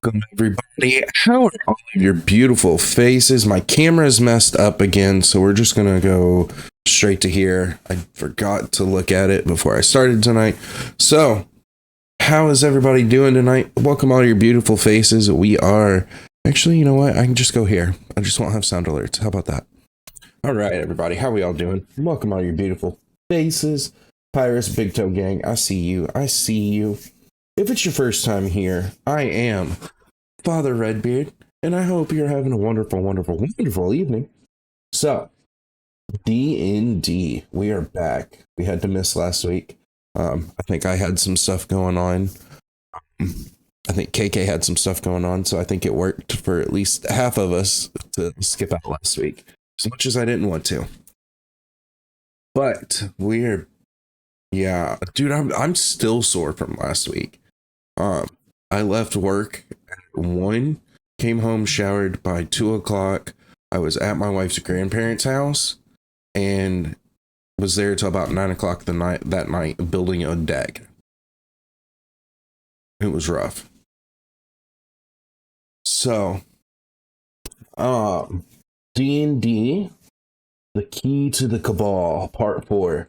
Welcome, everybody. How are all of your beautiful faces? My camera's messed up again, so we're just gonna go straight to here. I forgot to look at it before I started tonight. So, how is everybody doing tonight? Welcome, all your beautiful faces. We are actually, you know what? I can just go here. I just won't have sound alerts. How about that? All right, everybody. How we all doing? Welcome, all your beautiful faces. Pirates, Big Toe Gang. I see you. I see you. If it's your first time here, I am Father Redbeard, and I hope you're having a wonderful, wonderful, wonderful evening. So, D&D, we are back. We had to miss last week. I think I had some stuff going on. I think KK had some stuff going on, so I think it worked for at least half of us to skip out last week, as much as I didn't want to. But yeah, dude, I'm still sore from last week. I left work at 1, came home, showered by 2 o'clock. I was at my wife's grandparents' house and was there till about 9 o'clock that night building a deck. It was rough. So, D&D, The Key to the Cabal, Part 4.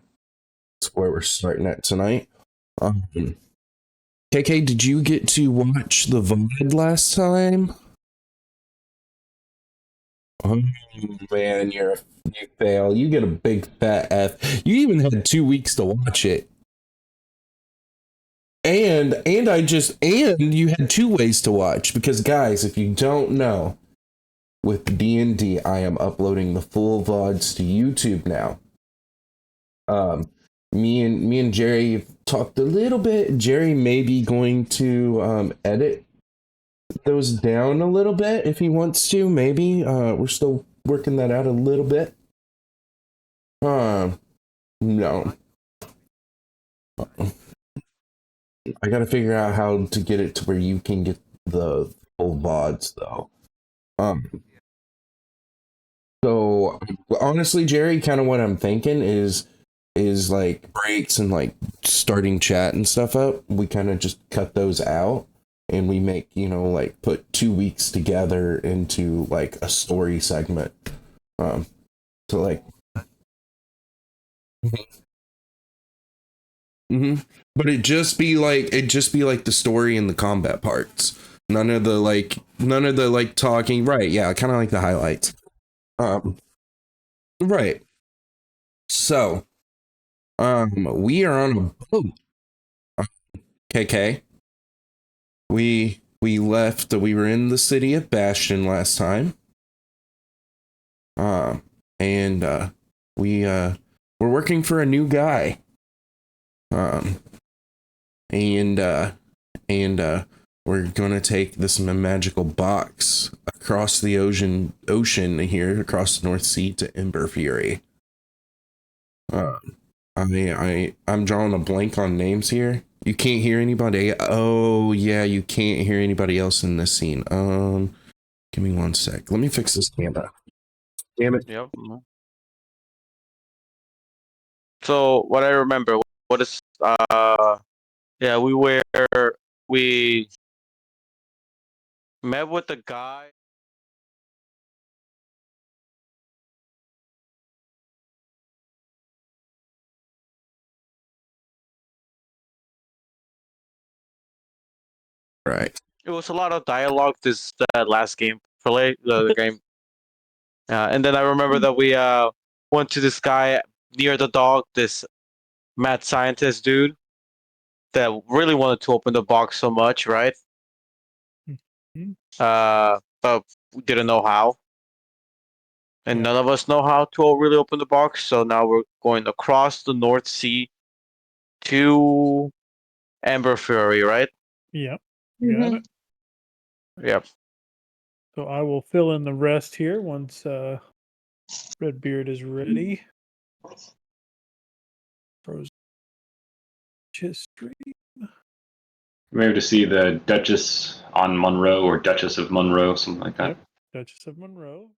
That's where we're starting at tonight. KK, did you get to watch the VOD last time? Oh man, you fail. You get a big fat F. You even had 2 weeks to watch it. And you had 2 ways to watch, because guys, if you don't know, with D&D, I am uploading the full VODs to YouTube now. Me and Jerry talked a little bit. Jerry may be going to edit those down a little bit if he wants to. Maybe we're still working that out a little bit. No. I gotta figure out how to get it to where you can get the full VODs though. So honestly, Jerry, kind of what I'm thinking is like breaks and like starting chat and stuff up. We kind of just cut those out and we make, like put 2 weeks together into like a story segment. So like Mm-hmm. But it just be like the story and the combat parts. None of the like talking. Right? Yeah, kind of like the highlights. Right. So, we are on a boat. KK. We left. We were in the city of Bastion last time. And we're working for a new guy. And we're gonna take this magical box across the ocean here, across the North Sea to Ember Fury. I'm drawing a blank on names here. You can't hear anybody. Oh yeah, you can't hear anybody else in this scene. Give me 1 sec. Let me fix this camera. Damn it. Yep. So what I remember, what is yeah, we met with the guy. Right. It was a lot of dialogue this last game play the game. And then I remember that we went to this guy near the dog, this mad scientist dude that really wanted to open the box so much, right? But we didn't know how. And none of us know how to really open the box, so now we're going across the North Sea to Amber Fury, right? Yep. Got it. Yep. So I will fill in the rest here once Redbeard is ready. Frozen history. Maybe to see the Duchess on Monroe or Duchess of Monroe, something like that. Yep. Duchess of Monroe.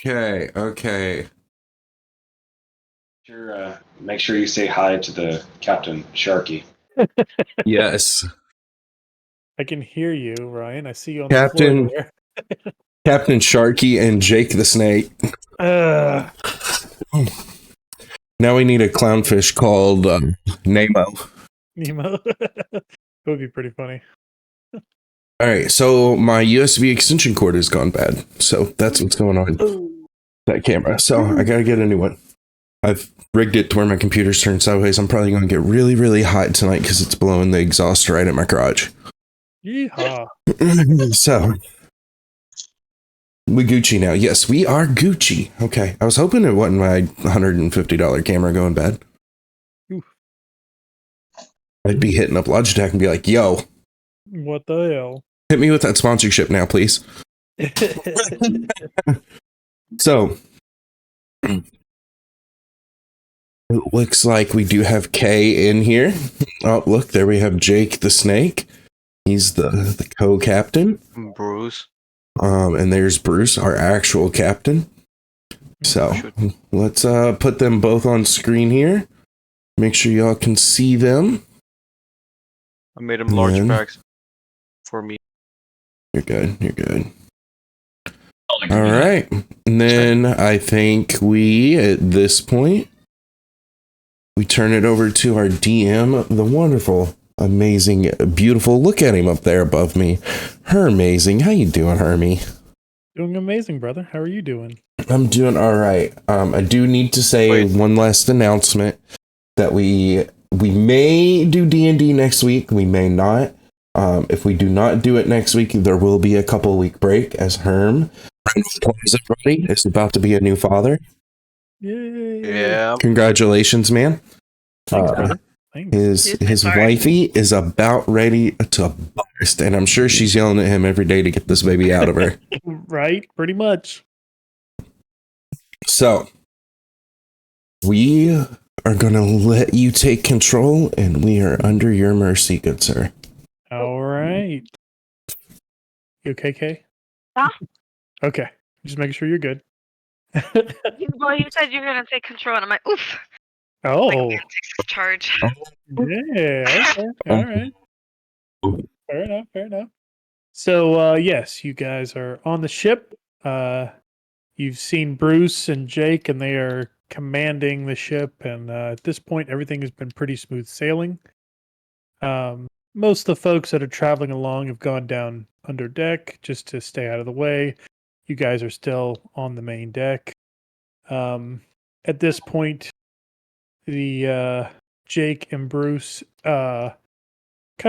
Okay. Make sure you say hi to the Captain Sharky. Yes. I can hear you, Ryan. I see you on Captain- the floor there. Captain Sharky and Jake the Snake. Now we need a clownfish called Nemo. Nemo. That would be pretty funny. All right, so my USB extension cord has gone bad. So that's what's going on with that camera. So I got to get a new one. I've rigged it to where my computer's turned sideways. I'm probably going to get really, really hot tonight because it's blowing the exhaust right at my garage. Yeehaw. So we Gucci now. Yes, we are Gucci. Okay. I was hoping it wasn't my $150 camera going bad. Oof. I'd be hitting up Logitech and be like, yo, What the hell? hit me with that sponsorship now, please. So it looks like we do have Kay in here. Oh, look, there we have Jake the Snake. He's the co-captain. Bruce. And there's Bruce, our actual captain. So let's put them both on screen here. Make sure y'all can see them. I made him large Man. packs for me. You're good. You're good. All right. And then I think we, at this point, we turn it over to our DM, the wonderful, amazing, beautiful. Look at him up there above me. Her amazing. How you doing, Hermie? Doing amazing, brother. How are you doing? I'm doing all right. I do need to say one last announcement that we may do D&D next week. We may not. If we do not do it next week, there will be a couple week break as Herm, everybody, is about to be a new father. Yay. Yeah. Congratulations, man. Thanks, brother. Thanks. His wifey is about ready to burst, and I'm sure she's yelling at him every day to get this baby out of her. Right? Pretty much. So we are going to let you take control, and we are under your mercy, good sir. All right. You okay, Kay? Yeah. Okay. Just making sure you're good. Well, you said you're gonna take control, and I'm like, oof. Like, Oh. man takes charge. Yeah. Okay. All right. Fair enough. Fair enough. So, yes, you guys are on the ship. You've seen Bruce and Jake, and they are commanding the ship. And at this point, everything has been pretty smooth sailing. Most of the folks that are traveling along have gone down under deck just to stay out of the way. You guys are still on the main deck. At this point, the Jake and Bruce kind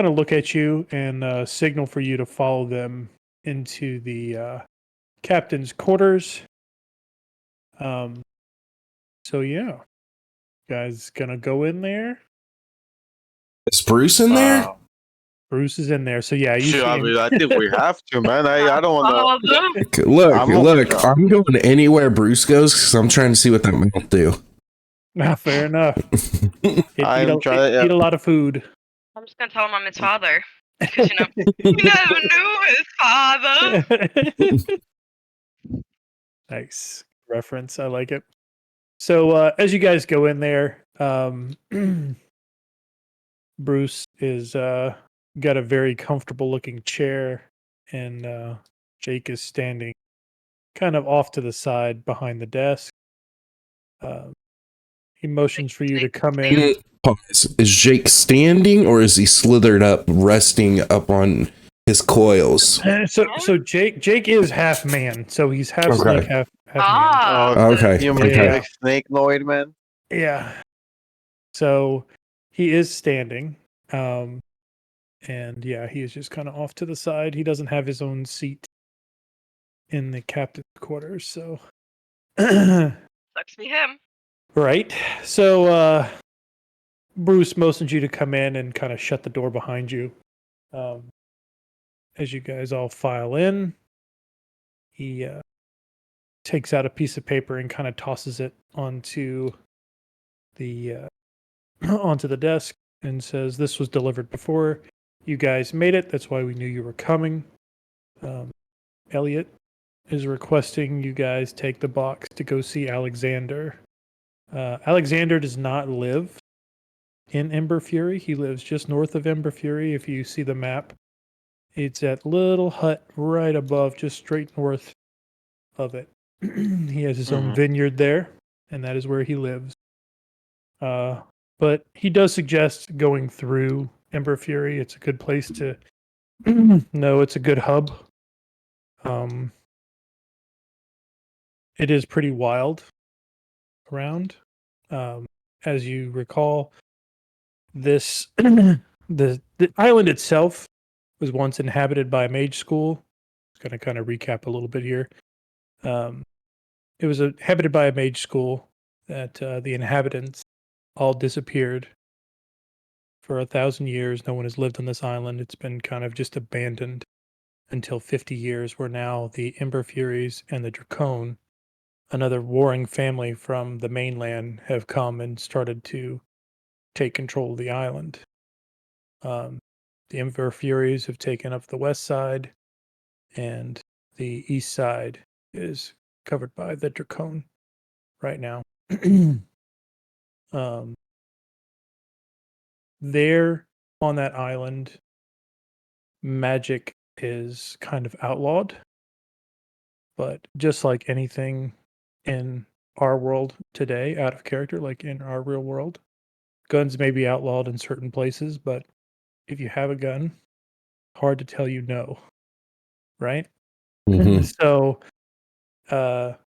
of look at you and signal for you to follow them into the captain's quarters. So yeah, you guys gonna go in there. Is Bruce in there? Bruce is in there. So yeah, you Shoot, see I him. mean, I think we have to, man. I don't want Follow them. Look, I'm I'm going anywhere Bruce goes because I'm trying to see what that man will do. Nah, fair enough. Eat trying. eat a lot of food. I'm just gonna tell him I'm his father. Because, he never knew his father. Nice reference. I like it. So as you guys go in there, Bruce is got a very comfortable looking chair, and Jake is standing kind of off to the side behind the desk. He motions for you to come in. Pause. Is Jake standing or is he slithered up, resting up on his coils? So Jake is half man, so he's half Okay. snake, half Ah. Oh, Okay, You mean okay. like Snake Noid, man? man. Yeah. So he is standing. And yeah, he is just kind of off to the side. He doesn't have his own seat in the captain's quarters, so Sucks be him. right. So Bruce motions you to come in and kind of shut the door behind you. As you guys all file in, he takes out a piece of paper and kind of tosses it onto the onto the desk and says, "This was delivered before you guys made it. That's why we knew you were coming." Elliot is requesting you guys take the box to go see Alexander. Alexander does not live in Ember Fury. He lives just north of Ember Fury. If you see the map, it's that little hut right above, just straight north of it. He has his own Mhm. vineyard there, and that is where he lives. But he does suggest going through Ember Fury. It's a good place to no, it's a good hub. It is pretty wild around. As you recall, this the island itself was once inhabited by a mage school. I'm going to kind of recap a little bit here. It was inhabited by a mage school that the inhabitants all disappeared for 1,000 years. No one has lived on this island. It's been kind of just abandoned until 50 years, where now the Ember Furies and the Dracone, another warring family from the mainland, have come and started to take control of the island. The Ember Furies have taken up the west side, and the east side is covered by the Dracone right now. um, there on that island, magic is kind of outlawed, but just like anything in our world today, out of character, like in our real world, guns may be outlawed in certain places, but if you have a gun, hard to tell you no, right? Mhm. So,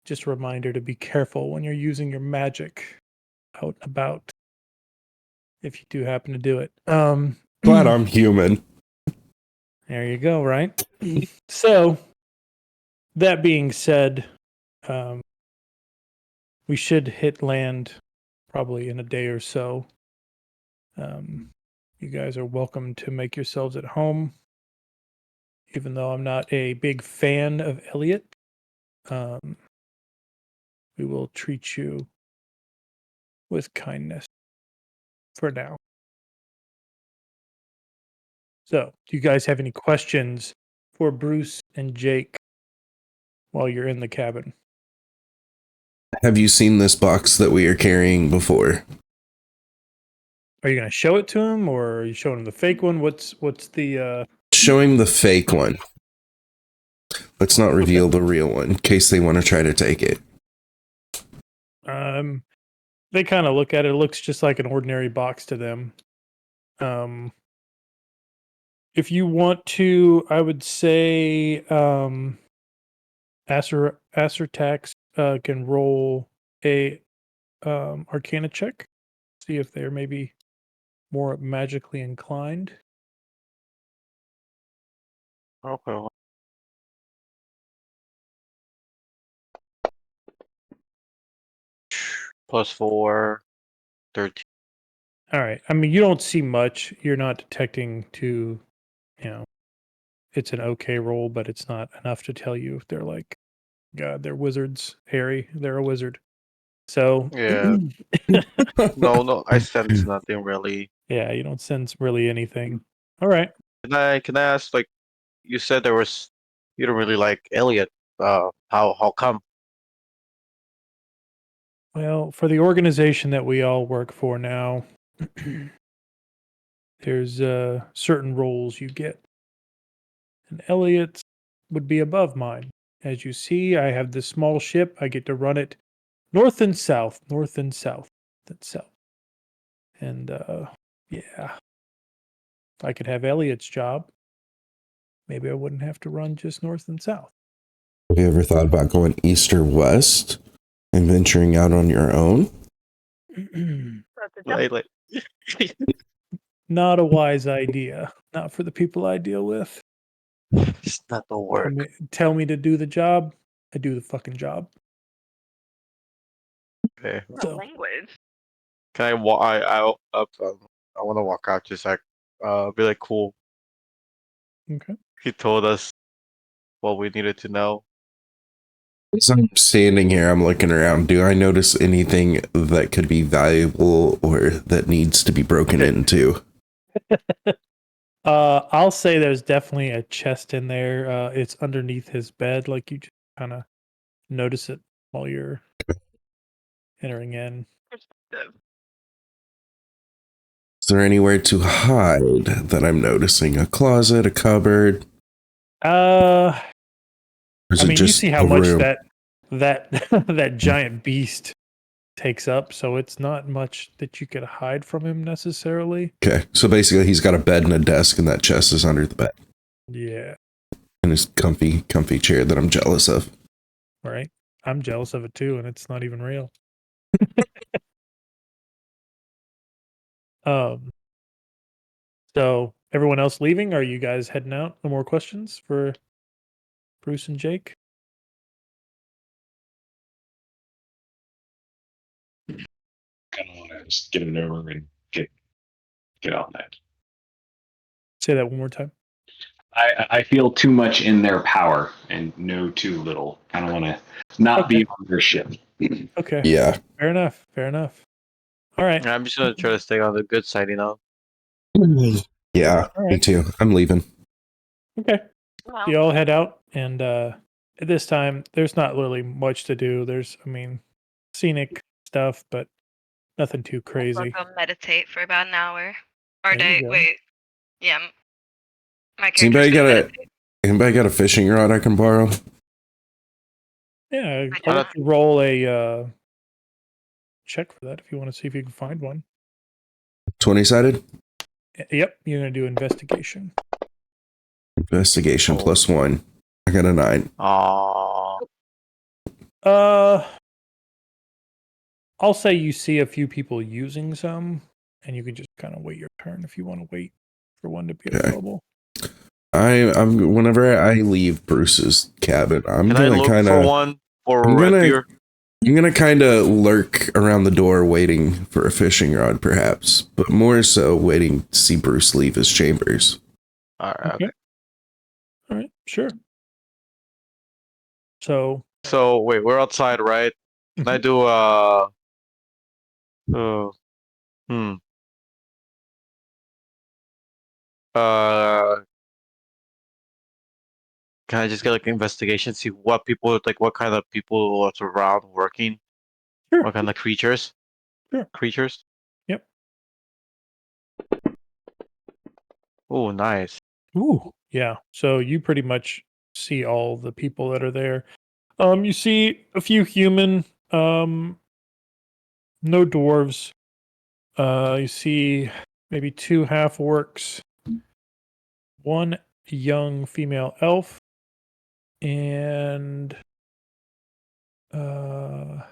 just a reminder to be careful when you're using your magic out and about, if you do happen to do it. Glad I'm human. There you go, right? So, that being said, um, we should hit land probably in a day or so. You guys are welcome to make yourselves at home. Even though I'm not a big fan of Elliot, we will treat you with kindness for now. So, do you guys have any questions for Bruce and Jake while you're in the cabin? Have you seen this box that we are carrying before? Are you going to show it to him, or are you showing him the fake one? What's the? Show him the fake one. Let's not reveal the real one in case they want to try to take it. They kind of look at it. It looks just like an ordinary box to them. If you want to, I would say Acertax can roll a Arcana check, see if they're maybe more magically inclined. Okay. +4, 13. All right. I mean, you don't see much. You're not detecting to, you know, it's an okay roll, but it's not enough to tell you if they're like, God, they're wizards. Harry, they're a wizard. So, Yeah. No, I sense nothing really. yeah, you don't sense really anything. All right. Can I ask, like, you said you don't really like Elliot. How come? Well, for the organization that we all work for now, there's certain roles you get. And Elliot's would be above mine. As you see, I have this small ship. I get to run it north and south, north and south, and south. And yeah, if I could have Elliot's job, maybe I wouldn't have to run just north and south. Have you ever thought about going east or west and venturing out on your own? Like, Not a wise idea. Not for the people I deal with. it's not the work. Tell me to do the job, I do the fucking job. Okay. The So, language. Can I walk? I want to walk out. Just like, be like, cool. okay. He told us what we needed to know. As I'm standing here, I'm looking around. Do I notice anything that could be valuable or that needs to be broken into? I'll say there's definitely a chest in there. It's underneath his bed, like you just kind of notice it while you're entering in. Is there anywhere to hide that I'm noticing? A closet, a cupboard? Uh, Or is I it mean, you just see a how much room? that that giant beast takes up, so it's not much that you could hide from him necessarily. Okay, so basically he's got a bed and a desk, and that chest is under the bed. Yeah, And his comfy chair that I'm jealous of. right. I'm jealous of it too, and it's not even real. Um, so everyone else leaving? Are you guys heading out? No more questions for Bruce and Jake? Kind of want to just get it over and get on that. Say that one more time. I feel too much in their power and know too little. I don't want to not be on their ship. Okay. Yeah. Fair enough. Fair enough. All right. I'm just gonna try to stay on the good side, you know. Yeah, All me right. too. I'm leaving. Okay. Well, You all head out, and at this time, there's not really much to do. I mean, scenic stuff, but nothing too I'll crazy. go meditate for about an hour. Or There you day. go. Wait. Yeah. My Does character's gonna meditate. anybody got a fishing rod I can borrow? Yeah, I I'll don't- let you roll a check for that if you want to see if you can find one. 20-sided? Yep, you're gonna do investigation. Investigation Oh. +1. I got a 9. Aw. I'll say you see a few people using some, and you can just kind of wait your turn if you want to wait for one to be Okay. available. I'm whenever I leave Bruce's cabin, I'm Can I gonna look kind for of one for I'm gonna- rapier? I'm gonna kind of lurk around the door waiting for a fishing rod, perhaps, but more so waiting to see Bruce leave his chambers. Alright, Okay. okay. All right, sure. So So wait, we're outside, right? Can I do uh hmm. Uh can I just get like an investigation, see what people like what kind of people are around working? sure, What kind of creatures? Sure. Creatures? Yep. Oh, nice. Ooh, yeah. So you pretty much see all the people that are there. You see a few human, no dwarves. You see maybe 2 half orcs, 1 young female elf, and I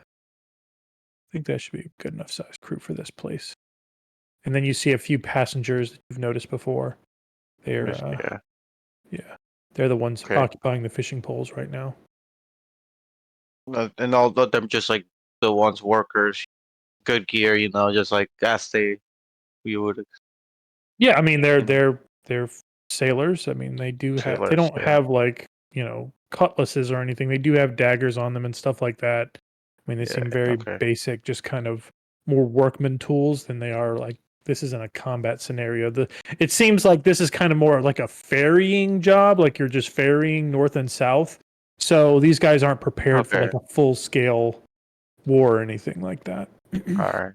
think that should be a good enough size crew for this place. And then you see a few passengers that you've noticed before. They're Yeah. yeah, they're the ones Okay. occupying the fishing poles right now. And all of them just like the ones workers, good gear, you know, just like as we would Yeah, I mean Mhm. they're sailors. I mean they do have they sailors, don't yeah. have like, cutlasses or anything. They do have daggers on them and stuff like that. I mean they Yeah, seem very okay. basic, just kind of more workman tools than they are like this isn't a combat scenario. It seems like this is kind of more like a ferrying job, like you're just ferrying north and south. So these guys aren't prepared for Okay. like a full scale war or anything like that. Alright.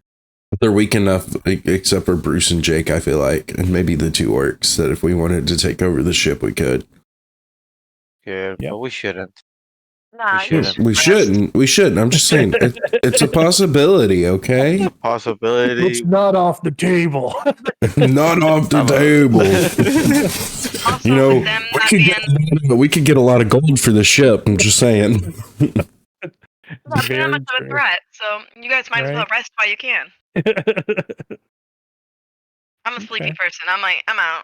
They're weak enough, except for Bruce and Jake, I feel like, and maybe the 2 orcs, that if we wanted to take over the ship, we could. Yeah, Yep. but we shouldn't. Nah, shouldn't. We shouldn't. We shouldn't. I'm just saying, it's a possibility, okay? Possibility. not off the table. Not off the I'm a- table. Also, You know, with them we could get a lot of gold for the ship. I'm just saying. not being that Very much of a true. threat, so you guys might as well Right. rest while you can. I'm a sleepy Okay. person. I'm out.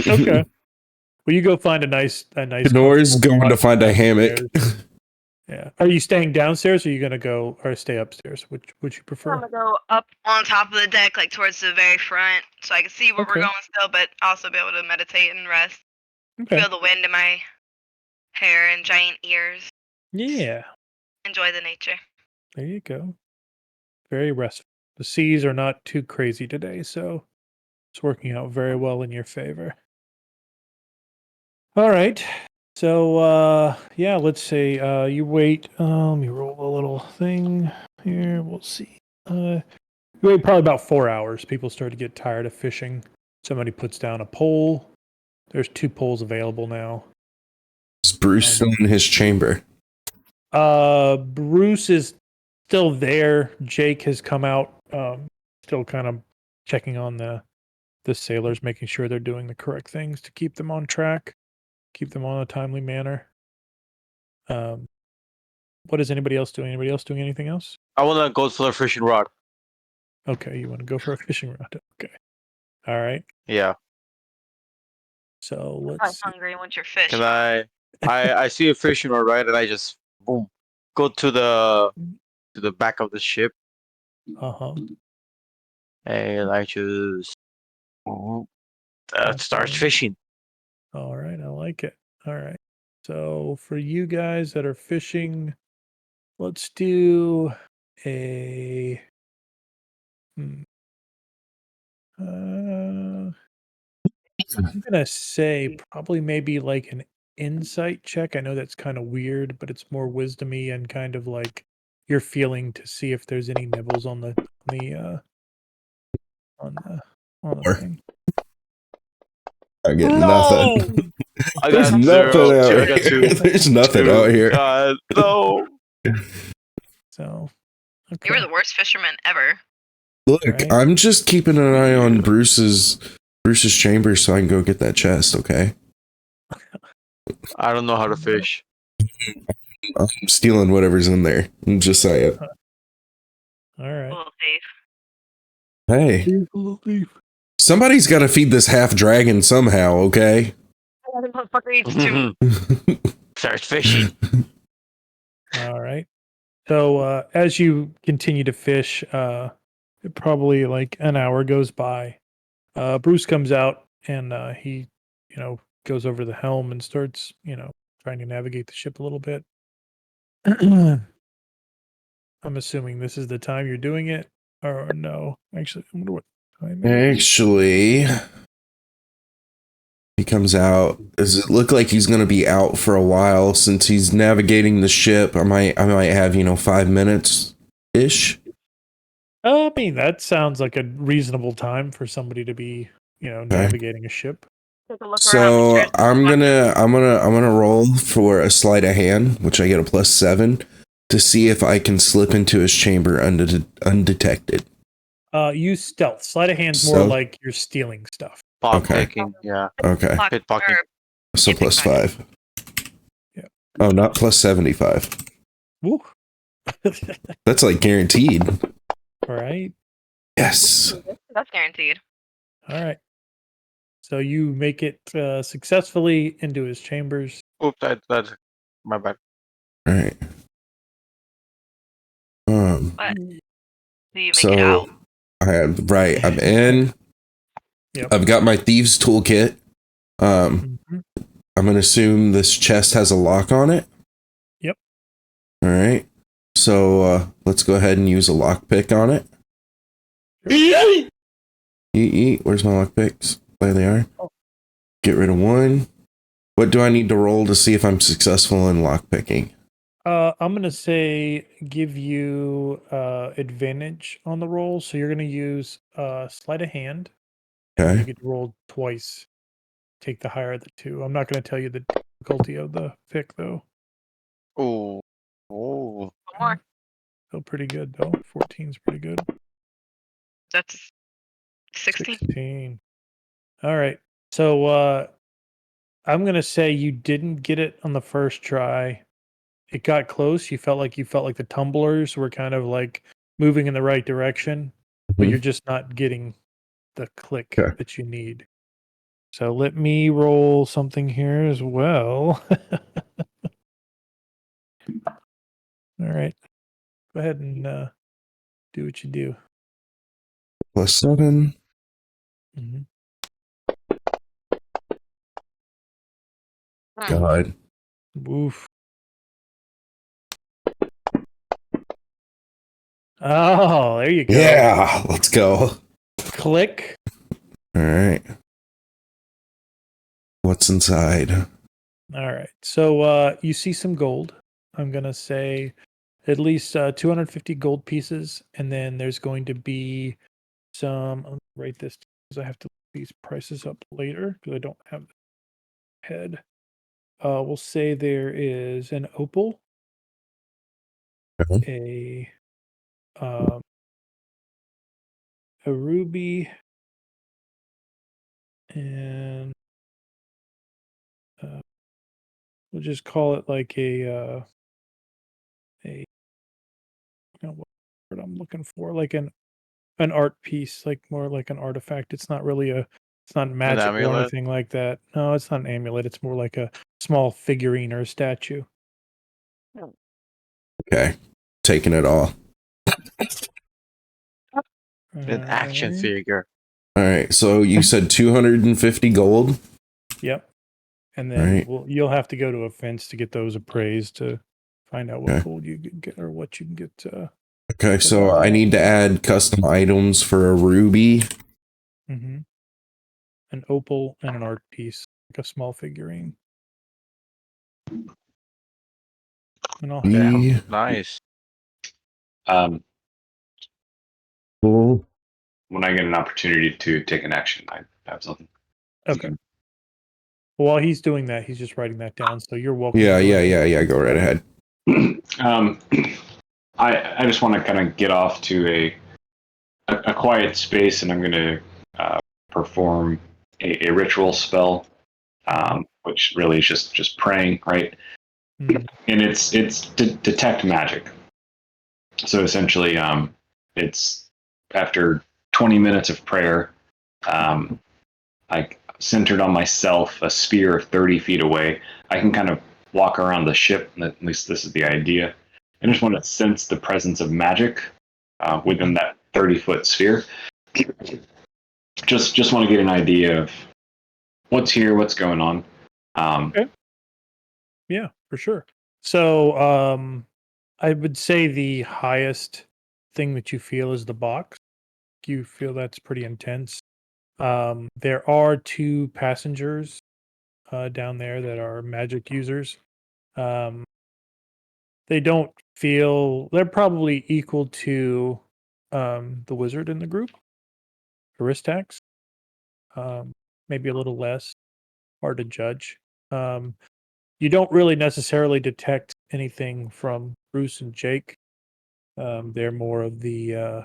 Okay. Well, you go find a nice Knorr's comfortable going to spot find a hammock. downstairs. Yeah. Are you staying downstairs or are you gonna go or stay upstairs? Which would you I'm prefer? gonna go up on top of the deck, like towards the very front, so I can see where we're Okay. going still, but also be able to meditate and rest. Okay. Feel the wind in my hair and giant ears. Yeah. Enjoy the nature. There you go. Very restful. The seas are not too crazy today, so it's working out very well in your favor. All right. So yeah, let's say you wait. Let me roll a little thing here. We'll see. wait probably about 4 hours. People start to get tired of fishing. Somebody puts down a pole. There's 2 poles available now. Is Bruce still in his chamber? Bruce is still there. Jake has come out, still kind of checking on the sailors, making sure they're doing the correct things to keep them on track, keep them on a timely manner. What is anybody else doing? Anybody else doing anything else? I want to go for the fishing rod. Okay, you want to go for a fishing rod. Okay. All right. Yeah. So I'm let's see. hungry. Want your fish? Can I see a fishing rod, right? And I just boom go to the back of the ship, Uh-huh. and I just start Okay. fishing. All right, I like it. All right. So for you guys that are fishing, let's do a I'm gonna say probably maybe like an insight check. I know that's kind of weird, but it's more wisdomy and kind of like you're feeling to see if there's any nibbles on the on the on the Or thing. I get No! nothing. I There's got nothing 0. out I got here. 2. There's nothing 2. out here. God, no. So You were okay. the worst fisherman ever. Look, Right. I'm just keeping an eye on Bruce's chamber so I can go get that chest, okay? I don't know how to fish. I'm stealing whatever's in there. I'm just saying. All right. Little thief. Hey, somebody's got to feed this half dragon somehow, okay? That motherfucker eats too. Start fishing. All right. So as you continue to fish, probably like an hour goes by. Bruce comes out and he, goes over the helm and starts, trying to navigate the ship a little bit. I'm assuming this is the time you're doing it, or no? Actually, I wonder what time it is. Actually, he comes out. Does it look like he's going to be out for a while since he's navigating the ship? I might have 5 minutes ish. I mean, that sounds like a reasonable time for somebody to be, navigating a ship. Take a look around. So Make sure it's I'm locked. gonna roll for a sleight of hand, which I get a +7 to see if I can slip into his chamber undetected. Use stealth. Sleight of hand's more Stealth? like you're stealing stuff. Okay. Picking, yeah. Okay, Lock- Pickpocketing. or- so Anything +5. Yeah. Oh, not +75. Woo. That's like guaranteed. All right. Yes. That's guaranteed. All right. So you make it successfully into his chambers. Oops, that's my bad. All right. But do you make it out? I'm in. Yep. I've got my thieves toolkit. Mhm. I'm gonna assume this chest has a lock on it. Yep. All right. So let's go ahead and use a lockpick on it. Eat. Where's my lockpicks? There they are. Oh. Get rid of one. What do I need to roll to see if I'm successful in lockpicking? I'm gonna say give you advantage on the roll, so you're gonna use sleight of hand. You Okay. get to roll twice. Take the higher of the two. I'm not gonna tell you the difficulty of the pick though. Oh. One more. Still pretty good though. 14's pretty good. That's 16. 16. All right. So I'm gonna say you didn't get it on the first try. It got close. You felt like the tumblers were kind of like moving in the right direction, but Mhm. you're just not getting the click Okay. that you need. So let me roll something here as well. All right. Go ahead and do what you do. +7. Mhm. God. Oof. Oh, there you go. Yeah. Let's go. Click. All right. What's inside? All right. So you see some gold. I'm gonna say at least 250 gold pieces, and then there's going to be some. I'll write this because I have to look these prices up later because I don't have the head. We'll say there is an opal, Okay. a ruby, and we'll just call it like what word I'm looking for, like an art piece, like more like an artifact. It's not really it's not An magic or amulet. anything like that. No, it's not an amulet. It's more like a small figurine or a statue. Okay. Taking it all. An action Alright. figure. All right. So you said 250 gold. Yep. And All then right. you'll have to go to a fence to get those appraised to find out what Okay. gold you can get or what you can get. Okay. So about I that. need to add custom items for a ruby. Mm-hmm. An opal and an art piece, like a small figurine. And I'll Yeah. Nice. Um, Cool. when I get an opportunity to take an action, I have something. okay. While he's doing that, he's just writing that down. So you're welcome. Yeah. to go Yeah. ahead. Yeah. Yeah. Go right ahead. um, I just want to kind of get off to a quiet space, and I'm going to perform a ritual spell, which really is just praying, right? Mm. And it's detect magic. So essentially, it's after 20 minutes of prayer, I centered on myself, a sphere 30 feet away. I can kind of walk around the ship, at least this is the idea. I just want to sense the presence of magic within that 30-foot sphere. Just want to get an idea of what's here, what's going on. Okay. Yeah, for sure. So I would say the highest thing that you feel is the box. You feel that's pretty intense. There are 2 passengers down there that are magic users. They don't feel they're probably equal to the wizard in the group, Aristax. Maybe a little less. Hard to judge. You don't really necessarily detect anything from Bruce and Jake. They're more of the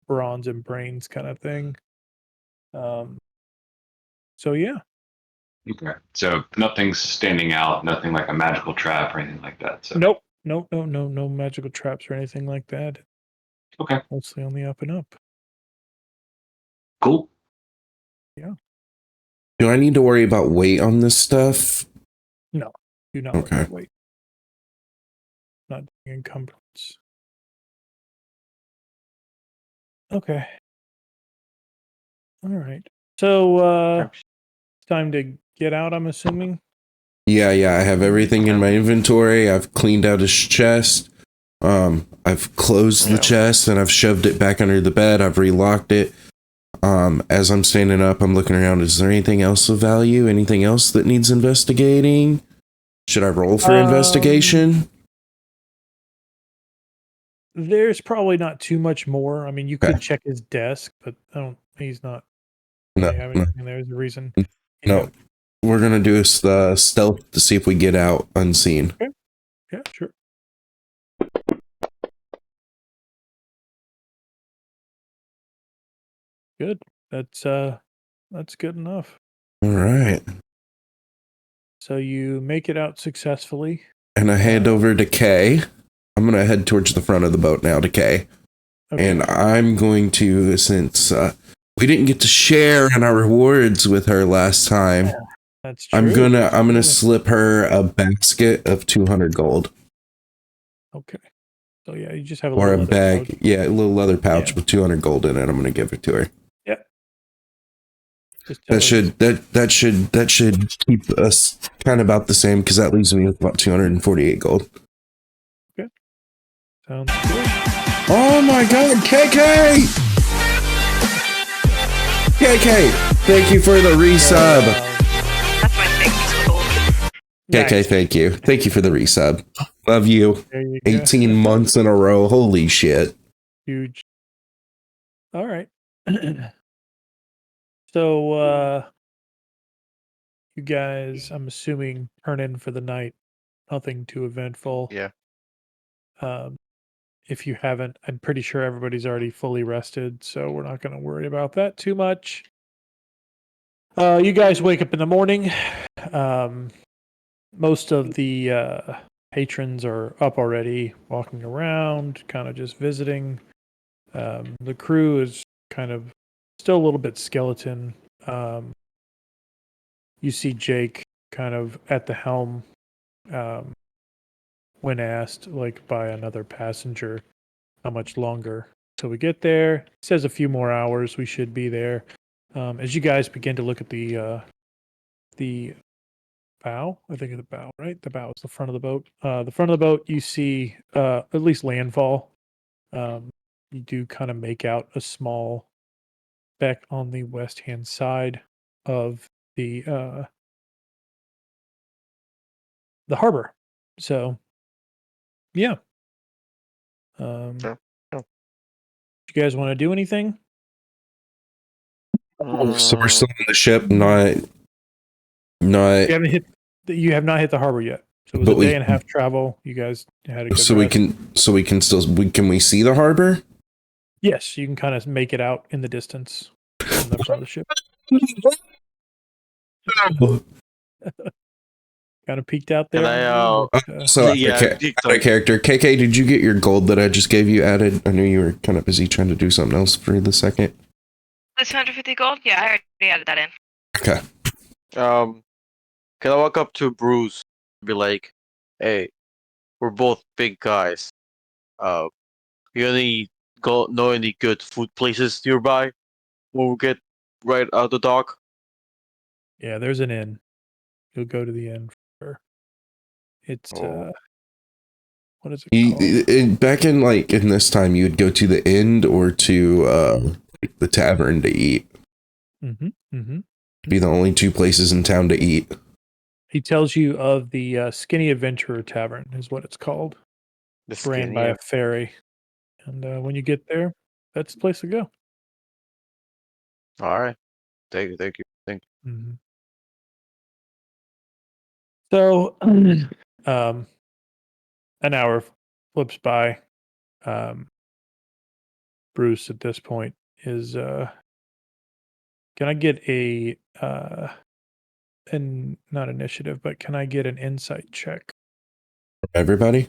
bronze and brains kind of thing. So yeah. Okay. So nothing's standing out, nothing like a magical trap or anything like that. So Nope. No magical traps or anything like that. okay, Mostly on the up and up. cool. Yeah. Do I need to worry about weight on this stuff? No. Do not Okay. worry. Wait. Not doing encumbrance. Okay. All right. So it's time to get out, I'm assuming. Yeah. Yeah. I have everything in my inventory. I've cleaned out his chest. I've closed the chest and I've shoved it back under the bed. I've relocked it. As I'm standing up, I'm looking around. Is there anything else of value? Anything else that needs investigating? Should I roll for investigation? There's probably not too much more. I mean, you Okay. could check his desk, but he's not No, really having anything there. There's a reason. no. We're gonna do a stealth to see if we get out unseen. Okay. Yeah, sure. Good. That's good enough. All right. So you make it out successfully. And I head over to Kay. I'm gonna head towards the front of the boat now to Kay. Okay. And I'm going to, since we didn't get to share in our rewards with her last time, That's true. I'm gonna slip her a basket of 200 gold. Okay. So yeah, you just have a Or a little bag. pouch. Yeah, a little leather pouch Yeah. with 200 gold in it. I'm gonna give it to her. Just tell That should keep us kind of about the same, because that leaves me with about 248 gold. Sounds good. Oh my god, KK! KK, thank you for the resub. That's my thing. It's cool. KK, Nice. thank you. Thank you for the resub. Love you. There you go. 18 months in a row. Holy shit. Huge. All right. So, you guys, I'm assuming, turn in for the night. Nothing too eventful. Yeah. If you haven't, I'm pretty sure everybody's already fully rested, so we're not going to worry about that too much. You guys wake up in the morning. Most of the patrons are up already, walking around, kind of just visiting. The crew is kind of still a little bit skeleton. You see Jake kind of at the helm when asked, like, by another passenger, how much longer till we get there. He says a few more hours we should be there. As you guys begin to look at the bow, I think of the bow, right? The bow is the front of the boat. The front of the boat, you see at least landfall. You do kind of make out a small speck on the west hand side of the harbor. So, yeah. Sure. You guys want to do anything? So we're still on the ship, not. You have not hit the harbor yet. So it was But a day and a half travel. You guys had a good So rest. we can still can we see the harbor? Yes, you can kind of make it out in the distance from the front of the ship. Kind of peeked out there. Can I, So yeah, out of character, KK, did you get your gold that I just gave you added? I knew you were kind of busy trying to do something else for the second. The 250 gold? Yeah, I already added that in. Okay. Can I walk up to Bruce and be like, "Hey, we're both big guys. You know any good food places nearby? We'll get right out the dock." Yeah, there's an inn. You'll go to the inn for sure. It's Oh. what is it called? Back in in this time, you would go to the inn or to the tavern to eat. Be the only two places in town to eat. He tells you of the Skinny Adventurer Tavern, is what it's called. It's ran by a fairy. And when you get there, that's the place to go. All right. Thank you. Mm-hmm. So, an hour flips by. Bruce, at this point, is can I get a not initiative, but can I get an insight check? Everybody?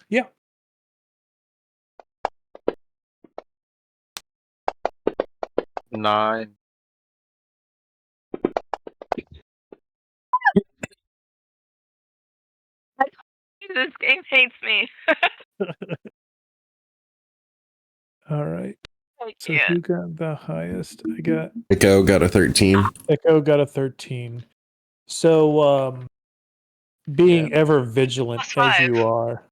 Yeah. Nine. This game hates me. All right. I So can't. who got the highest? I got Echo got a 13. Echo got a 13. So being ever vigilant as +5. you are.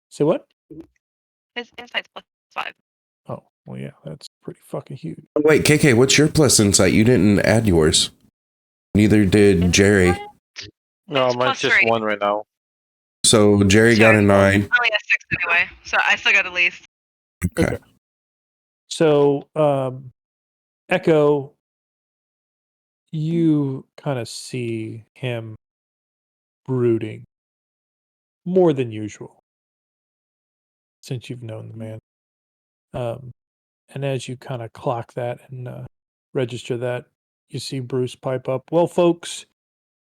Say what? His insight's +5. Oh, well, yeah, that's pretty fucking huge. Wait, KK, what's your plus insight? You didn't add yours. Neither did Jerry. No, It's mine's just +3. 1 right now. So Jerry got a 9. I only have 6 anyway, so I still got the least. Okay. So, Echo, you kind of see him brooding more than usual since you've known the man. And as you kind of clock that and register that, you see Bruce pipe up. Well, folks,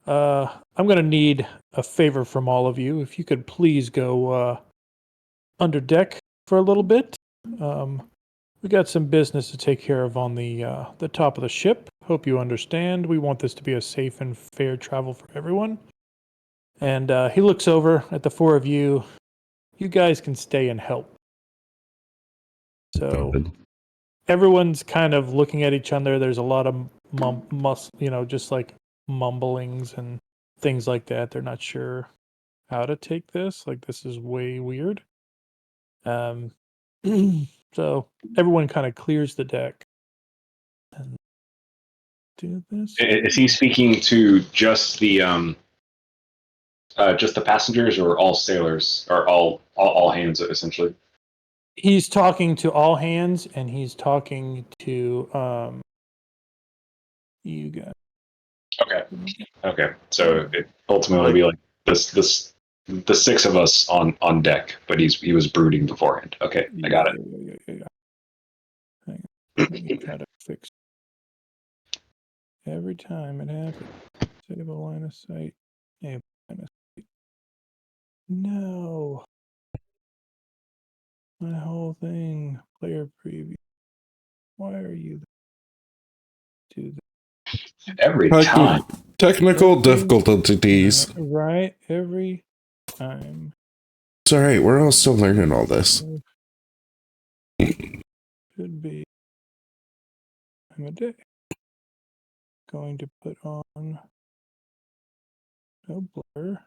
I'm going to need a favor from all of you. If you could please go under deck for a little bit. We got some business to take care of on the top of the ship. Hope you understand. We want this to be a safe and fair travel for everyone. And he looks over at the four of you. You guys can stay and help. So everyone's kind of looking at each other. There's a lot of just like mumblings and things like that. They're not sure how to take this. Like, this is way weird. So everyone kind of clears the deck and do this. Is he speaking to just the Just the passengers or all sailors or all hands essentially? He's talking to all hands, and he's talking to you guys. Okay. So it ultimately be like this the six of us on deck, but he was brooding beforehand. Okay, I got it. Yeah. Hang on. Let me try to fix it. Every time it happens. Save a line of sight. Save a line of sight. No. My whole thing. Player preview. Why are you do Every Techni- time. Technical Every- difficulties. right? Every time. It's all right. We're all still learning all this. Should be. I'm a day. Going to put on no blur.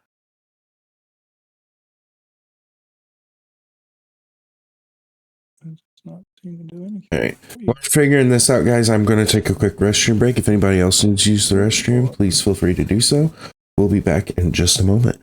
It's not seem to do anything. All right. While we're figuring this out, guys, I'm going to take a quick restroom break. If anybody else needs to use the restroom, please feel free to do so. We'll be back in just a moment.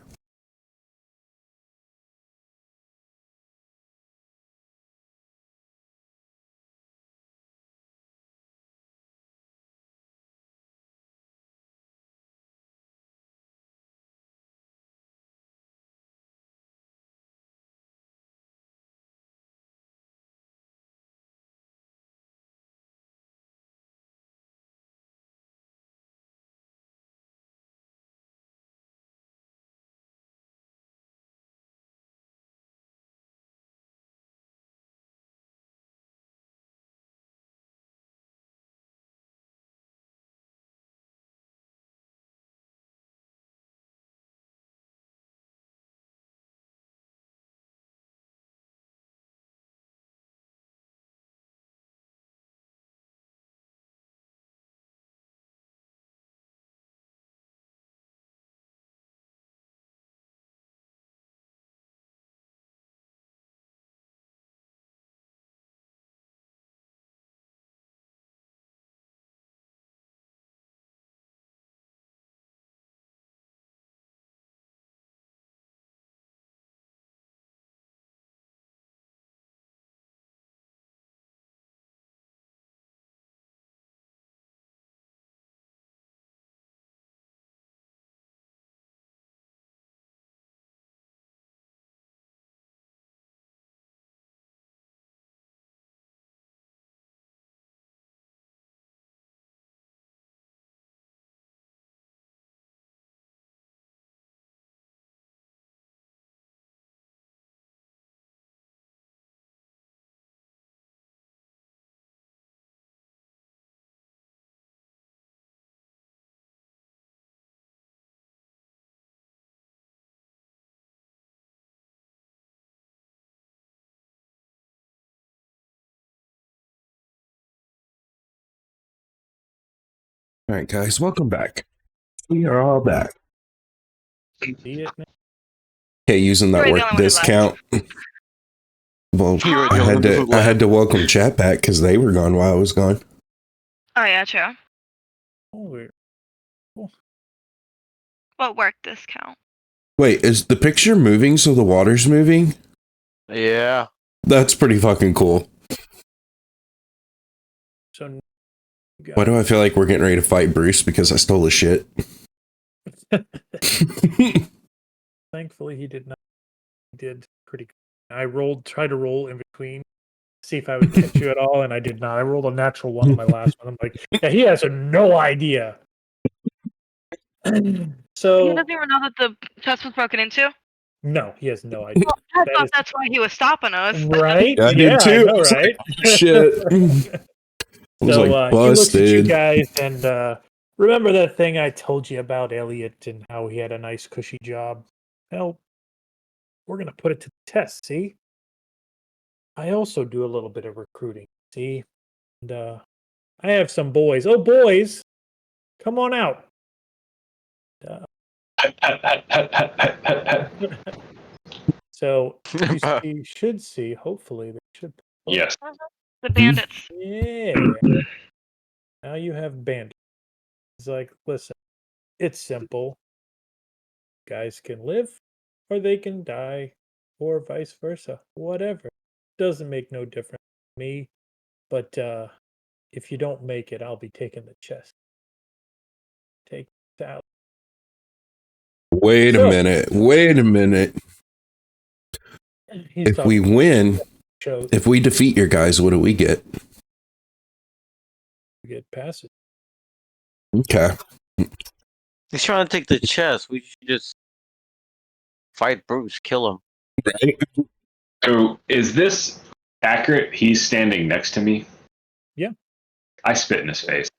All right, guys, welcome back. We are all back. See it now? Okay, using that You're the work only one who left. discount. Well, You were the I only had one to who I had left. to welcome chat back because they were gone while I was gone. Oh yeah, true. Oh, weird. What work discount? Wait, is the picture moving so the water's moving? Yeah. That's pretty fucking cool. So you got Why do I feel like we're getting ready to fight Bruce because I stole his shit? Thankfully, he did not. He did pretty good. I tried to roll in between, see if I would catch you at all, and I did not. I rolled a natural one on my last one. I'm like, yeah, he has no idea. He So, doesn't even know that the chest was broken into. no, he has no idea. I That thought is- that's why he was stopping us. Right? I did Yeah, I too. know, I was right? like, oh, shit. I was So like, he looks at you busted. guys and remember that thing I told you about Elliot and how he had a nice cushy job? Well, we're gonna put it to the test, see? I also do a little bit of recruiting, see? And I have some boys. Oh boys, come on out. So should see, hopefully they should. Yes. The bandits. Yeah. Now you have bandits. It's like, listen, it's simple. Guys can live, or they can die, or vice versa. Whatever. Doesn't make no difference to me. But if you don't make it, I'll be taking the chest. Take it out. Wait a So- minute. Wait a minute. He's If we talking win, shows if we defeat your guys, what do we get? to get past it. Okay. He's trying to take the chest. We should just fight Bruce, kill him. Right? So is this accurate? He's standing next to me. Yeah. I spit in his face.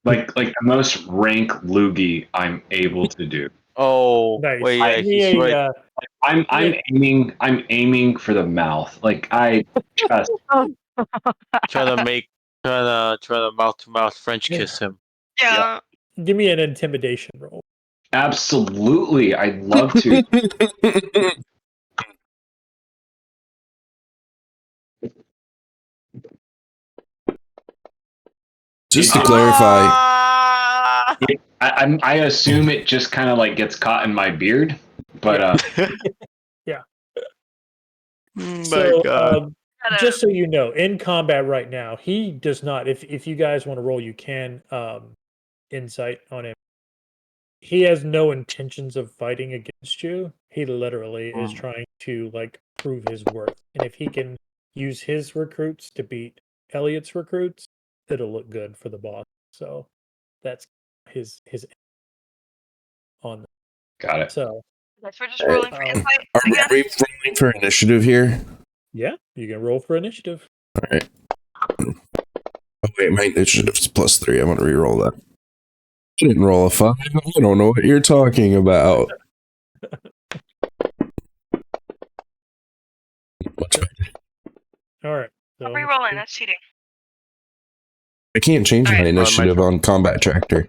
like the most rank loogie I'm able to do. Oh, Nice. wait, yeah, Give me he's right. a, I'm aiming for the mouth. Like I just Trying to mouth to mouth French kiss him. Yeah. give me an intimidation roll. absolutely I'd love to. Just to It- clarify, Ah! I assume it just kind of like gets caught in my beard, but My So, God. just so you know, in combat right now, he does not. If you guys want to roll, you can insight on him. He has no intentions of fighting against you. He literally is trying to like prove his worth, and if he can use his recruits to beat Elliot's recruits, it'll look good for the boss. So that's his on. got it. So Guess we're just rolling for Um, insight are again. we rolling for initiative here? yeah, you can roll for initiative. All right. Oh, wait, my initiative's +3. I'm going to re-roll that. I didn't roll a 5. I don't know what you're talking about. Much better. All right. So I'm re-rolling. That's cheating. I can't change All my right. initiative on Combat Tractor.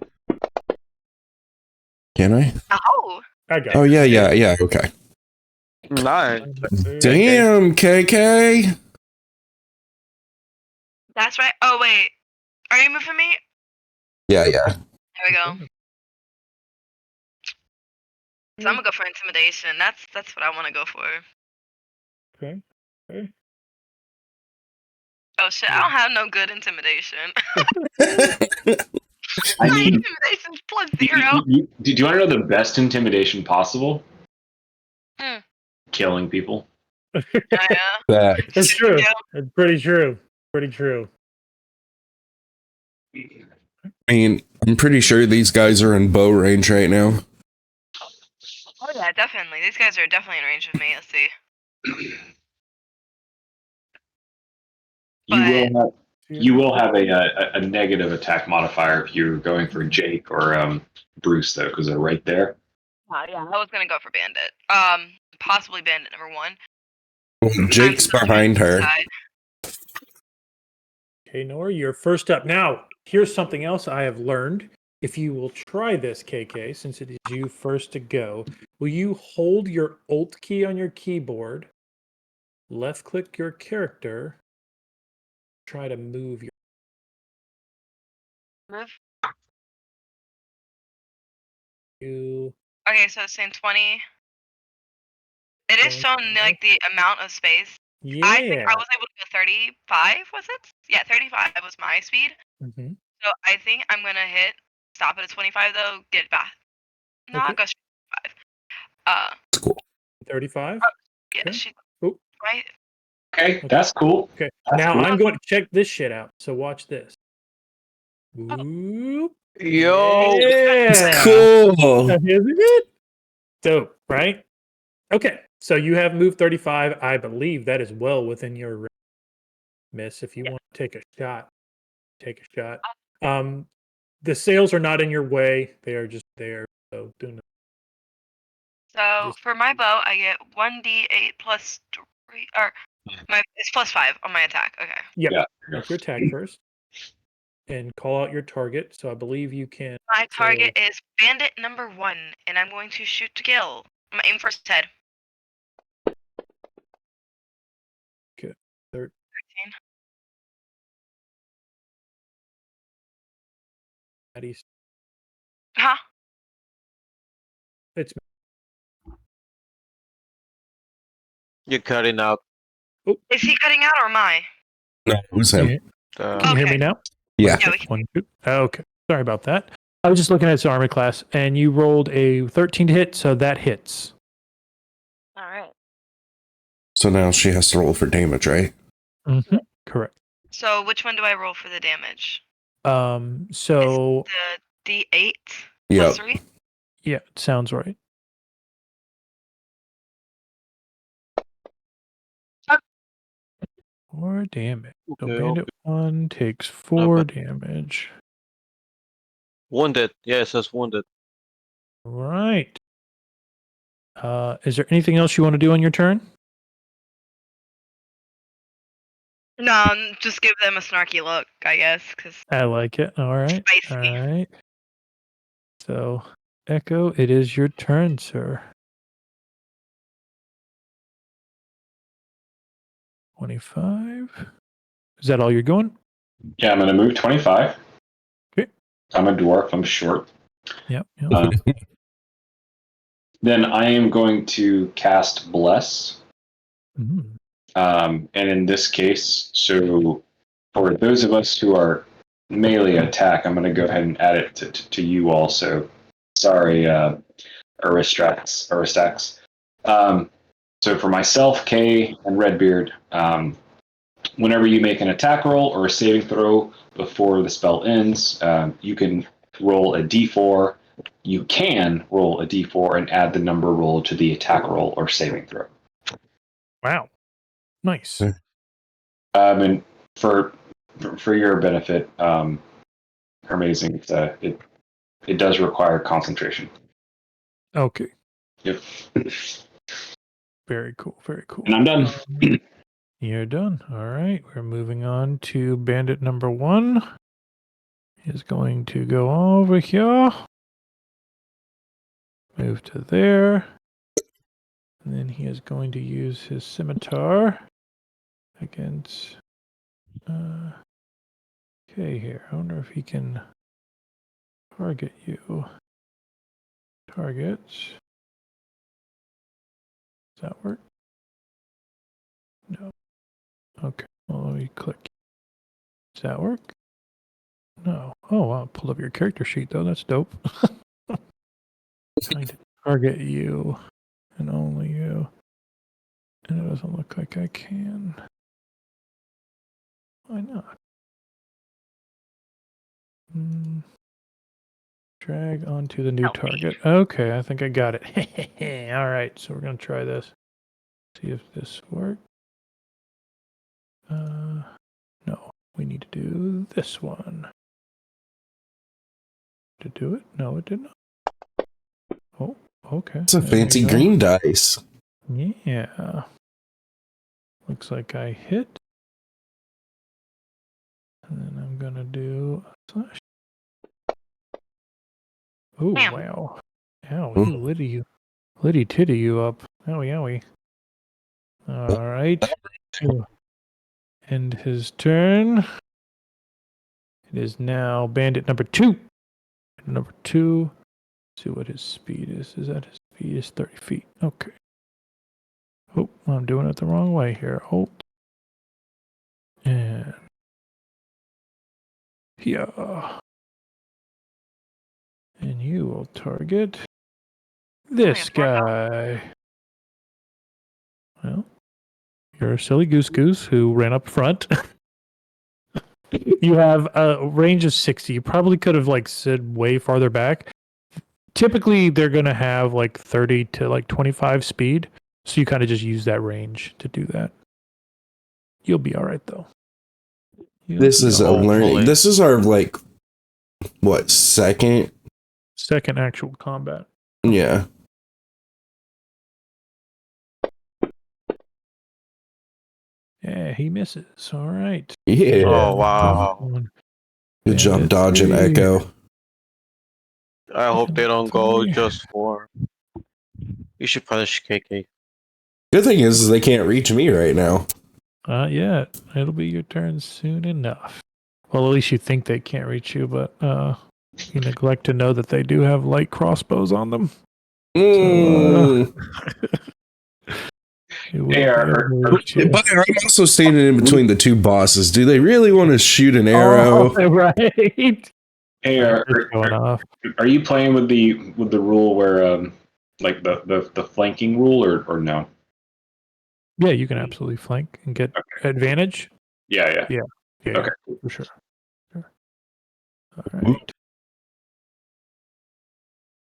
Can I? Oh. I got Oh, it. yeah. Okay. 9. Damn, KK. That's right. Oh, wait. Are you moving me? Yeah. There we go. So I'm gonna go for intimidation. That's what I want to go for. Okay. Oh shit! I don't have no good intimidation. I My mean, intimidation's +0. do you want to know the best intimidation possible? Hmm. Killing people. Yeah. Back. It's true. Yeah. It's pretty true. Pretty true. I mean, I'm pretty sure these guys are in bow range right now. Oh yeah, definitely. These guys are definitely in range of me. Let's see. You will have a negative attack modifier if you're going for Jake or Bruce though, because they're right there. Yeah, I was gonna go for Bandit. Possibly Bandit number 1. Well, Jake's behind her. Okay, Nora, you're first up. Now, here's something else I have learned. If you will try this, KK, since it is you first to go, will you hold your Alt key on your keyboard, left click your character, try to move your. Move. You. Okay, so it's saying 20. It is showing like the amount of space. Yeah. I think I was able to go 35. Was it? Yeah, 35 was my speed. Mm-hmm. So I think I'm gonna stop it at 25 though. Get back. No, I'll Okay. go straight to 5. That's cool. 35. Yeah, Okay. she Oh. right. Okay, that's cool. Okay. That's Now cool. I'm going to check this shit out. So watch this. Whoop. Yo. Yeah. Cool. Isn't it? Dope, right? Okay, so you have moved 35. I believe that is well within your range, miss. If you want to take a shot, take a shot. The sails are not in your way; they are just there. So do not. So Just- for my bow, I get 1d8 plus 3, or it's +5 on my attack. Okay. Yep. Yeah. Make your attack first, and call out your target. So I believe you can. My target is Bandit number 1, and I'm going to shoot to kill. I'm gonna aim for his head. Okay. 13. Maddie's Huh? It's You're cutting out. Is he cutting out or am I? No, it was him. Can you hear me now? Yeah. Yeah, we can. 1, 2. Okay. Sorry about that. I was just looking at his armor class, and you rolled a 13 to hit, so that hits. All right. So now she has to roll for damage, right? Mm-hmm. Correct. So which one do I roll for the damage? So The D8 Yep. plus 3? yeah, it sounds right. Four damage. So Okay, Bandit 1 takes 4 damage. Wounded. Yeah, it says wounded. Right. Is there anything else you want to do on your turn? No, just give them a snarky look, I guess, because I like it. All right. spicy. All right. So, Echo, it is your turn, sir. 25. Is that all you're going? Yeah, I'm going to move 25. Okay. I'm a dwarf. I'm short. Yep. Then I am going to cast Bless. Mhm. And in this case, so for those of us who are melee attack, I'm going to go ahead and add it to you also. Sorry, Aristax. So for myself, Kay, and Redbeard, whenever you make an attack roll or a saving throw before the spell ends, you can roll a d4. You can roll a d4 and add the number rolled to the attack roll or saving throw. Wow. Nice. And for your benefit, amazing. It does require concentration. Okay. Yep. Very cool. Very cool. And I'm done. You're done. All right. We're moving on to bandit number 1. He's going to go over here. Move to there. And then he is going to use his scimitar against okay here. I wonder if he can target you. Targets. Does that work? No. Okay. Well, let me click. Does that work? No. Oh, wow. Pulled up your character sheet, though. That's dope. Trying to target you and only you. And it doesn't look like I can. Why not? Drag onto the new Help me. target. Okay, I think I got it. All right, so we're going to try this. See if this works. No, we need to do this one. To do it? No, it did not. Oh, okay. It's a There we fancy go. green dice. Yeah. Looks like I hit. And then I'm going to do a slash. Oh, Bam. wow. Ow, Liddy titty you up. Owie, owie. All right. To end his turn. It is now bandit number 2. Number 2. Let's see what his speed is. Is that his speed is 30 feet? Okay. Oh, I'm doing it the wrong way here. Alt. And yeah. And you will target this guy. Well, you're a silly goose who ran up front. You have a range of 60. You probably could have said way farther back. Typically, they're going to have 30 to 25 speed. So you kind of just use that range to do that. You'll be all right, though. This is a learning. This is our second? Second actual combat. Yeah. Yeah, he misses. All right. Yeah. Oh, wow. Good job dodging 3. Echo. I hope they don't go 3. just for. You should punish KK. Good thing is they can't reach me right now. Not yet. It'll be your turn soon enough. Well, at least you think they can't reach you, but you neglect to know that they do have light crossbows on them. Mm. It will Hey, be are- able to are- reach you. But I'm also standing in between the two bosses. Do they really want to shoot an arrow? Oh, right. Hey, It's going off. are you playing with the rule where like the flanking rule or no? Yeah, you can absolutely flank and get advantage. Yeah. Yeah, Okay. for sure. All right.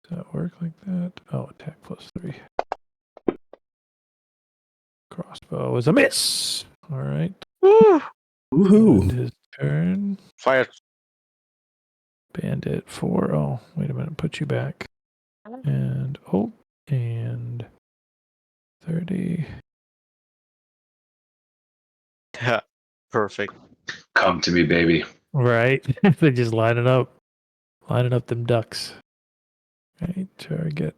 Does that work like that? Oh, attack +3. Crossbow is a miss. All right. Woo! Woohoo. End his turn. Fire. Bandit 4. Oh, wait a minute. Put you back. And and 30. Perfect. Come to me, baby. Right. They just line it up. Lining up them ducks. Okay, target.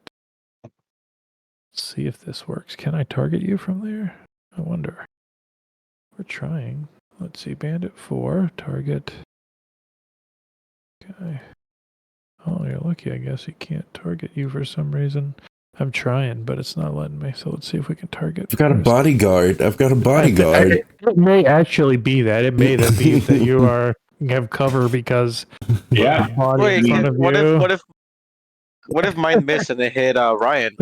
Let's see if this works. Can I target you from there? I wonder. We're trying. Let's see. Bandit 4. Target. Okay. Oh, you're lucky. I guess he can't target you for some reason. I'm trying, but it's not letting me. So let's see if we can target. I've got a first. bodyguard. It may actually be that. It may then be that you have cover because Yeah. the body Wait, in front of what you. what if mine missed and it hit Ryan?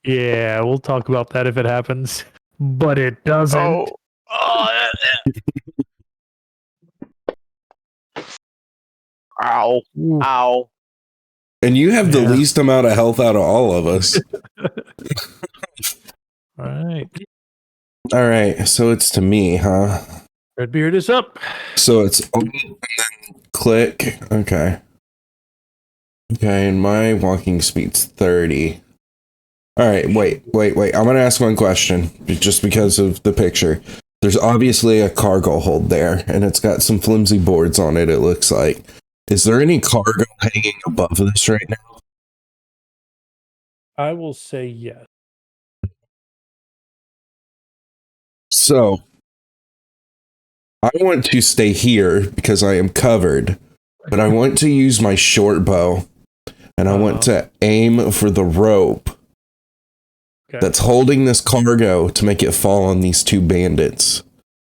Yeah, we'll talk about that if it happens. But it doesn't. Oh, ow, Ooh, ow. And you have the Yeah. least amount of health out of all of us. all right. All right, so it's to me, huh? Redbeard is up. So it's and then click. Okay. Okay, and my walking speed's 30. All right, wait. I'm going to ask one question just because of the picture. There's obviously a cargo hold there, and it's got some flimsy boards on it, it looks like. Is there any cargo hanging above this right now? I will say yes. So, I want to stay here because I am covered, but I want to use my short bow, and I want to aim for the rope Okay. that's holding this cargo to make it fall on these two bandits.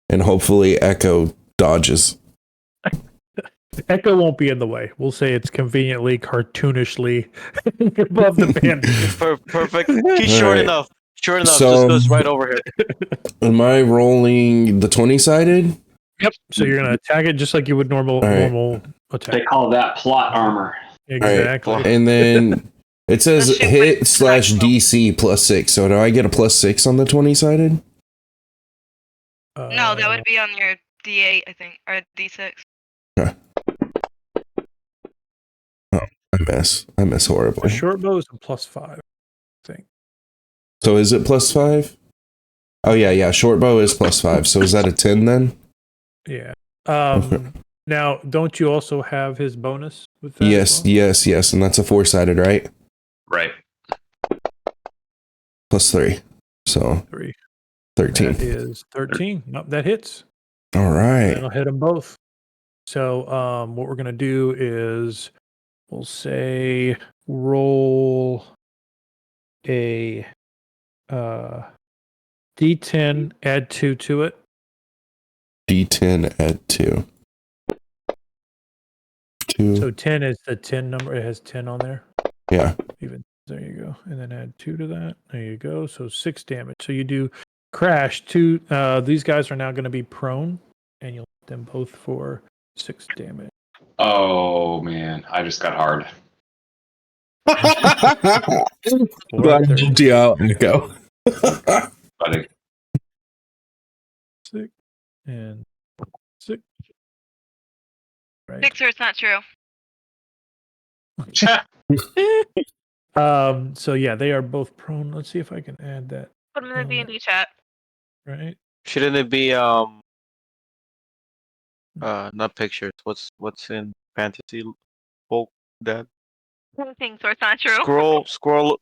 And hopefully Echo dodges. Echo won't be in the way. We'll say it's conveniently, cartoonishly above the bandit. Perfect. He's short Alright. enough. Short enough. So- Just goes right over here. Am I rolling the 20-sided? Yep. So you're gonna attack it just like you would normal They attack. call that plot armor. Exactly. And then it says Let's shoot hit with / maximum. DC +6. So do I get a +6 on the 20-sided? No, that would be on your D8, I think, or D6. I miss The horribly. short bow is a +5. I think. So is it +5? Oh yeah. Short bow is +5. So is that a 10 then? Yeah. Okay. Now, don't you also have his bonus with that? as well? Yes. And that's a 4-sided, right? Right. +3. So 3. 13. That is 13. Nope, that hits. All right. That'll hit them both. So, what we're gonna do is we'll say roll a D10, add 2 to it. D10 add 2. 2. So 10 is the 10 number. It has 10 on there. Yeah. Even there you go. And then add 2 to that. There you go. So 6 damage. So you do crash 2. These guys are now going to be prone, and you'll hit them both for 6 damage. Oh man, I just got hard. Glad I helped you out, Echo. Buddy. 6 and 6. Right. 6 or it's not true. So yeah, they are both prone. Let's see if I can add that. Put them in the D&D chat. Right. Shouldn't it be not pictures? What's in fantasy folk that Anything, so it's not true. scroll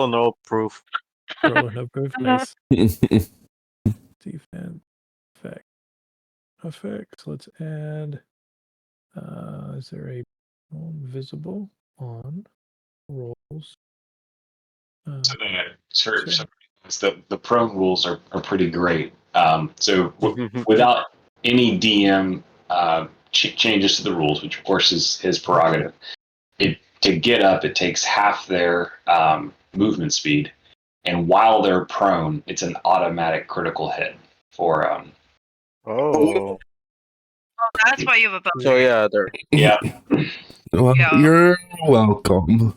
and no proof. Rolling up both nice. Defense effects. Let's add. Is there a visible on roll? So the prone rules are pretty great. So without any DM changes to the rules, which of course is his prerogative, to get up it takes half their movement speed, and while they're prone, it's an automatic critical hit for. Oh. Oh, that's why you have a bonus. So yeah, they're Yeah. Well, Yeah. you're welcome.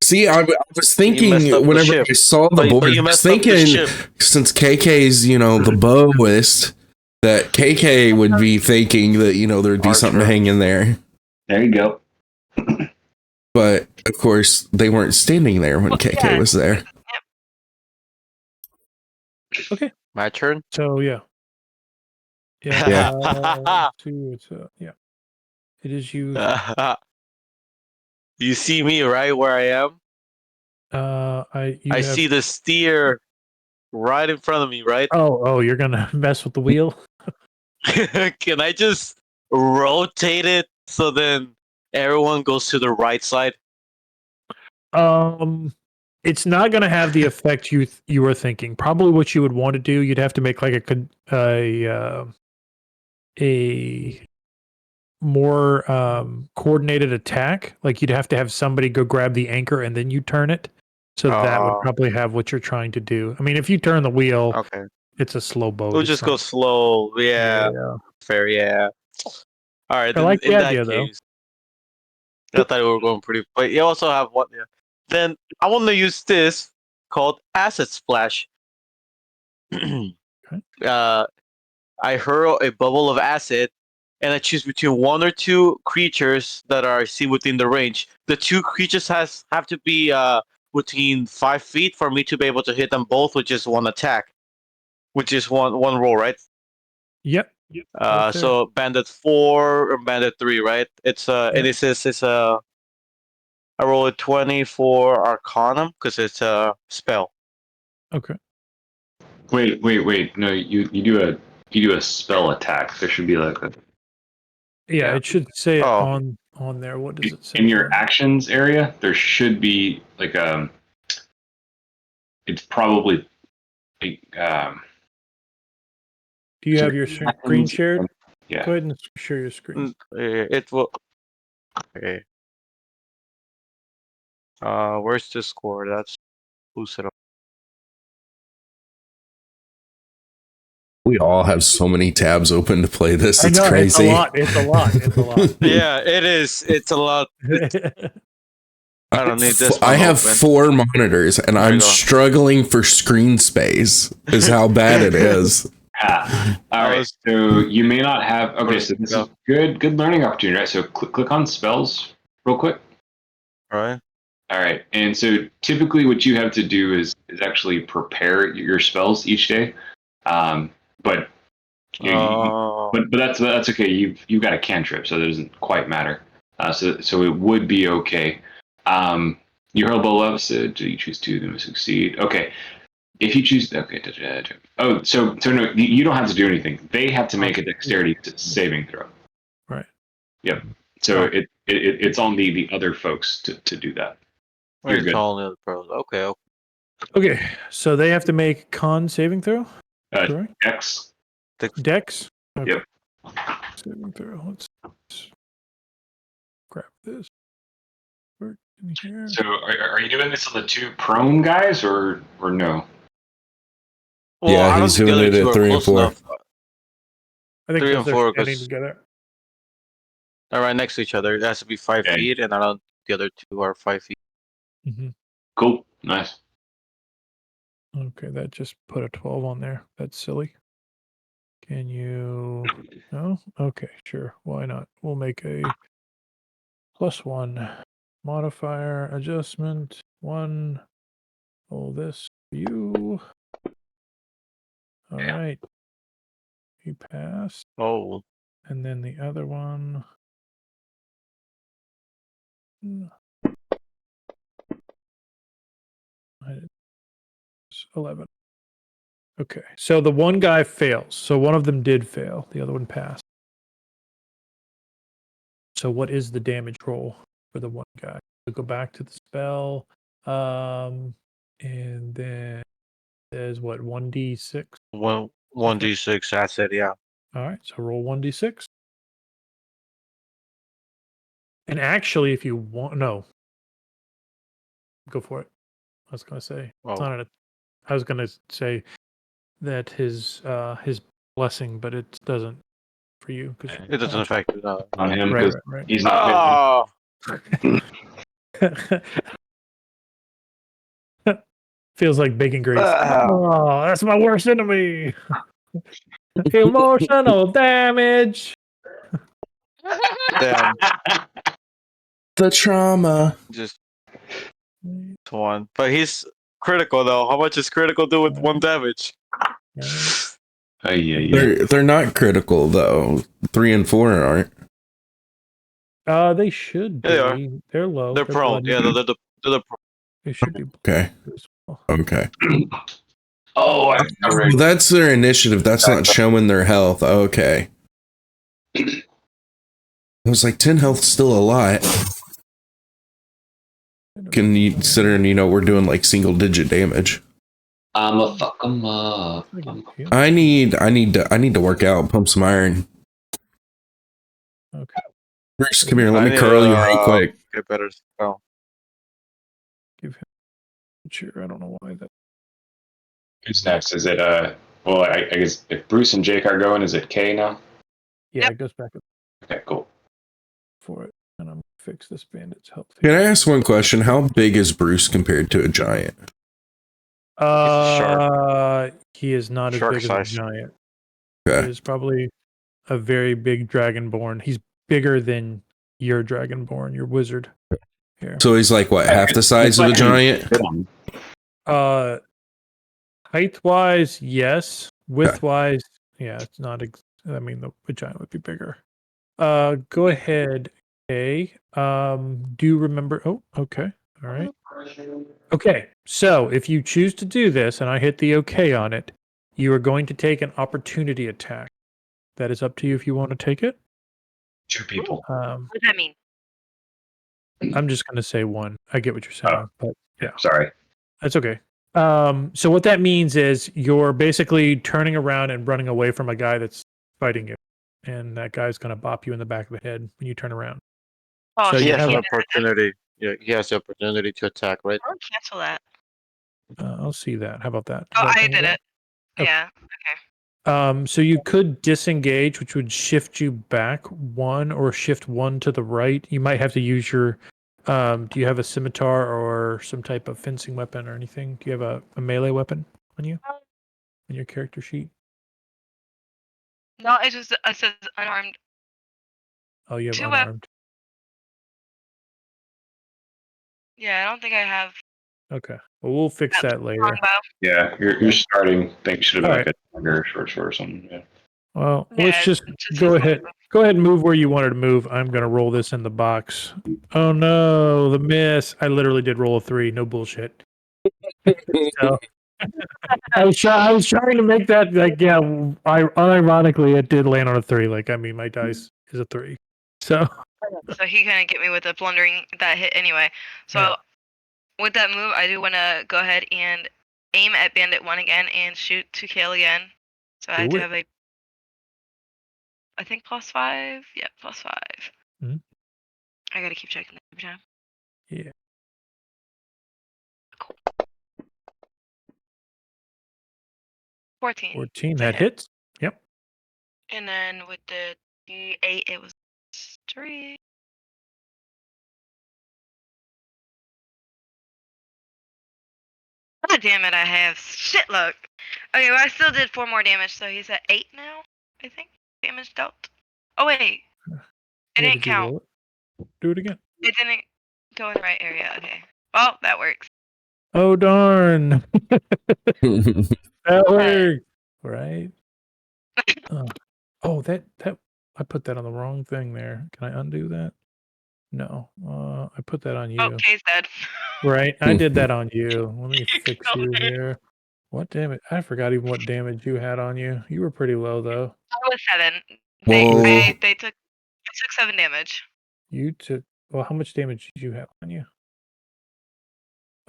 See, I was thinking messed up the whenever ship. I saw the But board, you I was messed up the thinking ship. since KK's, the bowist, that KK would be thinking that, there'd be something Archer. hanging there. There you go. But of course, they weren't standing there when KK was there. My turn. So yeah. Yeah. It is you. You see me right where I am? I see the steer right in front of me, right? Oh, you're gonna mess with the wheel? Can I just rotate it so then everyone goes to the right side? It's not gonna have the effect you were thinking. Probably what you would want to do, you'd have to make like a more coordinated attack. Like you'd have to have somebody go grab the anchor and then you turn it. So that would probably have what you're trying to do. I mean, if you turn the wheel, Okay. it's a slow boat. We'll just go slow. Yeah. Fair, yeah. All right. I like in the that idea, though. case, I thought we were going pretty. But you also have one. Yeah. Then I want to use this called Acid Splash. I hurl a bubble of acid, and I choose between one or two creatures that are seen within the range. The two creatures have to be within 5 feet for me to be able to hit them both with just one attack, which is one roll, right? Yep. So Bandit 4 or Bandit 3, right? It's and it says it's I roll a 20 for Arcanum because it's a spell. Okay. Wait. No, you do a spell attack. There should be like a. Yeah, it should say it Oh. on there. What does it say? In your actions area, there should be like it's probably Do you have your screen shared? Yeah. Go ahead and share your screen. It will. Okay. Where's the score? That's boost it up. We all have so many tabs open to play this. It's I know, crazy. It's a lot. Yeah, it is. It's a lot. I don't need this one I have open. 4 monitors and There you I'm go. struggling for screen space is how bad it is. All right. So you may not have. Okay, so this is good learning opportunity, right? So click on spells real quick. All right. All right. And so typically what you have to do is actually prepare your spells each day. But but that's okay. You've got a cantrip, so it doesn't quite matter. So it would be okay. You hurl below, so do you choose 2, then we succeed. Okay. If you choose, okay. So no, you don't have to do anything. They have to make a dexterity saving throw. Right. Yep. So it's on the other folks to do that. You're good. All the pros. Okay. Okay, so they have to make con saving throw? Correct? Dex. Dex? Okay. Yep. Saving throw. Let's grab this. Work in here. So are you doing this on the 2 prone guys or no? Well, Yeah, I don't he's think the doing other it two at are 3 and close 4. enough. I think 3 and 4 standing because together. they're right next to each other. It has to be 5 Okay. feet, and I don't. The other 2 are 5 feet. Mm-hmm. Cool. Nice. Okay, that just put a 12 on there. That's silly. Can you... No? Okay, sure. Why not? We'll make a +1 modifier adjustment. 1. All this for you. All right. You passed. Oh. And then the other one. 11. Okay, so the one guy fails. So one of them did fail. The other one passed. So what is the damage roll for the one guy? So go back to the spell. And then there's what, 1d6? 1d6 acid, yeah. All right, so roll 1d6. And actually, if you want, no, go for it. I was gonna say it's Oh. not an. I was gonna say that his blessing, but it doesn't for you because It doesn't affect you. No. On him Right, because right, he's not vigilant. Oh, right. Feels like bacon grease. Ah. Oh, that's my worst enemy. Emotional damage. damn. The trauma. Just one. But he's critical, though. How much is critical do with 1 damage? They're not critical though. 3 and 4 aren't. They should be. Yeah, they are. They're low. They're prone. bloody. Yeah, they're prone. They should be. Okay. as well. Okay. Oh, I Well, that's their initiative. That's not showing their health. Okay. I was like, 10 health still a lot. Considering, we're doing like single digit damage. I'ma fuck him up. I need to work out, pump some iron. Okay. Bruce, come here. Let I me need, curl you right quick. Get better spell. Give him. Sure. I don't know why that. Who's next? Is it well, I guess if Bruce and Jake are going, is it K now? Yeah, Yep. it goes back Okay, cool. for it, and I'm gonna fix this bandit's health. Can I ask one question? How big is Bruce compared to a giant? He is not as Shark big size. as a giant. Okay. He is probably a very big dragonborn. He's bigger than your dragonborn, your wizard. Here. So he's like what, half the size of a giant? Height wise, yes. Width wise, yeah, it's not. I mean, the giant would be bigger. Go ahead. Okay. Do you remember? Oh, okay. All right. Okay. So if you choose to do this, and I hit the OK on it, you are going to take an opportunity attack. That is up to you if you want to take it. 2 people. What does that mean? I'm just going to say 1. I get what you're saying, but yeah, Sorry. that's okay. So what that means is you're basically turning around and running away from a guy that's fighting you, and that guy's going to bop you in the back of the head when you turn around. Oh, So He you has have an a- opportunity. Yeah, he has the opportunity to attack, right? I'll cancel that. I'll see that. How about that? Does Oh, that I bring did up? it. Okay. Yeah. So you could disengage, which would shift you back 1 or shift 1 to the right. You might have to use your. Do you have a scimitar or some type of fencing weapon or anything? Do you have a melee weapon on you? On your character sheet? No, it says unarmed. Oh, you have 2 weapons. unarmed. Yeah, I don't think I have. Okay. Well, we'll fix that later. Longbow. Yeah, your starting thing should have been All like a dagger, short sword or something. Yeah. Well, Yeah, let's just it just go says ahead. longbow. Go ahead and move where you wanted to move. I'm gonna roll this in the box. Oh no, the miss! I literally did roll a 3. No bullshit. So, I was trying to make that like unironically it did land on a 3. Like I mean, my dice is a 3. So So he couldn't get me with a blundering that hit anyway. So Yeah. with that move, I do want to go ahead and aim at Bandit 1 again and shoot to kill again. So I Do do it. have a, I think +5. Yeah, +5. Mhm. I gotta keep checking that every time. Yeah. Cool. 14. 14. That That hits. Yep. And then with the D8, it was 3. God damn it, I have shit luck. Okay, well, I still did 4 more damage, so he's at 8 now, I think. Damage dealt. Oh, wait. It Yeah, didn't did you count. roll it? Do it again. It didn't go in the right area. Okay. Well, that works. Oh darn. That worked. Right. Oh, that I put that on the wrong thing there. Can I undo that? No. I put that on you. Oh, Kay's dead. Right. I did that on you. Let me You fix killed you me. here. What damage? I forgot even what damage you had on you. You were pretty low though. I was 7. Whoa. I took 7 damage. You took. Well, how much damage did you have on you?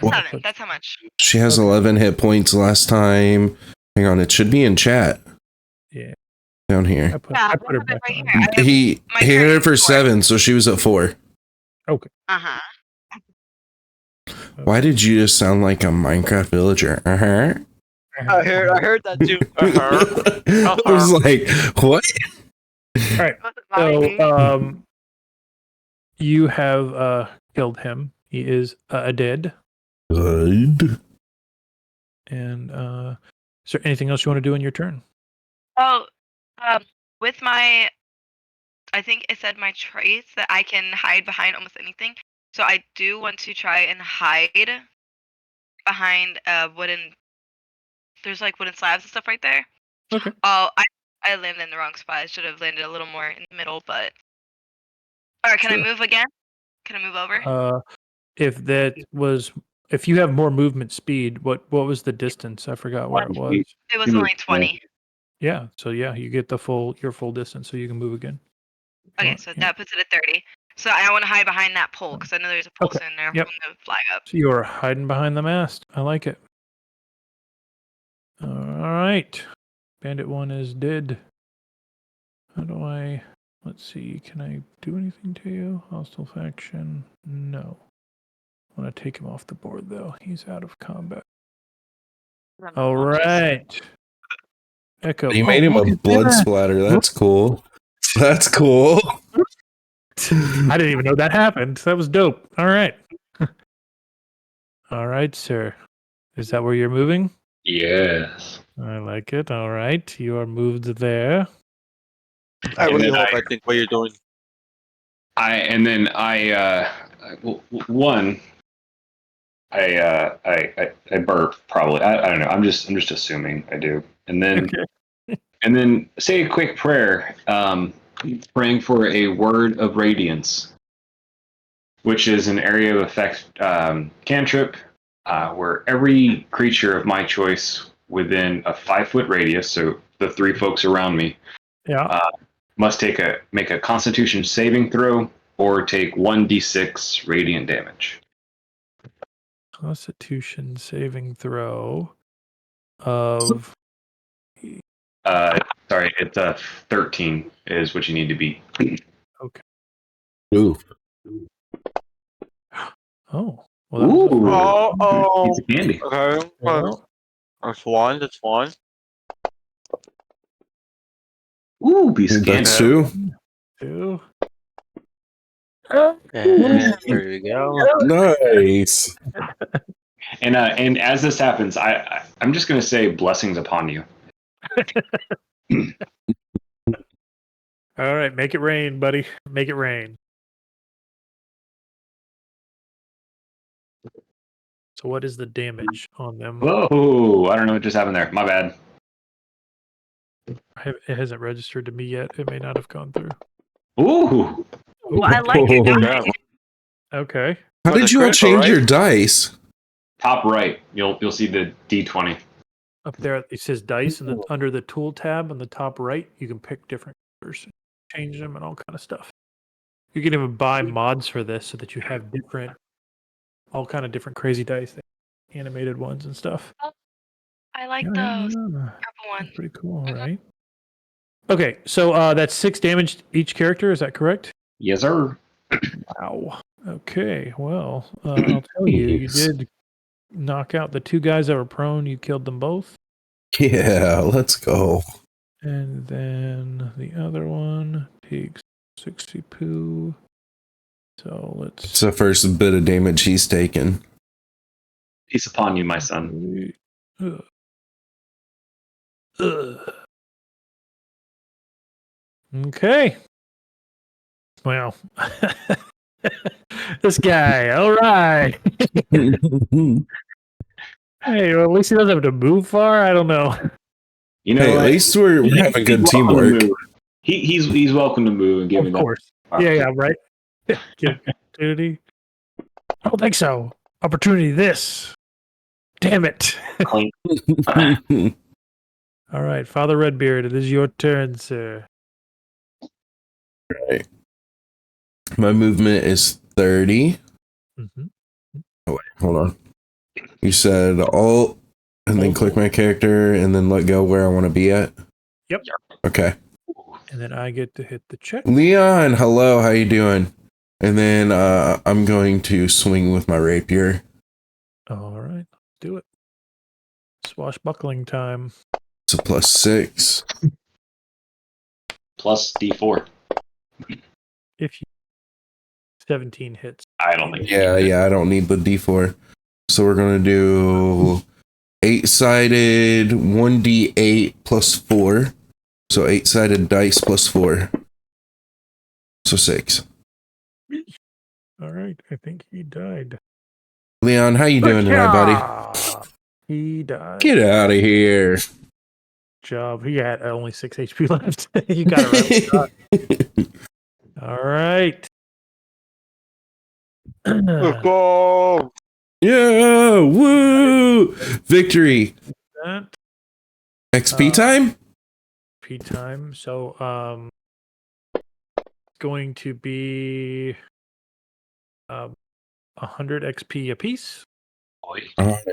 Well, 7. That's how much. She has Okay. 11 hit points last time. Hang on, it should be in chat. Yeah. Down here. I put Yeah, her I have it back right on. here. I have He my hit her current for score. 7, so she was at 4. Okay. Uh-huh. Why did you just sound like a Minecraft villager? Uh-huh. I heard that too. Uh-huh. I was like, what? All right. Wasn't So, lying. you have killed him. He is dead. Good. And is there anything else you want to do in your turn? Oh, with my, I think it said my traits that I can hide behind almost anything. So I do want to try and hide behind wooden. There's like wooden slabs and stuff right there. Okay. Oh, I landed in the wrong spot. I should have landed a little more in the middle, but. All right, can I Sure. move again? Can I move over? If you have more movement speed, what was the distance? I forgot where it was. It was You only moved 20. Yeah. So yeah, you get your full distance, so you can move again. Okay, so Yeah. that puts it at 30. So I want to hide behind that pole because I know there's a pole Okay. sitting there Yep. from the flag up. So you are hiding behind the mast. I like it. All right. Bandit 1 is dead. How do I... Let's see. Can I do anything to you? Hostile faction? No. I want to take him off the board, though. He's out of combat. All right. Echo. You made him look a at blood that. splatter. That's cool. That's cool. I didn't even know that happened. That was dope. All right. All right, sir. Is that where you're moving? Yes. I like it. All right. You are moved there. I And really then hope I think what you're doing. I burp probably. I don't know. I'm just assuming I do. And then Okay. and then say a quick prayer, praying for a word of radiance, which is an area of effect cantrip where every creature of my choice within a 5-foot radius, so the 3 folks around me, Yeah. must make a Constitution saving throw or take 1d6 radiant damage. Constitution saving throw of Sorry, it's 13 is what you need to beat. Ooh. oh, well, that was Oh, Piece of candy. okay. well, That's one. That's one. Ooh, piece of candy. That's 2. 2. And there you go. Nice. And as this happens, I'm just gonna say blessings upon you. All right, make it rain, buddy. Make it rain. So what is the damage on them? Whoa! I don't know what just happened there. My bad. It hasn't registered to me yet. It may not have gone through. Ooh. Well, I like your Oh. guy. Okay. How Was did it you all critical, change right? your dice? Top right, you'll see the D20. Up there, it says dice, and under the tool tab on the top right, you can pick different colors, change them, and all kind of stuff. You can even buy mods for this so that you have all kind of different crazy dice, animated ones and stuff. I like Yeah, those yeah. purple ones. Pretty cool, right? Okay, so that's 6 damage each character. Is that correct? Yes, sir. Wow. Okay. Well, I'll tell you, you Yes. did knock out the 2 guys that were prone. You killed them both, Yeah, let's go. and then the other one takes 60 poo. So let's. It's the first bit of damage he's taken. Peace upon you, my son. Ugh. Ugh. Okay. Well, this guy. All right. Hey, well, at least he doesn't have to move far. I don't know. You know, Hey, at least we're having good he's welcome to teamwork. move. He's welcome to move and give me Of that. course. Yeah, right. Give opportunity. I don't think so. Opportunity this. Damn it. Clink. All right, Father Redbeard, it is your turn, sir. Right. My movement is 30. Mm-hmm. Oh, wait, hold on. You said alt and then click my character and then let go where I want to be at? Yep. Okay. And then I get to hit the check. Leon, hello, how you doing? And then I'm going to swing with my rapier. All right, let's do it. Swashbuckling time. It's a +6. Plus D4. If you 17 hits. I don't think. Yeah, I don't need the D4. So we're going to do 8-sided 1d8 +4. So 8-sided dice +4. So 6. All right, I think he died. Leon, how you doing tonight, buddy? He died. Get out of here. Job. He had only 6 HP left. You got it right. All right. Let's go. Yeah, woo! Victory. That XP time? P time. So it's going to be 100 XP apiece. Alright.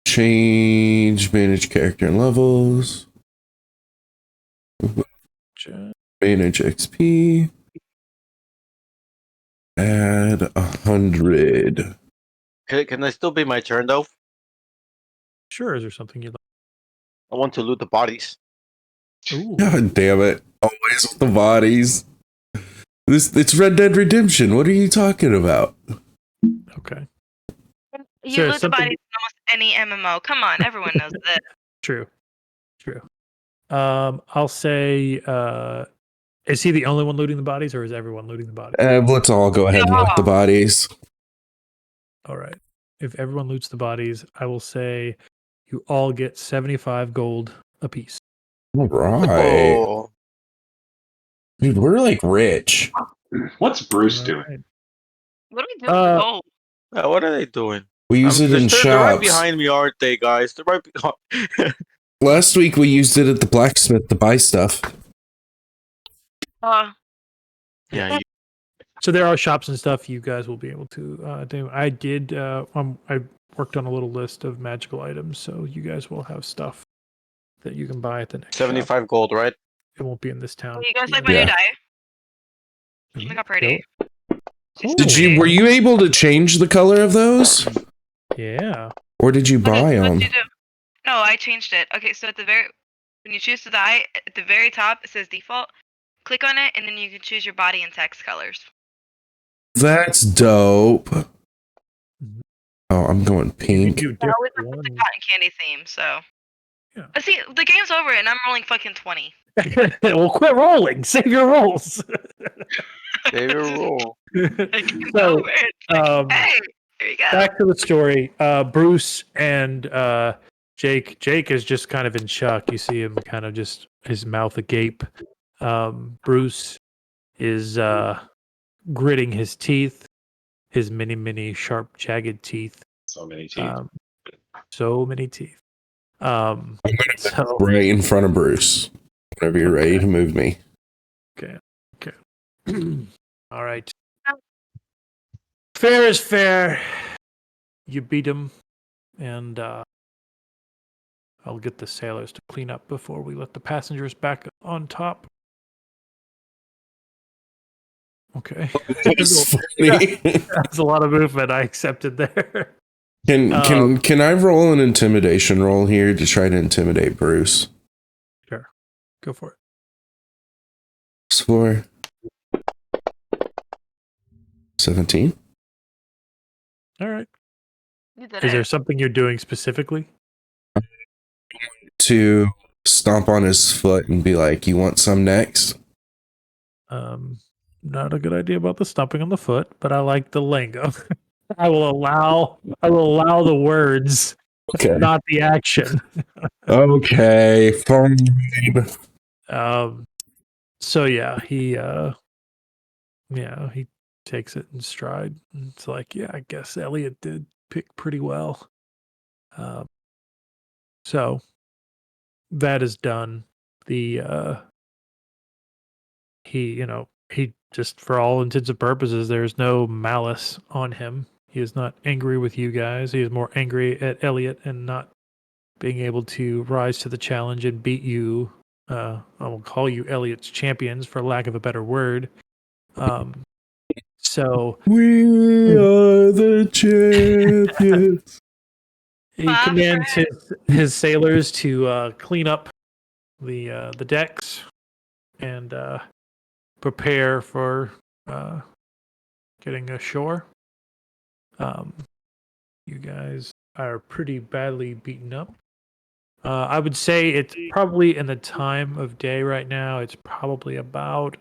Change, manage character and levels. Manage XP. Add 100. Can I still be my turn though? Sure, is there something you'd I want to loot the bodies. like? Ooh. God damn it. Always with the bodies. It's Red Dead Redemption. What are you talking about? Okay. You Sure, loot the something- bodies in almost any MMO. Come on, everyone knows this. True. I'll say is he the only one looting the bodies or is everyone looting the bodies? Let's all go ahead and loot the bodies. All right. If everyone loots the bodies, I will say you all get 75 gold apiece. All right. Oh, Dude, we're like rich. What's Bruce All doing? right. What do we do with the gold? what are they doing? We use it in They're right shops. behind me, aren't they, guys? They're right behind. Last week we used it at the blacksmith to buy stuff. Yeah. So there are shops and stuff you guys will be able to do. I did. I worked on a little list of magical items, so you guys will have stuff that you can buy at the next shop. 75 gold, right? It won't be in this town. You guys like Yeah. my Yeah. new dye? Look how pretty. She's so Did you? pretty. Were you able to change the color of those, Yeah. or did you buy What'd them? you do? No, I changed it. Okay, so at the very when you choose the dye, at the very top it says default. Click on it, and then you can choose your body and text colors. That's dope. Mhm. Oh, I'm going You pink. can do I always different look at the ones. cotton candy theme, so. Yeah. But see, the game's over, and I'm rolling fucking 20. Well, quit rolling. Save your rolls. Save your roll. The game's So, over. It's like, hey, there you go. back to the story. Bruce and Jake. Jake is just kind of in shock. You see him kind of just his mouth agape. Bruce is gritting his teeth, his many sharp, jagged teeth. So many teeth. So many teeth. So Right in front of Bruce. Whenever you're ready to move me. okay. All right. Fair is fair. You beat him, and I'll get the sailors to clean up before we let the passengers back on top. Okay. That's funny. That's a lot of movement I accepted there. Can I roll an intimidation roll here to try to intimidate Bruce? Sure. Go for it. Score 17. All right. You did Is there it. something you're doing specifically? To stomp on his foot and be like, "You want some next?" Not a good idea about the stomping on the foot, but I like the lingo. I will allow the words, Okay. not the action. Okay. Fine. So yeah, he takes it in stride. It's like, yeah, I guess Elliot did pick pretty well. So that is done. The he just for all intents and purposes, there's no malice on him. He is not angry with you guys. He is more angry at Elliot and not being able to rise to the challenge and beat you. I will call you Elliot's champions for lack of a better word. So We are the champions. he commands his sailors to clean up the decks and prepare for getting ashore. You guys are pretty badly beaten up. I would say it's probably in the time of day right now. It's probably about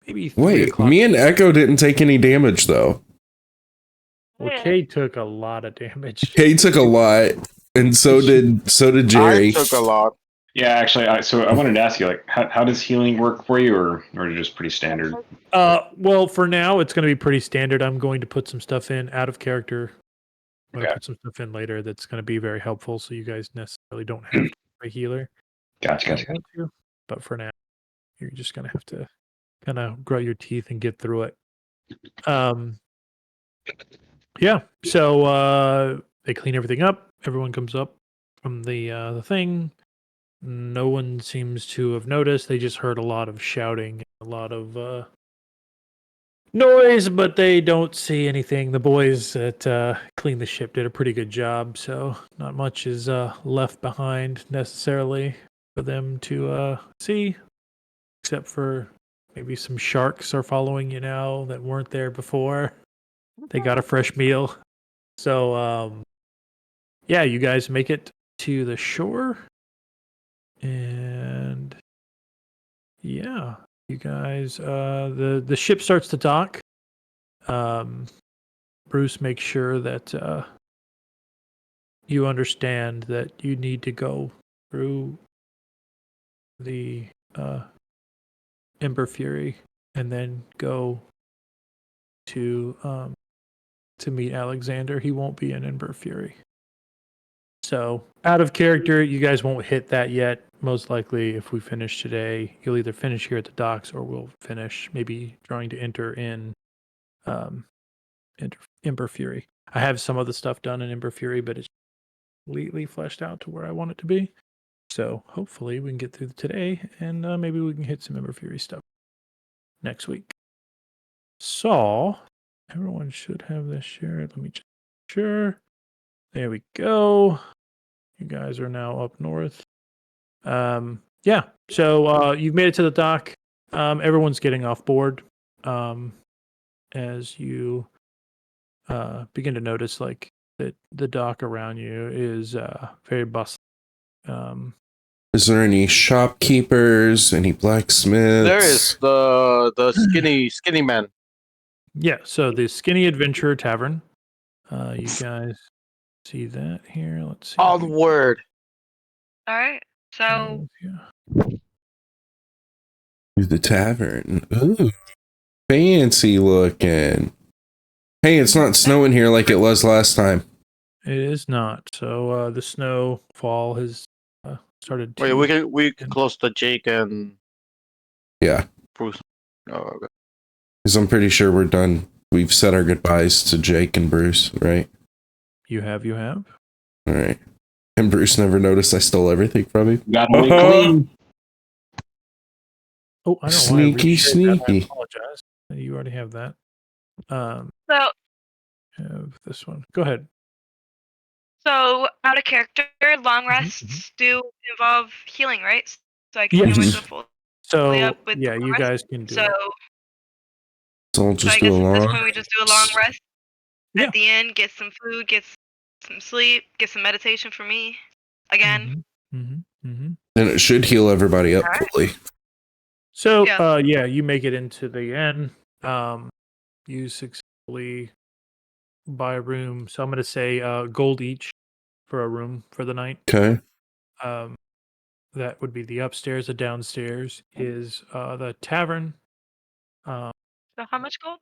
maybe 3 Wait, o'clock. me and Echo didn't take any damage though. Well, Kay took a lot of damage. Kay took a lot, and so did Jerry. I took a lot. Yeah, actually, so I wanted to ask you, like, how does healing work for you, or is it just pretty standard? Well, for now, it's going to be pretty standard. I'm going to put some stuff in out of character. I'm going to put some stuff in later that's going to be very helpful, so you guys necessarily don't have to be a healer. Gotcha. But for now, you're just going to have to kind of grow your teeth and get through it. Yeah. So they clean everything up. Everyone comes up from the thing. No one seems to have noticed. They just heard a lot of shouting, a lot of noise, but they don't see anything. The boys that cleaned the ship did a pretty good job, so not much is left behind necessarily for them to see, except for maybe some sharks are following you now that weren't there before. They got a fresh meal. So, yeah, you guys make it to the shore. And yeah, you guys, the ship starts to dock. Bruce makes sure that you understand that you need to go through the Ember Fury and then go to meet Alexander. He won't be in Ember Fury. So, out of character, you guys won't hit that yet. Most likely, if we finish today, you'll either finish here at the docks or we'll finish maybe trying to enter in Ember Fury. I have some of the stuff done in Ember Fury, but it's completely fleshed out to where I want it to be. So, hopefully, we can get through today and maybe we can hit some Ember Fury stuff next week. So, everyone should have this shared. Let me just sure. There we go. You guys are now up north. Yeah. So you've made it to the dock. Everyone's getting off board. As you begin to notice, like that the dock around you is very bustling. Is there any shopkeepers? Any blacksmiths? There is the skinny man. Yeah. So the Skinny Adventurer Tavern. You guys see that here? Let's see. Onward. All right. So Yeah. The tavern. Ooh, fancy looking. Hey, it's not snowing here like it was last time. It is not. So the snowfall has started. Wait, we can close the Jake and Yeah, Bruce. Oh, okay. because I'm pretty sure we're done. We've said our goodbyes to Jake and Bruce, right? You have. All right. And Bruce never noticed I stole everything from him. Got to be clean. Oh, I don't Sneaky, sneaky. I apologize. You already have that. so Have this one. Go ahead. So, out of character, long rests do involve healing, right? So I can heal Yes. myself fully So up with yeah, the you rest. guys can do So, it. So I'll so just I do guess a at this long. point we just do a long rest. Yeah. At the end, get some food, get some sleep, get some meditation for me. Again. And it should heal everybody up Alright. fully. So Yeah. yeah, you make it into the inn. You successfully buy a room. So I'm gonna say gold each for a room for the night. Okay. That would be the upstairs. The downstairs is the tavern. So how much gold?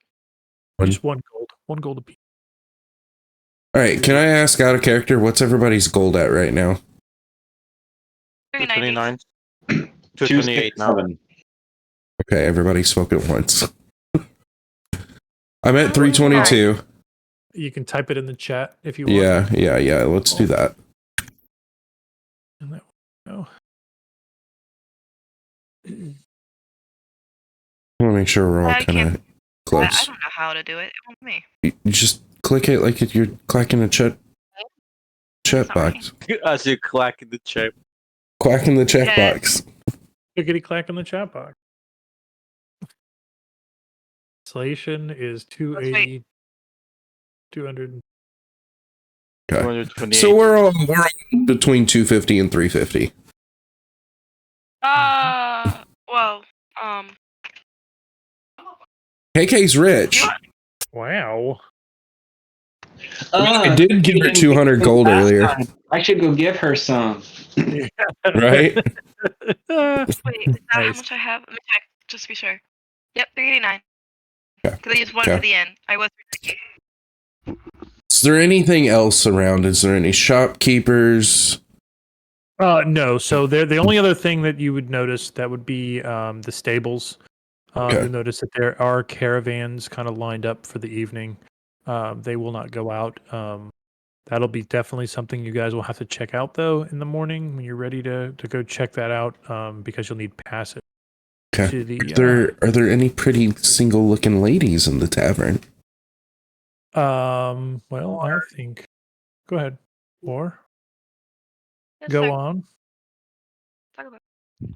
Just one gold. One gold apiece. All right. Can I ask out of character, what's everybody's gold at right now? 390. 229. 228 now. Okay, everybody spoke at once. I'm at 322. You can type it in the chat if you want. Yeah. Let's do that. And that no. I want to make sure we're all I kind of I close. don't know how to do it. It won't me. You just click it like you're clacking a chat It's not box. As you clack in the chat. Quacking the check Yeah. box. Clickety clack in the chat box. Inflation is 280. 200. Okay. 228. So we're all between 250 and 350. Well, KK's rich. You- Wow. I did give her 200 gold earlier, I should go give her some. right? wait, is that how Nice. much I have? Let me check, just to be sure. Yep, 389. Okay. Because I used one Okay. for the end. I was. Is there anything else around? Is there any shopkeepers? No. So the only other thing that you would notice that would be the stables. Okay. You'll notice that there are caravans kind of lined up for the evening. They will not go out. That'll be definitely something you guys will have to check out though in the morning when you're ready to go check that out. Because you'll need passes. Okay. To the, Are there any pretty single looking ladies in the tavern? Well, I think. Go ahead. Or Yes, go sir. on. Talk about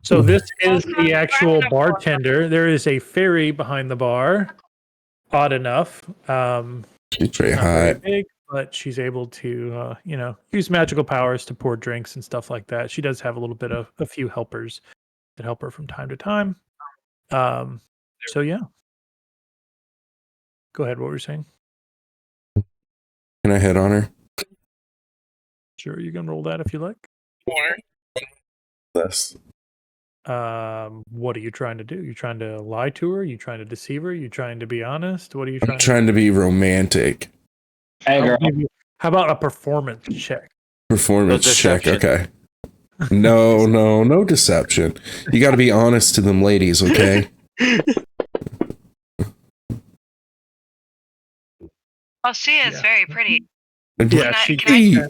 So this Well, is it's the not actual enough for- bartender. There is a fairy behind the bar. Odd enough. She's very Not very hot. big, but she's able to, use magical powers to pour drinks and stuff like that. She does have a little bit of a few helpers that help her from time to time. So yeah. Go ahead. What were you saying? Can I hit on her? Sure, you can roll that if you like. Yes. What are you trying to do? You trying to lie to her? You trying to deceive her? You trying to be honest? What are you I'm trying trying to be romantic. Hey, I'll girl. give you- How about a performance check? Performance No check. deception. Okay. No deception. You got to be honest to them ladies, okay? Oh, she is Yeah. very pretty. Yeah, Can I- she can Hey, Can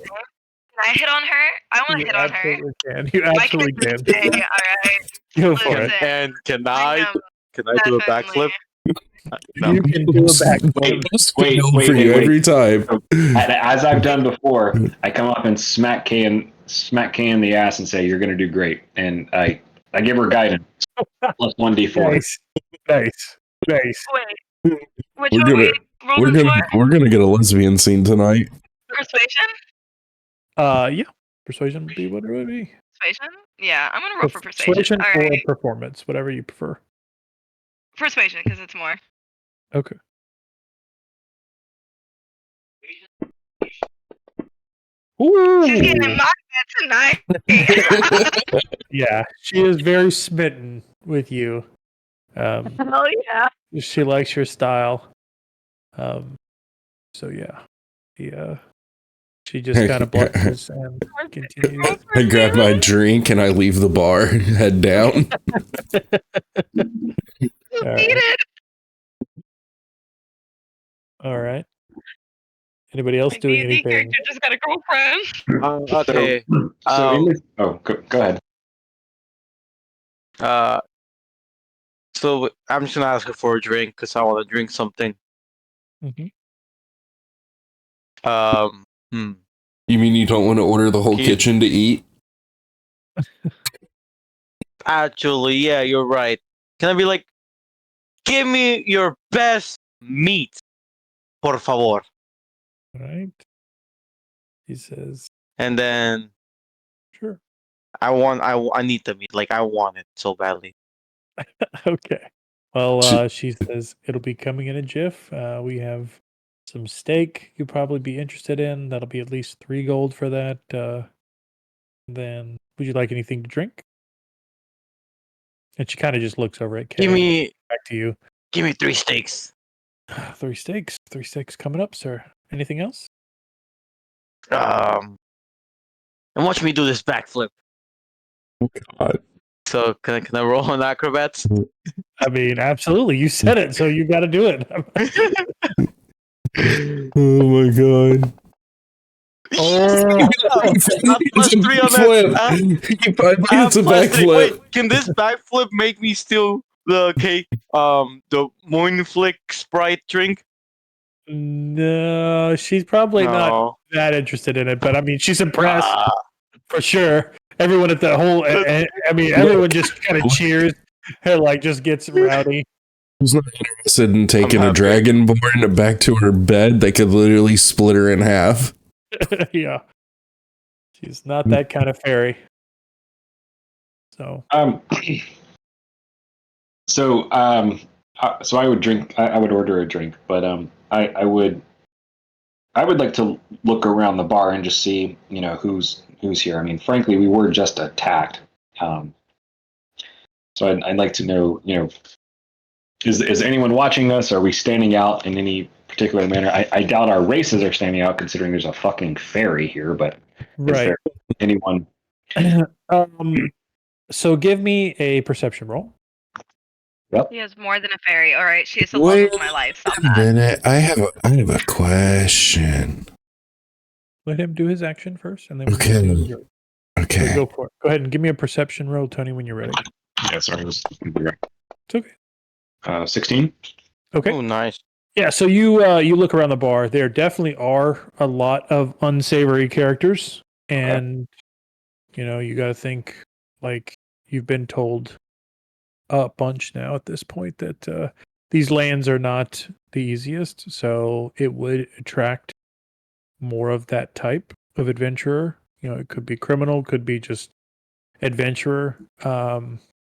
I hit on her? I want to You hit on her. absolutely can. You I absolutely can. can. Say, all right. Go for Listen, it. And can I I am do a definitely- backflip? No. You can do a back. Wait, for you every time. As I've done before, I come up and smack Kay in the ass and say, "You're going to do great," and I give her guidance plus 1d4. Nice. Wait, which We're one we rolling for? we're gonna get a lesbian scene tonight. Persuasion? Yeah. Persuasion would be what it would be. Persuasion? Yeah, I'm gonna roll for persuasion. All or right, performance, whatever you prefer. persuasion because it's more. Okay. She's getting Ooh. mocked at tonight. Yeah, she is very smitten with you. Hell yeah! She likes your style. So yeah, she just kind of blushes and continues. I grab my drink and I leave the bar, head down. Defeated. All right. Anybody else My doing D&D anything? character just got a girlfriend. Okay. Go ahead. So I'm just gonna ask her for a drink because I want to drink something. Mhm. You mean you don't want to order the whole Can you- kitchen to eat? Actually, yeah, you're right. Can I be like, give me your best meat, por favor? All right. He says, And then "Sure." I need the meat. Like I want it so badly. Okay. Well, she says it'll be coming in a jiff. We have some steak you'll probably be interested in. That'll be at least 3 gold for that. Then, would you like anything to drink? And she kind of just looks over at Kay. Back to you. Give me 3 steaks. 3 steaks. 3 steaks coming up, sir. Anything else? And watch me do this backflip. Oh God. So can I roll on acrobats? I mean, absolutely. You said it, so you got to do it. Oh my god. Oh, Plus 3 on that. Flip. I I have it's a plus 3. backflip. Wait, can this backflip make me steal the cake? The morning flick Sprite drink? no, she's probably not No. that interested in it, but I mean, she's impressed Ah. for sure. Everyone at the whole, I mean, everyone just kind of cheers. Her like just gets rowdy. Who's not interested in taking a happy. dragonborn back to her bed that could literally split her in half? Yeah, she's not that kind of fairy. So So I would drink. I would order a drink, but I would like to look around the bar and just see, who's here. I mean, frankly, we were just attacked. So I'd like to know, is anyone watching us? Are we standing out in any particular manner? I doubt our races are standing out, considering there's a fucking fairy here. But is right. there anyone? So give me a perception roll. She has more than a fairy. All right, she is the Wait love of my life. Stop a that. minute. I have a question. Let him do his action first, and then Okay. So Okay. go for it. Go ahead and give me a perception roll, Tony, when you're ready. Yeah, sorry, It's okay. 16. Okay. Oh, nice. Yeah, so you look around the bar. There definitely are a lot of unsavory characters, and you got to think like you've been told a bunch now at this point that these lands are not the easiest, so it would attract more of that type of adventurer. It could be criminal, could be just adventurer.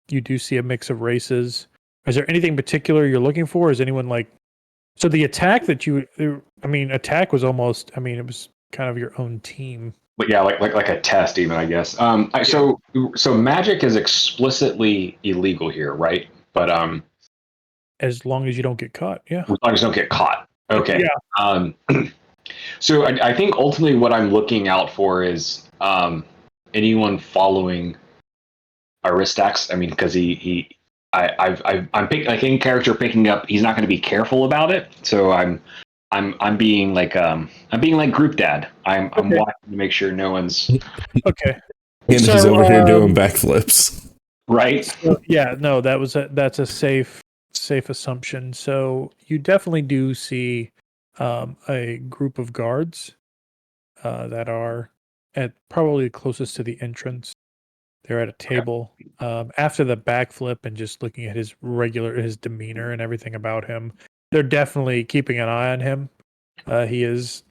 You do see a mix of races. Is there anything particular you're looking for? Is anyone like? So the attack that attack was almost. I mean, it was kind of your own team. But yeah, like a test, even, I guess. So magic is explicitly illegal here, right? But As long as you don't get caught, yeah. as long as you don't get caught. Okay. Yeah. So I think ultimately what I'm looking out for is anyone following Aristax. I mean, because I'm in character picking up. He's not going to be careful about it. So I'm being like group dad. I'm watching to make sure no one's Okay. And he's over here doing backflips. right. So, yeah, no, that's a safe assumption. So you definitely do see a group of guards that are at probably closest to the entrance. They're at a table. After the backflip and just looking at his demeanor and everything about him, they're definitely keeping an eye on him. He is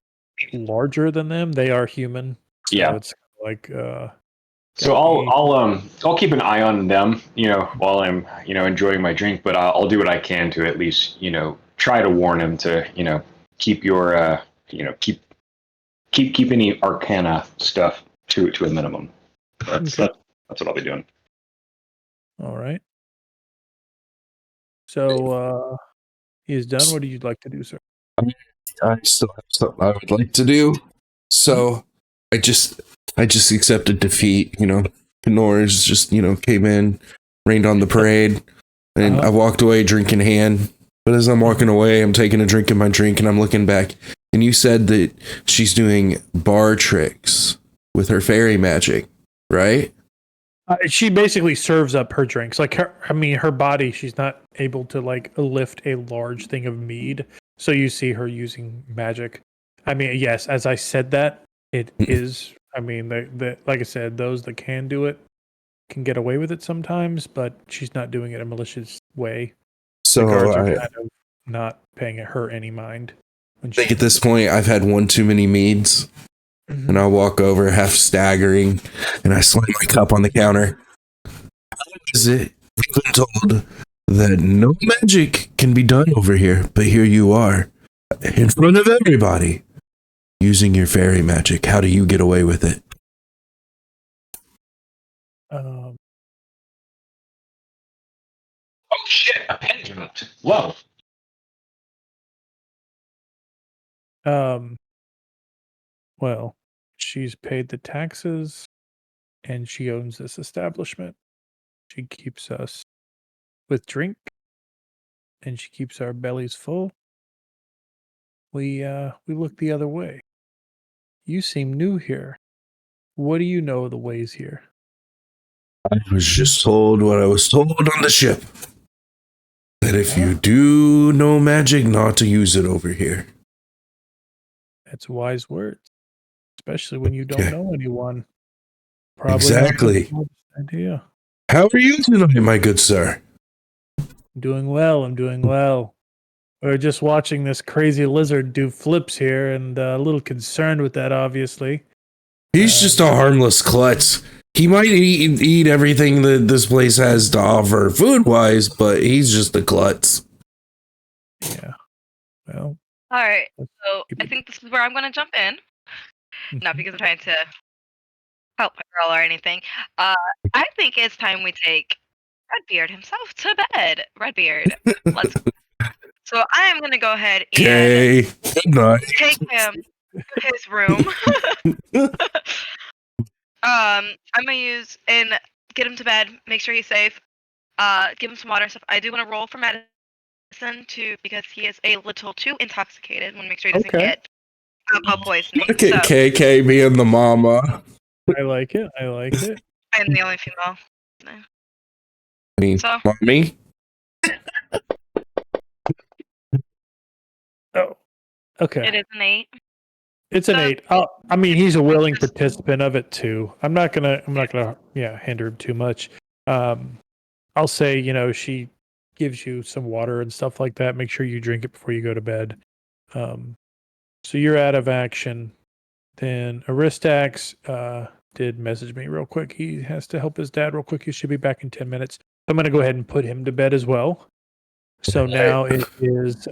larger than them. They are human. So Yeah. it's like So I'll keep an eye on them, while I'm, enjoying my drink, but I'll do what I can to at least, try to warn him to, keep your, keep any arcana stuff to a minimum. That's what I'll be doing. All right. So he's done. What do you like to do, sir? I still have something I would like to do. So I just accepted defeat. Norris just, came in, rained on the parade, and I walked away drink in hand. But as I'm walking away, I'm taking a drink of my drink and I'm looking back. And you said that she's doing bar tricks with her fairy magic, right? She basically serves up her drinks. Like her body, she's not able to like lift a large thing of mead. So you see her using magic. I mean, yes, as I said that, it is. I mean, the like I said, those that can do it can get away with it sometimes, but she's not doing it in a malicious way. So The guards are I kind of not paying her any mind. think at this point I've had one too many meads. And I walk over half staggering and I slam my cup on the counter. How is it? We've been told that no magic can be done over here, but here you are, in front of everybody, using your fairy magic. How do you get away with it? Oh shit! A pen dropped. Whoa. Well, she's paid the taxes and she owns this establishment. She keeps us with drink, and she keeps our bellies full. We look the other way. You seem new here. What do you know of the ways here? I was just told what I was told on the ship. That if you do know magic, not to use it over here. That's wise words, especially when you don't Okay. know anyone. Probably Exactly. Not the smartest idea. How are you tonight, my good sir? I'm doing well. I'm doing well. We're just watching this crazy lizard do flips here, and a little concerned with that, obviously. He's just a harmless klutz. He might eat everything that this place has to offer food-wise, but he's just a klutz. Yeah. Well, All right. let's So keep I it- think this is where I'm going to jump in. Not Mhm. because I'm trying to help my girl or anything. I think it's time we take Redbeard himself to bed. Redbeard, let's. So I am going to go ahead and Okay. Good night. take him to his room. I'm gonna use and get him to bed, make sure he's safe. Give him some water and stuff. I do want to roll for medicine too because he is a little too intoxicated. Want to make sure he doesn't Okay. get alcohol poisoning. Look So at KK being the mama. I like it. I like it. I'm the only female. I mean, So mommy? Oh, okay. it is an 8. It's an So- 8. I mean, he's a willing participant of it too. I'm not gonna, hinder him too much. I'll say, she gives you some water and stuff like that. Make sure you drink it before you go to bed. So you're out of action. Then Aristax did message me real quick. He has to help his dad real quick. He should be back in 10 minutes. I'm gonna go ahead and put him to bed as well. So now it is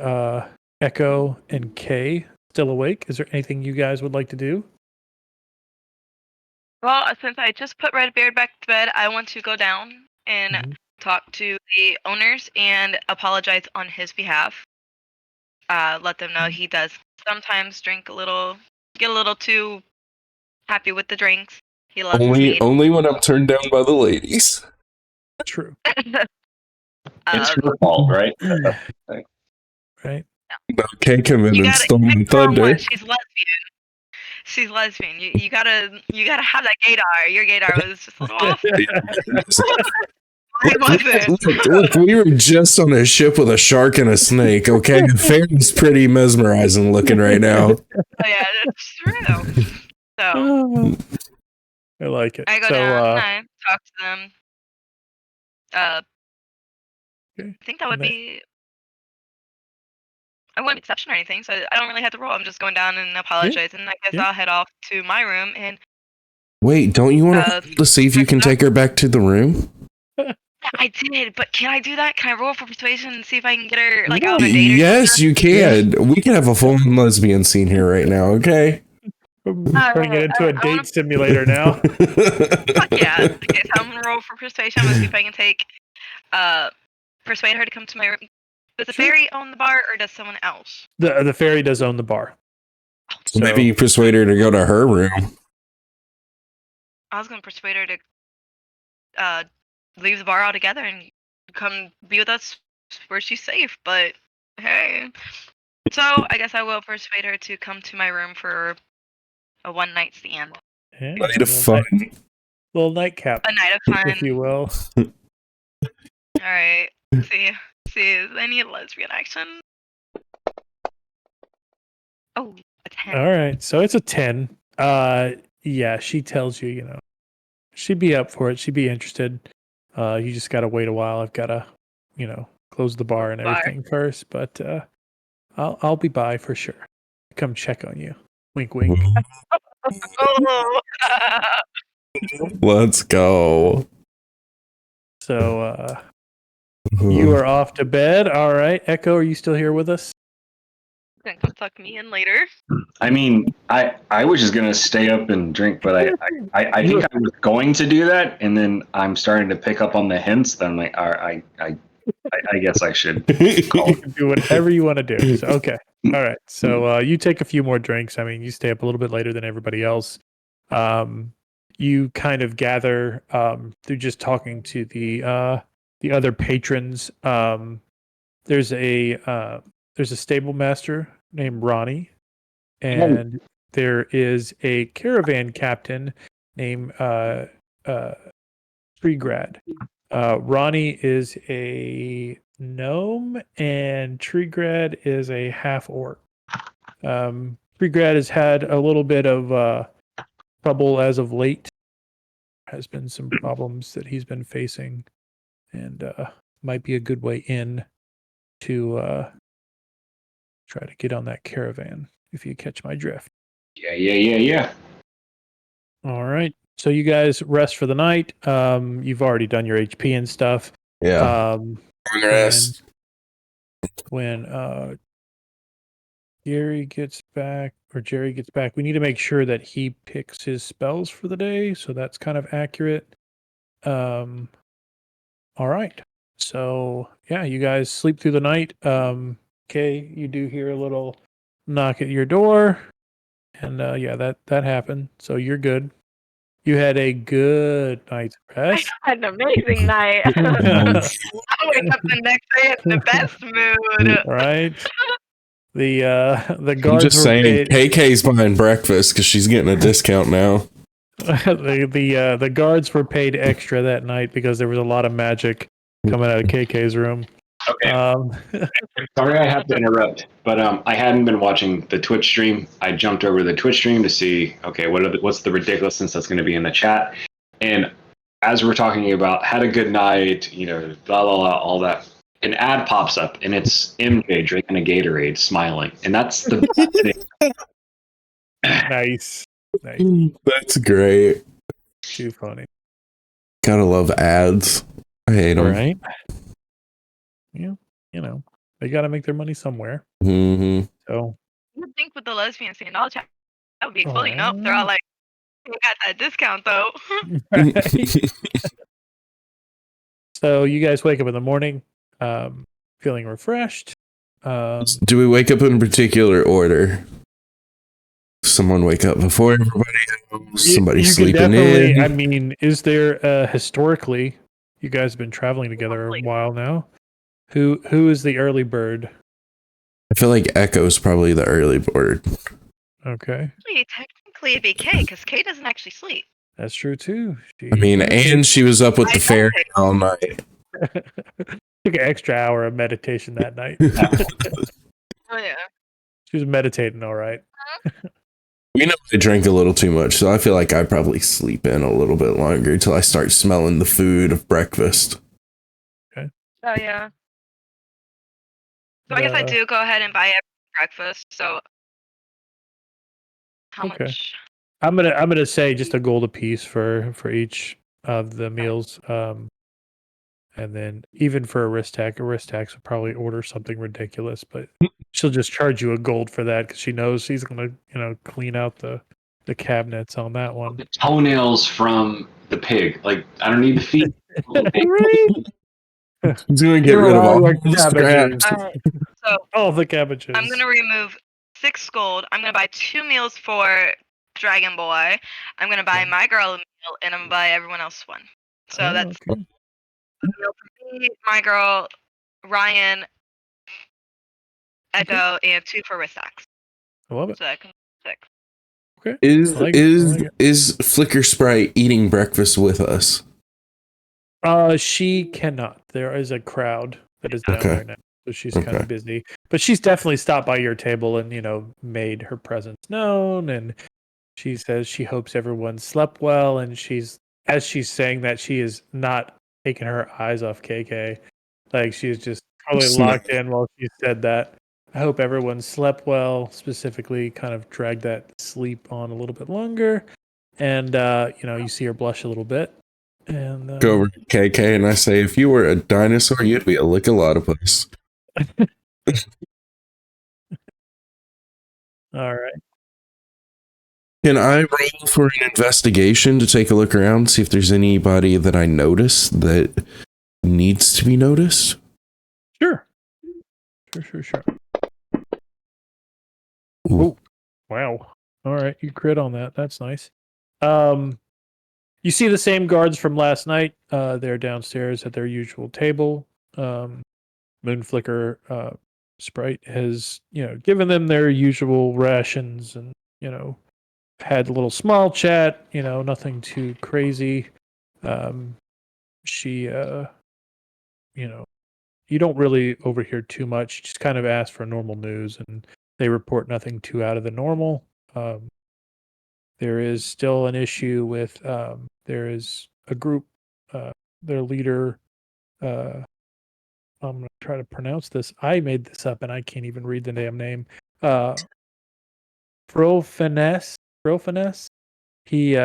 Echo and Kay still awake. Is there anything you guys would like to do? well, since I just put Redbeard back to bed, I want to go down and Mhm. talk to the owners and apologize on his behalf. Let them know he does sometimes get a little too happy with the drinks. He loves his mead. Only when I'm turned down by the ladies. True. It's your fault, right? Right? Okay, come in You and gotta stole my pick her on thunder. one. She's lesbian. She's lesbian. You gotta have that gaydar. Your gaydar was just a little off. Why was it? Look, we were just on a ship with a shark and a snake, okay? The fair's pretty mesmerizing looking right now. Oh, yeah, that's true. So I like it. I go So, down and I talk to them. Okay. I think that would And be. I wouldn't exception or anything, so I don't really have to roll. I'm just going down and apologize, and I guess Yeah. I'll head off to my room and. Wait, don't you want to see if you can take her back to the room? Yeah, I did, but can I do that? Can I roll for persuasion and see if I can get her like out on a date? Or Yes, you can. We can have a full lesbian scene here right now, okay? we're turning it into a I date wanna- simulator now. Fuck yeah. Okay, so I'm gonna roll for persuasion. I'm gonna see if I can take persuade her to come to my room. Does the Sure. fairy own the bar or does someone else? The fairy does own the bar. So maybe you persuade her to go to her room. I was gonna persuade her to leave the bar altogether and come be with us where she's safe, but hey. So I guess I will persuade her to come to my room for a one night stand. Yeah, Night of fun. Little nightcap, A night of fun. if you will. Alright. See, I need lesbian action. Oh, a 10. All right, so it's a 10. Yeah, she tells you, she'd be up for it. She'd be interested. You just gotta wait a while. I've gotta, close the bar and Bar. everything first. But I'll be by for sure. Come check on you. Wink, wink. Oh. Let's go. So you are off to bed. All right, Echo, are you still here with us? Gonna come tuck me in later. I mean, I was just gonna stay up and drink, but I think I was going to do that, and then I'm starting to pick up on the hints. That I'm like, all right, I guess I should. You can do whatever you want to do. So, okay. All right. So you take a few more drinks. I mean, you stay up a little bit later than everybody else. You you kind of gather through just talking to the other patrons. There's a stable master named Ronnie, and there is a caravan captain named Treegrad. Ronnie is a gnome, and Treegrad is a half orc. Treegrad has had a little bit of trouble as of late. Has been some problems that he's been facing, and might be a good way in to try to get on that caravan, if you catch my drift. Yeah. All right. So you guys rest for the night. You've already done your HP and stuff. Yeah. And when Jerry gets back, we need to make sure that he picks his spells for the day, so that's kind of accurate. All right. So yeah, you guys sleep through the night. Okay, you do hear a little knock at your door, and yeah, that happened. So you're good. You had a good night's I rest. had an amazing night. I wake up the next day in the best mood. Right. The I'm guards just were saying, paid. KK's buying breakfast because she's getting a discount now. The guards were paid extra that night because there was a lot of magic coming out of KK's room. Okay. Sorry I have to interrupt, but I hadn't been watching the Twitch stream. I jumped over to the Twitch stream to see, okay, what's the ridiculousness that's going to be in the chat. And as we're talking about, had a good night, blah, blah, blah, all that, an ad pops up, and it's MJ drinking a Gatorade, smiling. And that's the best thing. Nice. That's great. Too funny. Gotta love ads. I hate them. Right. Yeah. They got to make their money somewhere. Mm-hmm. So You would think with the lesbian scene, all chat that would be exploding. Nope, they're all like, "We got that discount though." So you guys wake up in the morning, feeling refreshed. Do we wake up in a particular order? Someone wake up before everybody else? Somebody you sleeping definitely, in? I mean, is there historically? You guys have been traveling together a while now. Who is the early bird? I feel like Echo's probably the early bird. Okay, Technically, it'd be Kay because Kay doesn't actually sleep. that's true too. I mean, and she was up with the fairy all night. Took an extra hour of meditation that night. Oh yeah. She was meditating, all right. I drank a little too much, so I feel like I probably sleep in a little bit longer till I start smelling the food of breakfast. Oh yeah. So I guess I do go ahead and buy breakfast. So how much? I'm gonna say just a gold apiece for each of the meals. And then even for a Aristax would probably order something ridiculous, but she'll just charge you a gold for that because she knows she's gonna clean out the cabinets on that one. The toenails from the pig. Like, I don't need the feet. Right. He's gonna get rid of all the cabbages. So All the cabbages. I'm gonna remove 6 gold. I'm gonna buy 2 meals for Dragon Boy. I'm gonna buy my girl a meal, and I'm gonna buy everyone else one. So that's okay. a meal for me, my girl, Ryan, Echo, and 2 for Ristax. I love it. So that can be 6. Okay. Is I like it. is Flicker Sprite eating breakfast with us? She cannot. There is a crowd that is down Okay. there now, so she's kind of busy. But she's definitely stopped by your table and made her presence known. And she says she hopes everyone slept well. And as she's saying that, she is not taking her eyes off KK. Like she's just probably locked in while she said that. I hope everyone slept well. Specifically, kind of dragged that sleep on a little bit longer. And you see her blush a little bit. And Go over to KK and I say, if you were a dinosaur, you'd be a lickalotopus. All right. Can I roll for an investigation to take a look around, see if there's anybody that I notice that needs to be noticed? Sure. Oh, wow. All right, you crit on that. That's nice. You see the same guards from last night. They're downstairs at their usual table. Moonflicker Sprite has, given them their usual rations and, had a little small chat, nothing too crazy. She, you don't really overhear too much. Just kind of ask for normal news, and they report nothing too out of the normal. There is still an issue with, there is a group, their leader, I'm going to try to pronounce this. I made this up and I can't even read the damn name. Profiness. He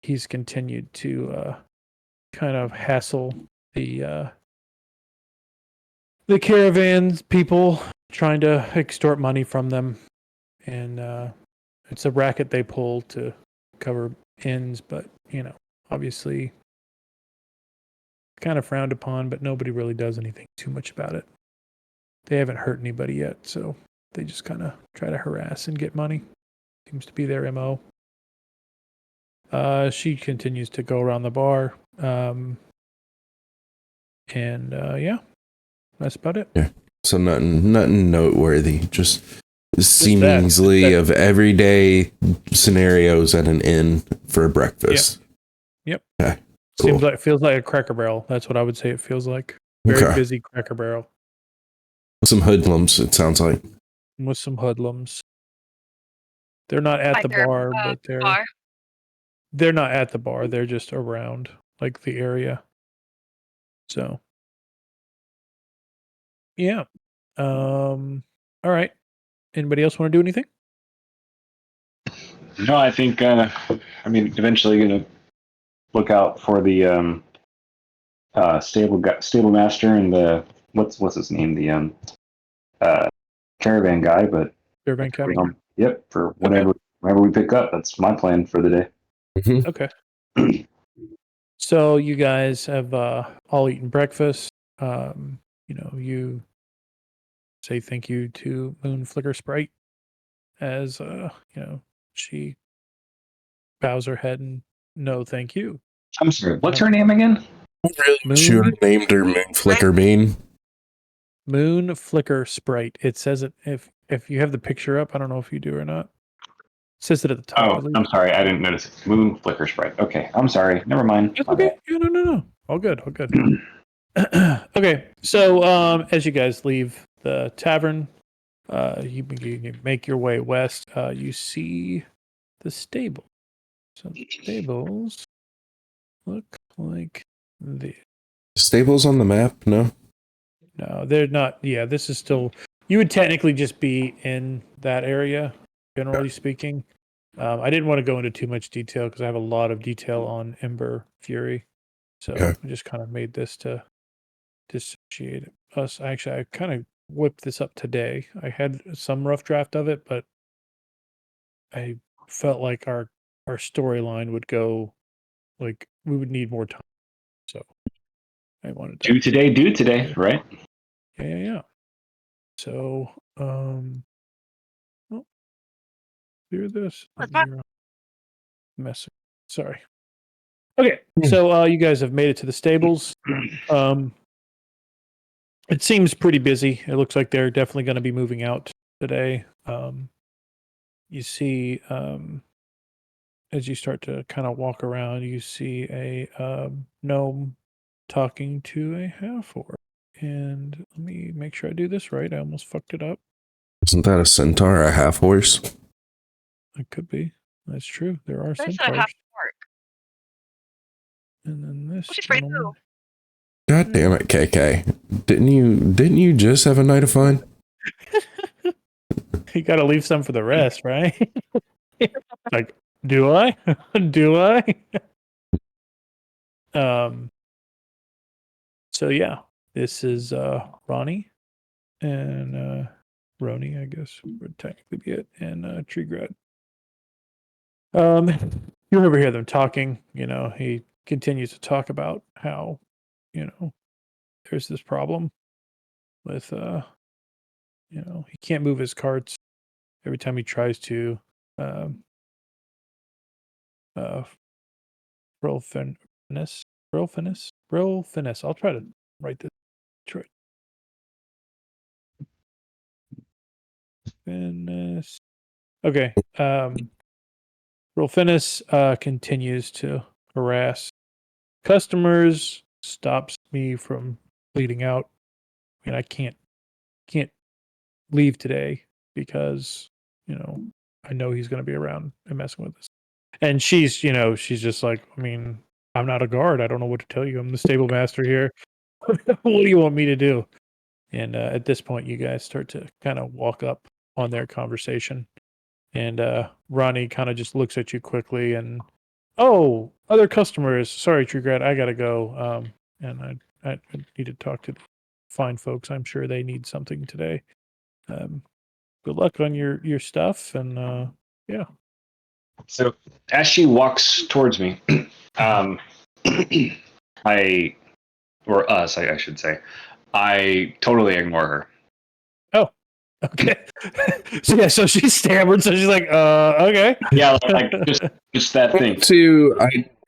he's continued to kind of hassle the caravans people, trying to extort money from them, and it's a racket they pull to cover ends, but obviously kind of frowned upon, but nobody really does anything too much about it. They haven't hurt anybody yet, so they just kind of try to harass and get money. Seems to be their MO. She continues to go around the bar. Yeah, that's about it. Yeah. So nothing noteworthy. Just that. seemingly of everyday scenarios at an inn for breakfast. Yep. Okay. Cool. Feels like a Cracker Barrel. That's what I would say it feels like. Very busy Cracker Barrel. Some hoodlums, it sounds like. With some hoodlums. They're not at the bar, but they're not at the bar. They're just around, like, the area. So, yeah. All right. Anybody else want to do anything? No, I think. Eventually, gonna look out for the stable master and the what's his name, the caravan guy. But Caravan captain. Yep. For whenever we pick up, that's my plan for the day. Mm-hmm. Okay. So you guys have all eaten breakfast. You say thank you to Moonflicker Sprite as she bows her head and no thank you. I'm sorry. What's her name again? She named her Moonflicker Bean. Moonflicker Sprite. It says it if you have the picture up. I don't know if you do or not. It says it at the top. Oh, I'm sorry. I didn't notice it. Moonflicker Sprite. Okay. I'm sorry. Never mind. It's okay. Yeah, no. All good. Okay. So as you guys leave the tavern, you make your way west. You see the stable. So the stables look like this. Stables on the map? No. No, they're not. Yeah, this is still. You would technically just be in that area, generally speaking. I didn't want to go into too much detail because I have a lot of detail on Ember Fury, so I just kind of made this to dissociate us. Actually, I kind of whipped this up today. I had some rough draft of it, but I felt like our storyline would go, like, we would need more time, so I wanted to do today, right? Yeah. So, clear this. Message. Sorry. Okay, so you guys have made it to the stables. It seems pretty busy. It looks like they're definitely going to be moving out today. You see, as you start to kind of walk around, you see a gnome talking to a half-orc. And let me make sure I do this right. I almost fucked it up. Isn't that a centaur, a half horse? It could be. That's true. There are There's a centaurs. half-orc. And then this. She's pretty cool. God damn it, KK! Didn't you just have a night of fun? You got to leave some for the rest, right? Like, do I? Do I? So yeah, this is Ronnie and Roni, I guess would technically be it, and Treegrad. You overhear them talking. He continues to talk about how, there's this problem with, he can't move his carts every time he tries to Broffinus. Broffinus. I'll try to write this. Broffinus. Okay. Broffinus continues to harass customers, stops me from bleeding out. I mean, I can't leave today because, I know he's going to be around and messing with us. And she's just like, I mean, I'm not a guard. I don't know what to tell you. I'm the stable master here. What do you want me to do? And at this point, you guys start to kind of walk up on their conversation. And Ronnie kind of just looks at you quickly and, oh, other customers. Sorry, True Grad, I got to go. And I need to talk to fine folks. I'm sure they need something today. Good luck on your stuff. And yeah. So as she walks towards me, um, I should say, I totally ignore her. Oh, okay. So she stammered. So she's like, okay. Yeah, like just that thing.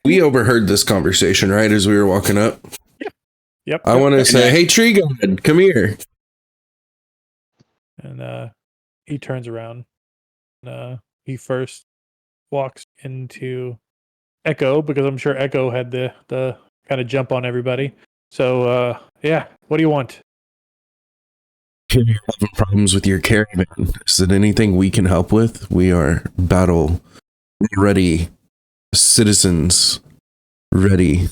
We overheard this conversation, right, as we were walking up. Yep. I want to say, hey, Tree God, come here. And he turns around. And he first walks into Echo because I'm sure Echo had the kind of jump on everybody. So yeah, what do you want? You're having problems with your caravan. Is it anything we can help with? We are battle ready citizens, ready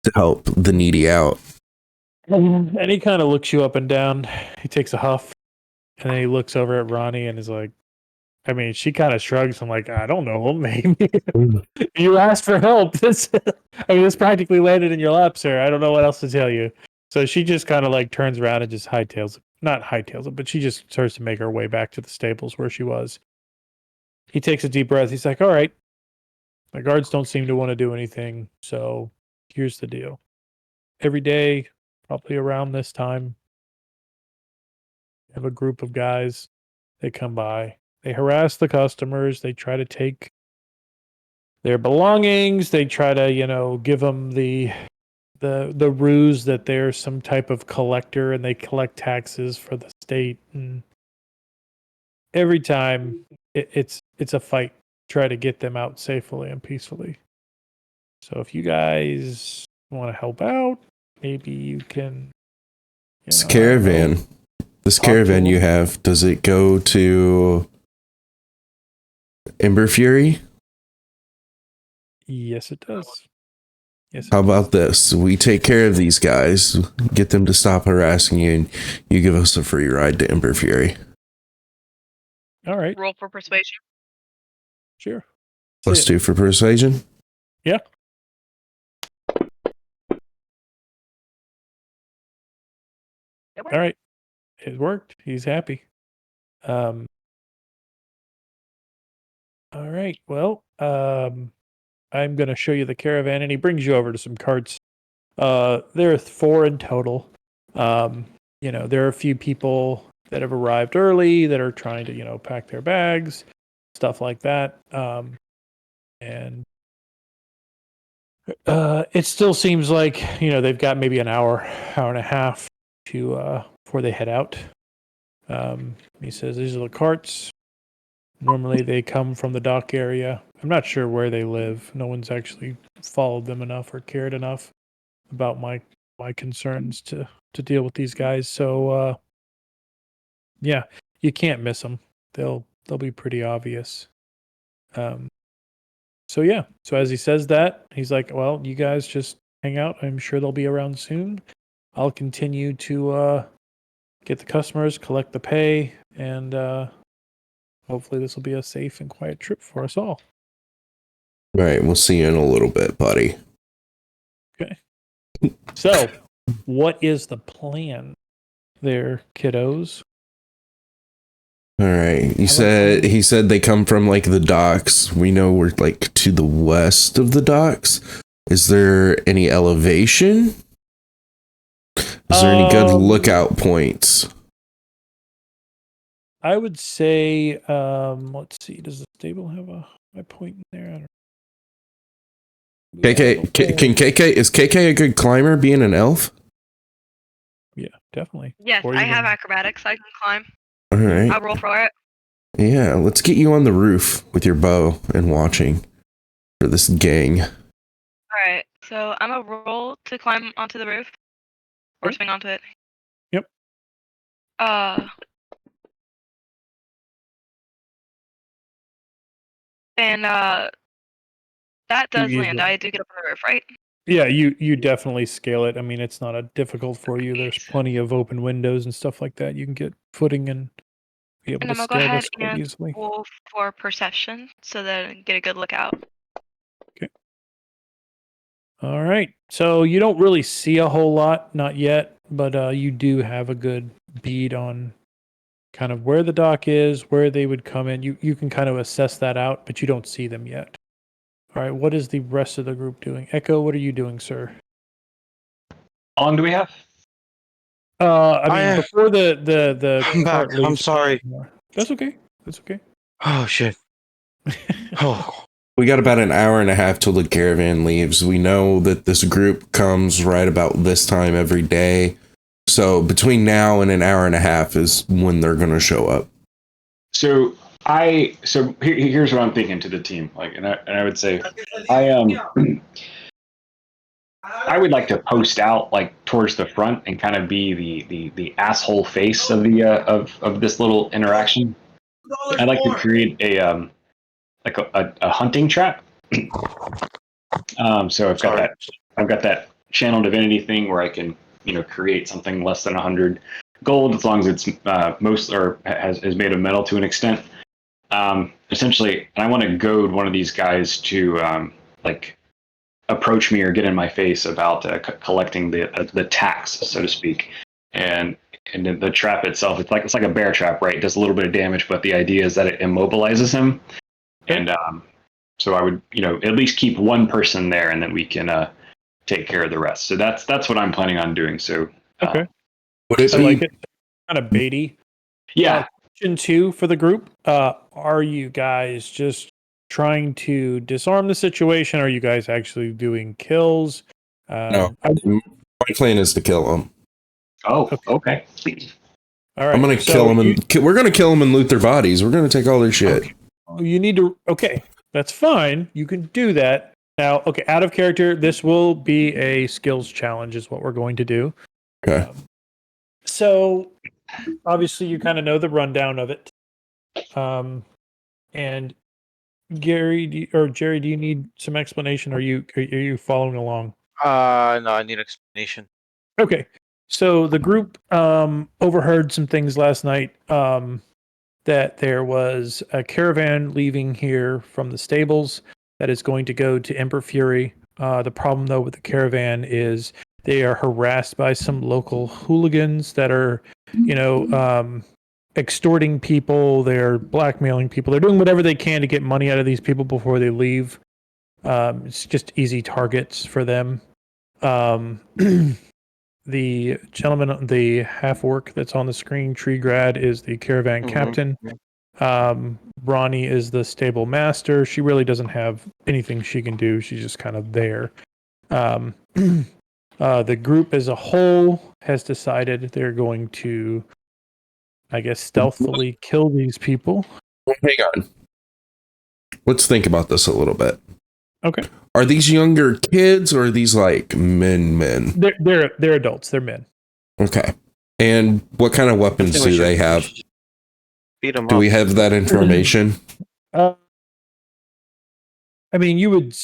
to help the needy out. And he kind of looks you up and down. He takes a huff, and then he looks over at Ronnie and is like, I mean, she kind of shrugs. I'm like, I don't know, maybe. You asked for help. This practically landed in your lap, sir. I don't know what else to tell you. So she just kind of like turns around and just not hightails it, but she just starts to make her way back to the stables where she was. He takes a deep breath. He's like, all right, the guards don't seem to want to do anything. So here's the deal. Every day, probably around this time, have a group of guys. They come by. They harass the customers. They try to take their belongings. They try to, give them the ruse that they're some type of collector and they collect taxes for the state. And every time it's a fight to try to get them out safely and peacefully. So if you guys want to help out, maybe you can. This caravan you have, does it go to Ember Fury? Yes, it does. Yes. How about this? We take care of these guys, get them to stop harassing you, and you give us a free ride to Ember Fury. All right. Roll for persuasion. Sure. +2 for persuasion? Yeah. All right. It worked. He's happy. All right. Well, I'm going to show you the caravan, and he brings you over to some carts. There are 4 in total. There are a few people that have arrived early that are trying to, pack their bags, stuff like that. And it still seems like, they've got maybe an hour and a half to before they head out. He says these are the carts. Normally they come from the dock area. I'm not sure where they live. No one's actually followed them enough or cared enough about my concerns to deal with these guys. So yeah, you can't miss them. They'll be pretty obvious. So yeah. So as he says that, he's like, "Well, you guys just hang out. I'm sure they'll be around soon. I'll continue to get the customers, collect the pay, and hopefully this will be a safe and quiet trip for us all." All right, we'll see you in a little bit, buddy. Okay. So, what is the plan there, kiddos? All right. He said they come from like the docks. We know we're like to the west of the docks. Is there any elevation? Is there any good lookout points? I would say, let's see, does the stable have a point in there? I don't know. Can KK is KK a good climber being an elf? Yeah, definitely. Yes, Or I even- have acrobatics. I can climb. All right. I'll roll for it. Yeah, let's get you on the roof with your bow and watching for this gang. All right. So I'm gonna roll to climb onto the roof or Okay. swing onto it. Yep. And that does You land. easily- I do get up on the roof, right? Yeah, you definitely scale it. I mean, it's not a difficult for you. There's plenty of open windows and stuff like that. You can get footing and be able And to I'm gonna go scale ahead this quite and easily. roll for perception so that I can get a good look out. All right. So you don't really see a whole lot, not yet, but you do have a good bead on kind of where the dock is, where they would come in. You can kind of assess that out, but you don't see them yet. All right. What is the rest of the group doing? Echo, what are you doing, sir? How long do we have? I mean, I- before the I'm cart back. I'm leaves. sorry. That's okay. That's okay. Oh shit. Oh. We got about an hour and a half till the caravan leaves. We know that this group comes right about this time every day. So between now and an hour and a half is when they're going to show up. So here's what I'm thinking to the team. Like, and I would say, I would like to post out like towards the front and kind of be the asshole face of the of this little interaction. I'd like to create a like a hunting trap. So I've got that channel divinity thing where I can create something less than 100 gold as long as it's most or is made of metal to an extent. Essentially, and I want to goad one of these guys to like approach me or get in my face about collecting the tax, so to speak. And the trap itself, it's like a bear trap, right? It does a little bit of damage, but the idea is that it immobilizes him. And so I would, at least keep one person there, and then we can take care of the rest. So that's what I'm planning on doing. So Okay. Would it I be like it. Kind of baity. yeah. Question 2 for the group. Are you guys just trying to disarm the situation? Are you guys actually doing kills? No. My plan is to kill them. Oh, okay. All right. I'm going to kill them and we're going to kill them and loot their bodies. We're going to take all their shit. Okay. You need to. Okay, that's fine. You can do that. Now, okay, out of character, this will be a skills challenge, is what we're going to do. Okay. So, obviously, you kind of know the rundown of it. And Gary or Jerry, do you need some explanation? Are you following along? No, I need explanation. Okay. So the group overheard some things last night. That there was a caravan leaving here from the stables that is going to go to Emperor Fury. The problem, though, with the caravan is they are harassed by some local hooligans that are, extorting people. They're blackmailing people. They're doing whatever they can to get money out of these people before they leave. It's just easy targets for them. The gentleman, the half orc that's on the screen, Treegrad, is the caravan captain. Ronnie is the stable master. She really doesn't have anything she can do. She's just kind of there. The group as a whole has decided they're going to, I guess, stealthily kill these people. Hang on. Let's think about this a little bit. Okay. Are these younger kids or are these like men? They're adults. They're men. Okay. And what kind of weapons do they have? Beat them Do up. we have that information? I mean, you would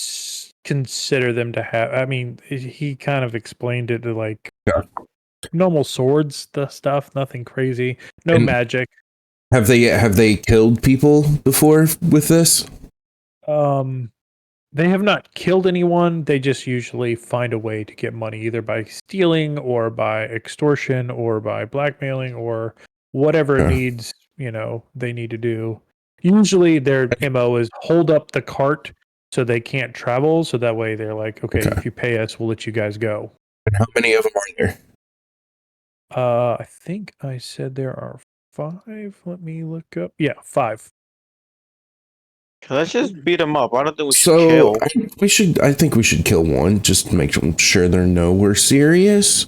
consider them to have. I mean, he kind of explained it to like normal swords, the stuff, nothing crazy, no magic. Have they killed people before with this? They have not killed anyone. They just usually find a way to get money, either by stealing or by extortion or by blackmailing or whatever needs, they need to do. Usually their MO is hold up the cart so they can't travel. So that way they're like, okay, if you pay us, we'll let you guys go. And how many of them are there? I think I said there are 5. Let me look up. Yeah, 5. Let's just beat them up. I don't think we should So kill. I think we should kill one just to make sure they know we're serious,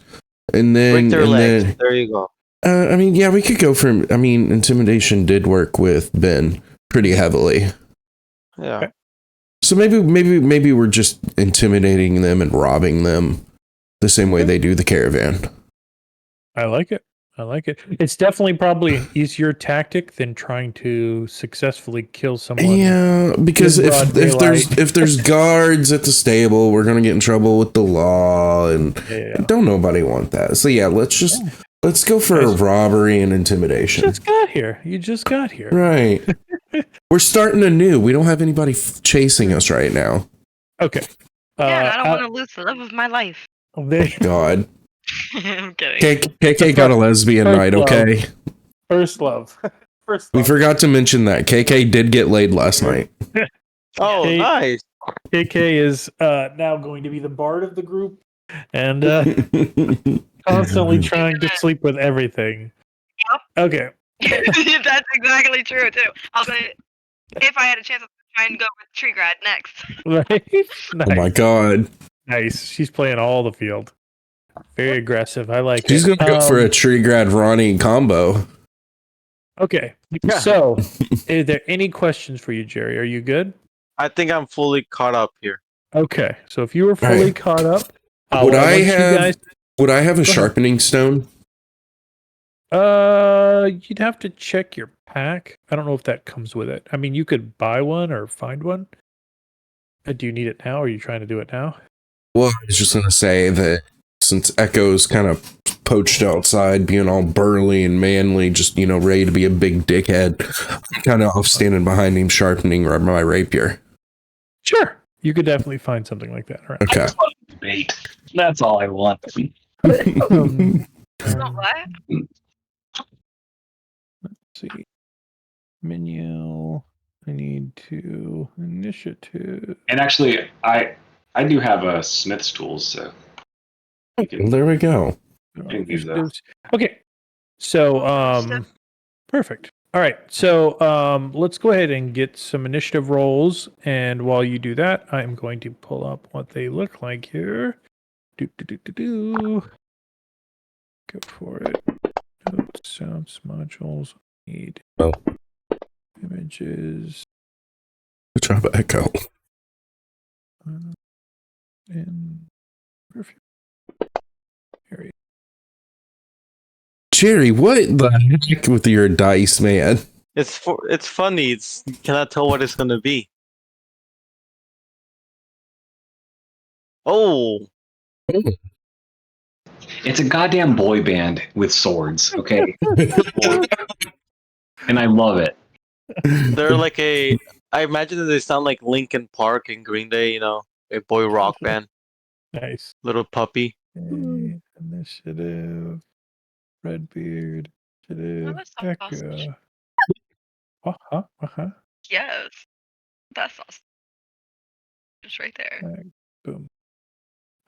and Break then their legs. There you go. I mean, yeah, we could go for. I mean, intimidation did work with Ben pretty heavily. Yeah. Okay. So maybe we're just intimidating them and robbing them the same way they do the caravan. I like it. It's definitely probably an easier tactic than trying to successfully kill someone. Yeah, because in broad if there's guards at the stable, we're gonna get in trouble with the law, and Yeah. don't nobody want that. So yeah, let's go for a robbery and intimidation. You just got here. Right. We're starting anew. We don't have anybody chasing us right now. Okay. Yeah, and I don't want to lose the love of my life. God. I'm kidding. KK got a lesbian First night, love. okay? First love. First We love. forgot to mention that. KK did get laid last night. Oh, Hey. nice. KK is now going to be the bard of the group and constantly trying to sleep with everything. Yep. Okay. That's exactly true too. I'll say if I had a chance, I'd try and go with Tree Grad next. Right? Nice. Oh my God. Nice. She's playing all the field. Very aggressive. I like She's it. going to go for a Tree Grad Ronnie combo. Okay. So, is there any questions for you, Jerry? Are you good? I think I'm fully caught up here. Okay. So, if you were fully Right. caught up, Would what I want you have guys- Would I have a Go ahead. sharpening stone? You'd have to check your pack. I don't know if that comes with it. I mean, you could buy one or find one. Do you need it now? Or are you trying to do it now? Well, I was just going to say that since Echo's kind of poached outside, being all burly and manly, just, ready to be a big dickhead, I'm kind of off standing behind him, sharpening my rapier. Sure. You could definitely find something like that. All right. Okay. Debate. That's all I want. Um, Don't lie. let's see. Menu. I need to initiative. And actually, I do have a smith's tools, so There we go. can use those. Okay. So perfect. All right. So let's go ahead and get some initiative rolls. And while you do that, I'm going to pull up what they look like here. Do. Go for it. Notes, sounds, modules, need Oh. images, Good job, Echo. and perfume. Here Jerry, what the heck with your dice, man? It's funny. You cannot tell what it's gonna be. Oh, It's a goddamn boy band with swords, okay? And I love it. they're like I imagine that they sound like Linkin Park and Green Day. A boy rock band. Nice. Little puppy. Okay, initiative. Redbeard. Initiative. that's not sausage. Echo. Yes, that's awesome. Just right there. Boom.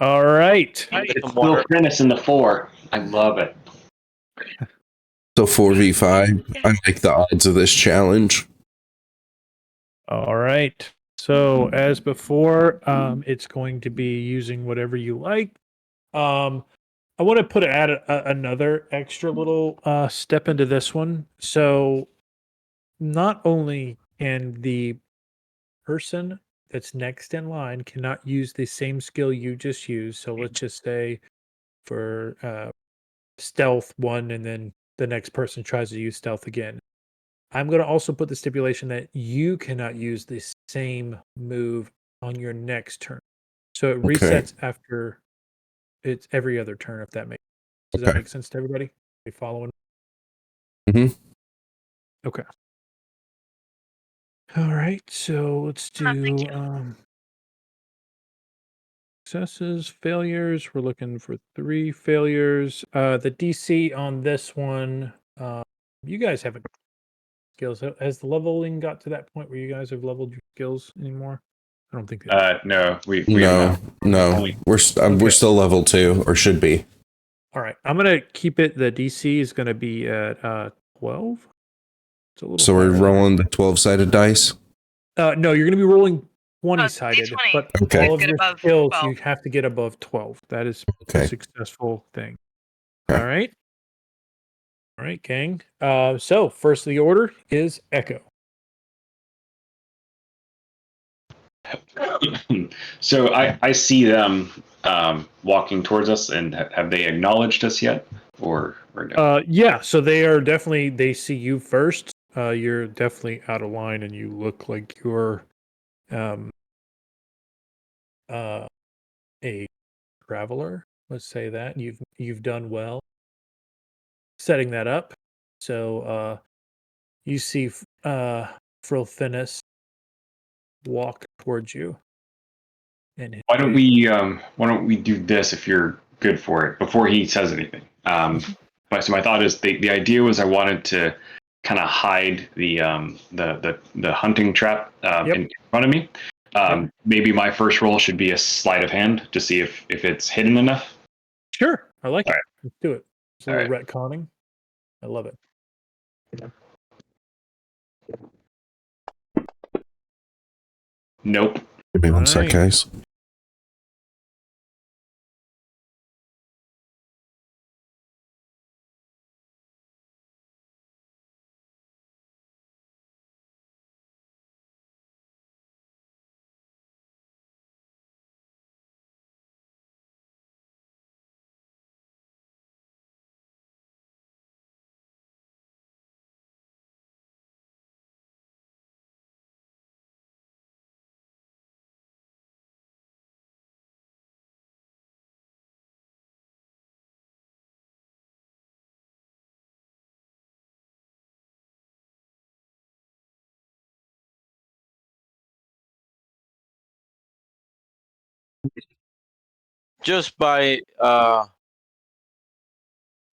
All right. Get It's some water. Will Prentice in the 4. I love it. So 4v5. I like the odds of this challenge. All right. So as before, it's going to be using whatever you like. I want to add another extra little step into this one. So not only can the person that's next in line cannot use the same skill you just used. So let's just say for stealth 1, and then the next person tries to use stealth again. I'm going to also put the stipulation that you cannot use the same move on your next turn. So it resets after it's every other turn, if that makes sense. Does that make sense to everybody? Are you following? Mhm. Okay. All right. So let's Thank do you. successes, failures. We're looking for 3 failures. The DC on this one, you guys haven't skills. Has the leveling got to that point where you guys have leveled your skills anymore? I don't think that. No, we No, no. We're Okay. still level 2, or should be. All right. I'm going to keep it. The DC is going to be at 12. It's a little So we're higher than rolling the 12-sided dice. No, you're going to be rolling 20-sided, D20. but Okay. all of Get your above skills 12. you have to get above 12. That is a Okay. successful thing. Okay. All right. All right, gang. So first of the order is Echo. So I see them walking towards us, and have they acknowledged us yet, or no? Yeah, so they see you first. You're definitely out of line, and you look like you're um, a traveler. Let's say that you've done well setting that up. So you see Frilfinus walk towards you, and Why don't we do this if you're good for it before he says anything? So my thought is the idea was I wanted to kind of hide the hunting trap Yep. in front of me. Maybe my first roll should be a sleight of hand to see if it's hidden enough. Sure, I like All it. right. Let's do it. It's a All little retconning. I love it. Nope. Give me one sec, Right. guys. Just by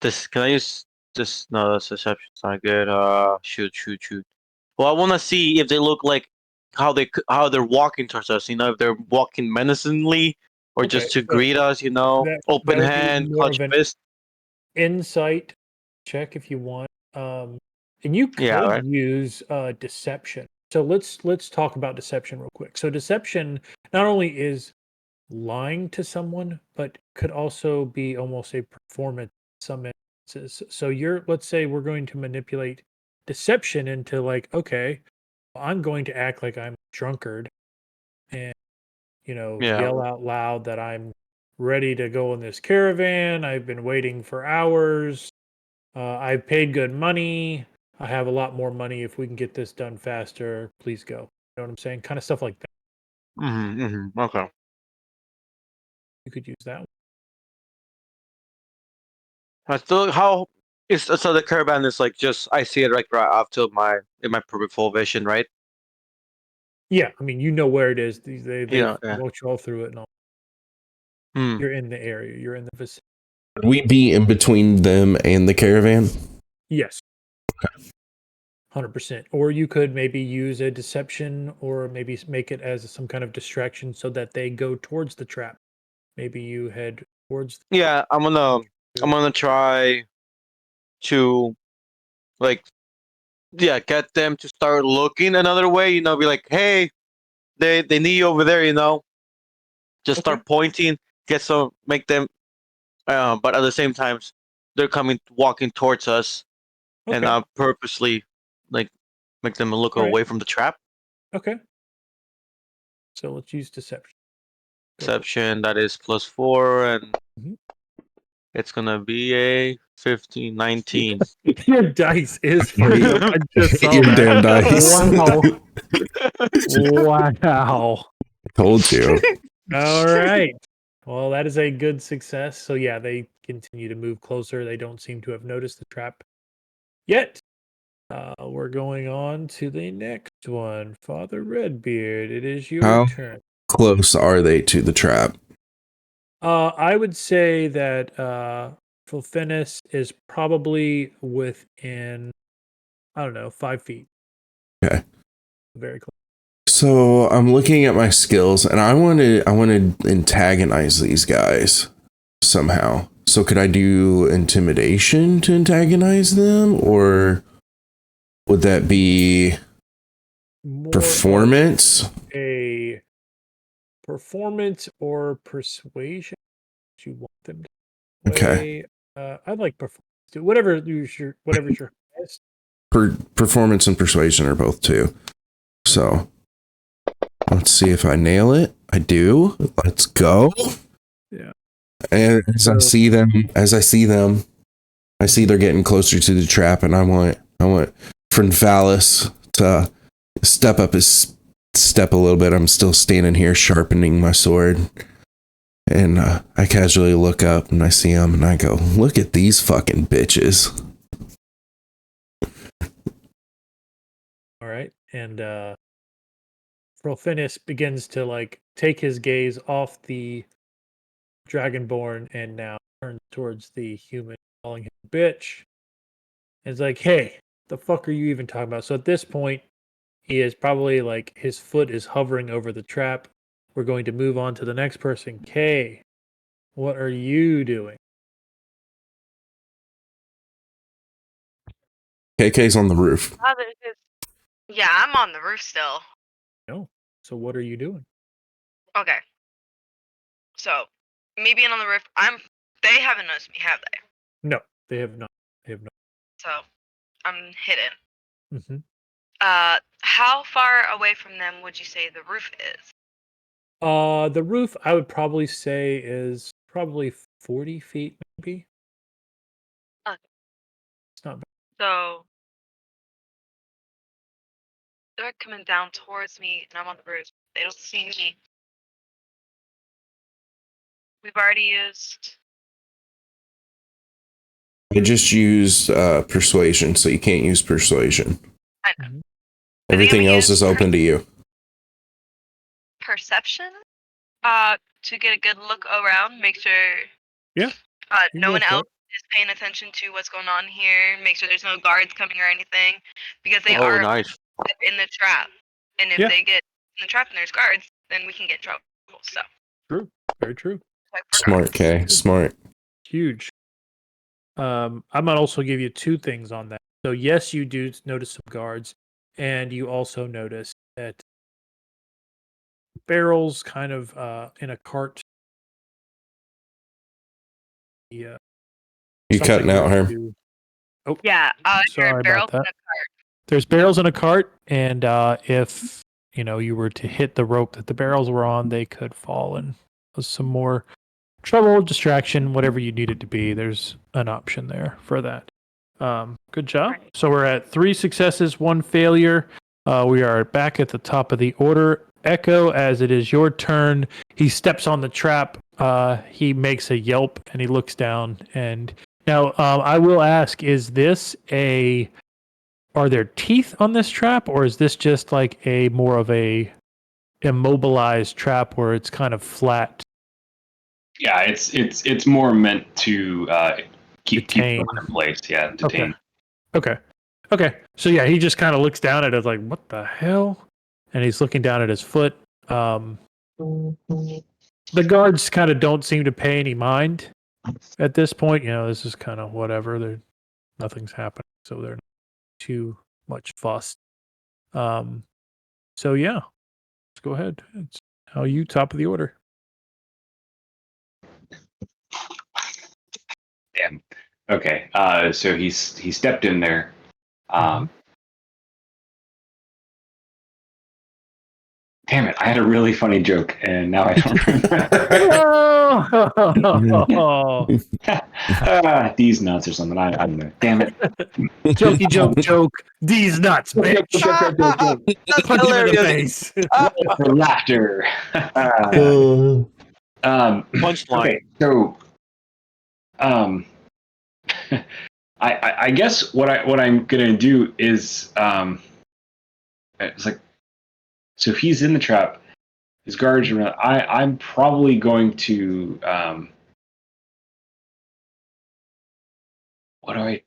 this, can I use this? No, that's deception's not good. Shoot. Well, I want to see if they look like how they're walking towards us. You know, if they're walking menacingly or Okay, just to so greet us. You know, that open would be hand, more clutch of an fist. insight check if you want. And you Yeah, could right. use deception. So let's talk about deception real quick. So deception not only is lying to someone, but could also be almost a performance in some instances. So let's say we're going to manipulate deception into like, okay, I'm going to act like I'm a drunkard and Yeah. yell out loud that I'm ready to go in this caravan. I've been waiting for hours. I've paid good money. I have a lot more money. If we can get this done faster, please go. You know what I'm saying? Kind of stuff like that. Okay. You could use that one. I still how is so the caravan is like just I see it like right after in my full vision, right? Yeah, I mean, you know where it is. They've Yeah. walked you all through it, and all. Hmm. You're in the area. You're in the vicinity. Would we be in between them and the caravan? Yes. 100%. Or you could maybe use a deception, or maybe make it as some kind of distraction so that they go towards the trap. Maybe you head towards. Yeah, I'm gonna try to like get them to start looking another way. You know, be like, hey, they need you over there. You know, just Okay. start pointing, make them. But at the same time, they're walking towards us, and Okay. purposely like make them look All right. away from the trap. Okay. So let's use deception. Go for it. Exception that is +4, and Mhm. it's gonna be a 15, 19. Your dice is fucked up. I just saw Your that. damn dice. Wow. Wow. Told you. All right. Well, that is a good success. So yeah, they continue to move closer. They don't seem to have noticed the trap yet. We're going on to the next one. Father Redbeard, it is your How turn. close are they to the trap? I would say that Fulfinis is probably within, I don't know, 5 feet. Okay. Very close. So I'm looking at my skills, and I want to antagonize these guys somehow. So could I do intimidation to antagonize them, or would that be more Performance. a performance or persuasion. You want them to Okay. play. I'd like performance. Whatever's your highest. Performance and persuasion are both 2. So let's see if I nail it. I do. Let's go. Yeah. And So- I see them, I see they're getting closer to the trap, and I want friend Valis to step up his step a little bit. I'm still standing here sharpening my sword. And I casually look up and I see him and I go, look at these fucking bitches. All right. And Frolfinis begins to like take his gaze off the Dragonborn and now turns towards the human, calling him a bitch. And it's like, hey, the fuck are you even talking about? So at this point, he is probably like his foot is hovering over the trap. We're going to move on to the next person. Kay, what are you doing? KK's on the roof. Yeah, I'm on the roof still. No. So what are you doing? Okay. So, me being on the roof, they haven't noticed me, have they? No, they have not. They have not. So, I'm hidden. Mm-hmm. How far away from them would you say the roof is? The roof, I would probably say, is probably 40 feet, maybe. Okay. It's not bad. So, they're coming down towards me, and I'm on the roof. They don't see me. We've already used. I just used persuasion, so you can't use persuasion. I know. Mhm. Everything gonna else use is open to you. Perception. To get a good look around, make sure. Yeah, you No go one for else is paying attention to what's going on here. Make sure there's no guards coming or anything, because they Oh, are nice. in the trap. And if Yeah. they get in the trap and there's guards, then we can get in trouble. So, True. Very true. check for Smart, guards. Kay. Smart. Huge. I might also give you 2 things on that. So yes, you do notice some guards, and you also notice that barrels kind of in a cart. Yeah. You cutting out, Herm? Oh, Yeah. sorry barrels about in that. a cart. There's barrels in a cart, and if you were to hit the rope that the barrels were on, they could fall and cause some more trouble, distraction, whatever you need it to be. There's an option there for that. Good job. Right. So we're at 3 successes, 1 failure. We are back at the top of the order. Echo, as it is your turn, he steps on the trap. He makes a yelp and he looks down. And now I will ask: are there teeth on this trap, or is this just like a more of a immobilized trap where it's kind of flat? Yeah, it's more meant to keep Detain. them in place. Yeah, detain. Okay. So yeah, he just kind of looks down at it like, what the hell? And he's looking down at his foot. The guards kind of don't seem to pay any mind at this point. This is kind of whatever. Nothing's happening, so they're not too much fussed. So yeah, let's go ahead. It's how you top of the order. Damn. Okay. So he stepped in there. Damn it! I had a really funny joke, and now I don't remember. These nuts or something. I don't know. Damn it! Jokey joke. These nuts, bitch. That's Punch him in the hilarious. face. For laughter. Punchline. Okay, so I guess what I'm gonna do is it's like, so if he's in the trap, his guards are around. I'm probably going to what do I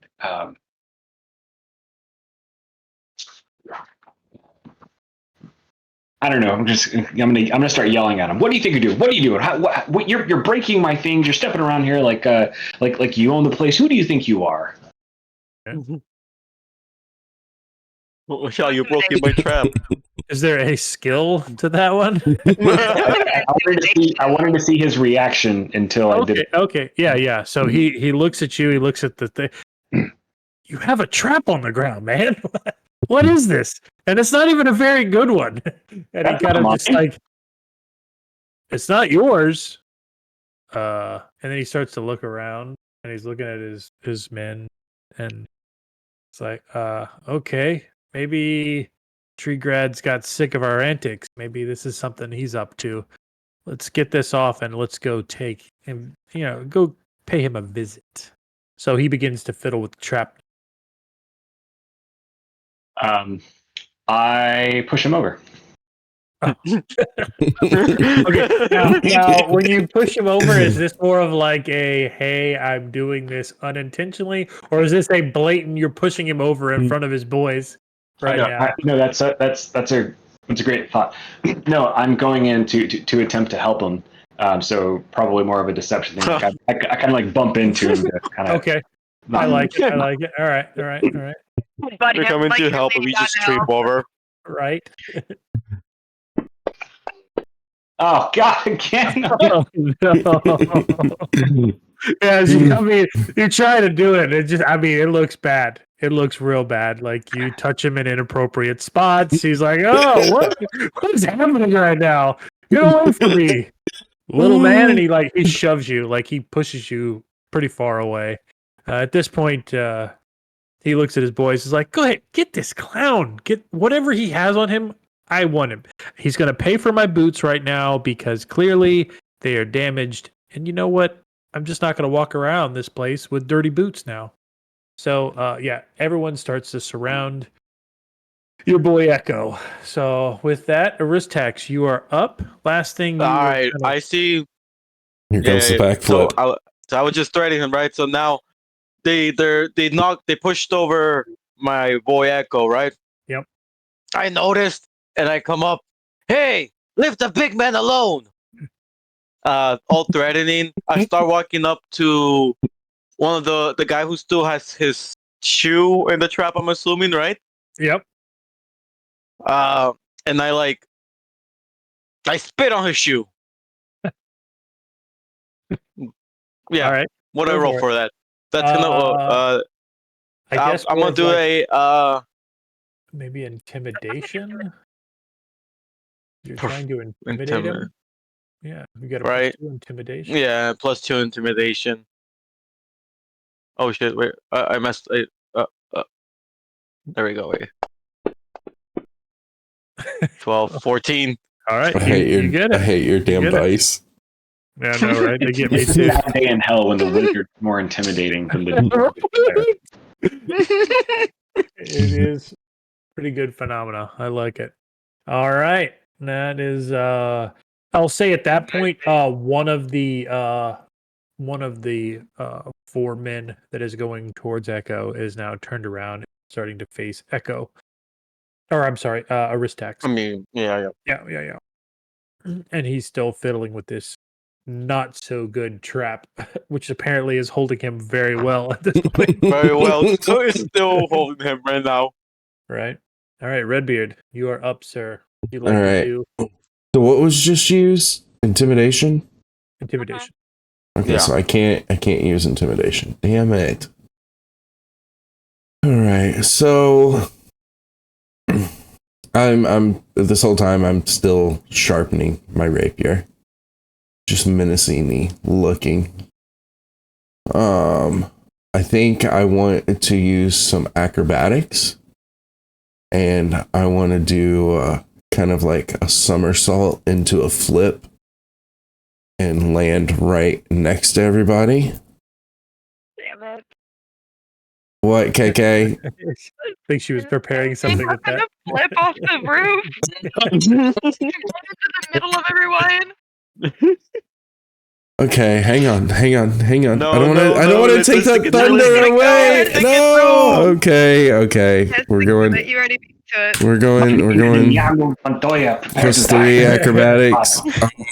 I don't know. I'm gonna start yelling at him. What do you think you're doing? What are you doing? What, you're breaking my things. You're stepping around here like you own the place. Who do you think you are? Michelle, you broke in my trap. Is there a skill to that one? I wanted to see his reaction until I did Okay, it. okay. Yeah. So he looks at you, he looks at the thing. You have a trap on the ground, man. What is this? And it's not even a very good one. And he That's kind of not just mine. like, it's not yours. And then he starts to look around and he's looking at his men and it's like, okay, maybe Treegrad's got sick of our antics. Maybe this is something he's up to. Let's get this off and let's go take him, go pay him a visit. So he begins to fiddle with the trap. I push him over. Okay, now when you push him over, is this more of like a, hey, I'm doing this unintentionally, or is this a blatant, you're pushing him over in front of his boys right now? No, that's a great thought. No, I'm going in to attempt to help him. So probably more of a deception thing. Like I kind of like bump into him to kind of. Okay, I like it. I like it. All right. Buddy, You're coming like, to you're help him. leaving You out just now. trip over. Right. Oh God! Again. Oh no. I mean, you try to do it. It just, I mean, it looks bad. It looks real bad. Like you touch him in inappropriate spots. He's like, "Oh, what is happening right now? Get away from me, little man!" And he shoves you, like he pushes you pretty far away. At this point, he looks at his boys. He's like, "Go ahead, get this clown. Get whatever he has on him. I want him. He's gonna pay for my boots right now because clearly they are damaged. And you know what? I'm just not going to walk around this place with dirty boots now." So, everyone starts to surround your boy Echo. So, with that, Aristax, you are up. Last thing you All were right, gonna- I see. Here comes the So backflip. I was just threatening him, right? So now they pushed over my boy Echo, right? Yep. I noticed, and I come up. Hey, leave the big man alone. All threatening. I start walking up to one of the guy who still has his shoe in the trap. I'm assuming, right? Yep. And I spit on his shoe. Yeah. All right. What I Go roll for it. for that? That's gonna. I guess I'm gonna with, do like, maybe intimidation. You're trying to intimidate him. Yeah, you got a Right. +2 intimidation. Yeah, +2 intimidation. Oh shit! Wait, I messed. There we go. Wait. 12, 14. All right, I you get it. hate your damn get it. dice. Yeah, I know, right? They get me It's too. that day in hell when the wizard's more intimidating than the. It is pretty good phenomena. I like it. All right. That is I'll say at that point, one of the four men that is going towards Echo is now turned around and starting to face Echo. Or I'm sorry, Aristax. I mean, yeah. Yeah. And he's still fiddling with this not so good trap, which apparently is holding him very well at this point. Very well. So it's still holding him right now. Right. All right, Redbeard, you are up, sir. You'd like All to right. do So what was just used? Intimidation? intimidation. Okay, Yeah. so I can't use intimidation. Damn it. All right. So I'm this whole time I'm still sharpening my rapier. Just menacingly looking. I think I want to use some acrobatics. And I want to do kind of like a somersault into a flip and land right next to everybody. Damn it. What, KK? I think she was preparing something with I'm that. gonna flip off the roof. Run into the middle of everyone. Okay, hang on. No, I don't want to let's take that get thunder through. away. Let's get No. through. Okay. Yes, We're but going. you already beat to it. We're going. Yago Montoya, prepare to +3 die. acrobatics.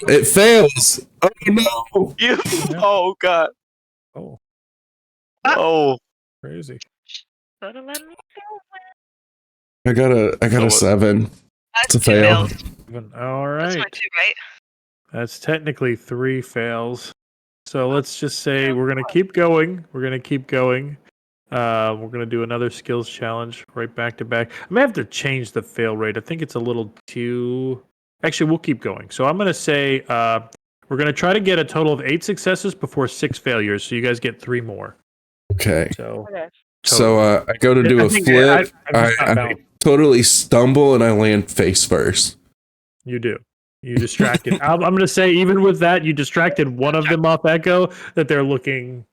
It fails. Oh no. Oh god. Oh, Oh. crazy. Should've let me go. I got a So 7. It's That's a 2 fail. fails. All That's my right. 2, right? That's technically 3 fails. So let's just say we're gonna keep going. We're gonna keep going. We're gonna do another skills challenge right back to back. I may have to change the fail rate. I think it's a little too. Actually, we'll keep going. So I'm gonna say we're gonna try to get a total of 8 successes before 6 failures. So you guys get 3 more. Okay. So Okay. So I go to do I a think flip. I'm just not I balanced. totally stumble and I land face first. You do. You distracted. I'm gonna say even with that, you distracted one of them off Echo. That they're looking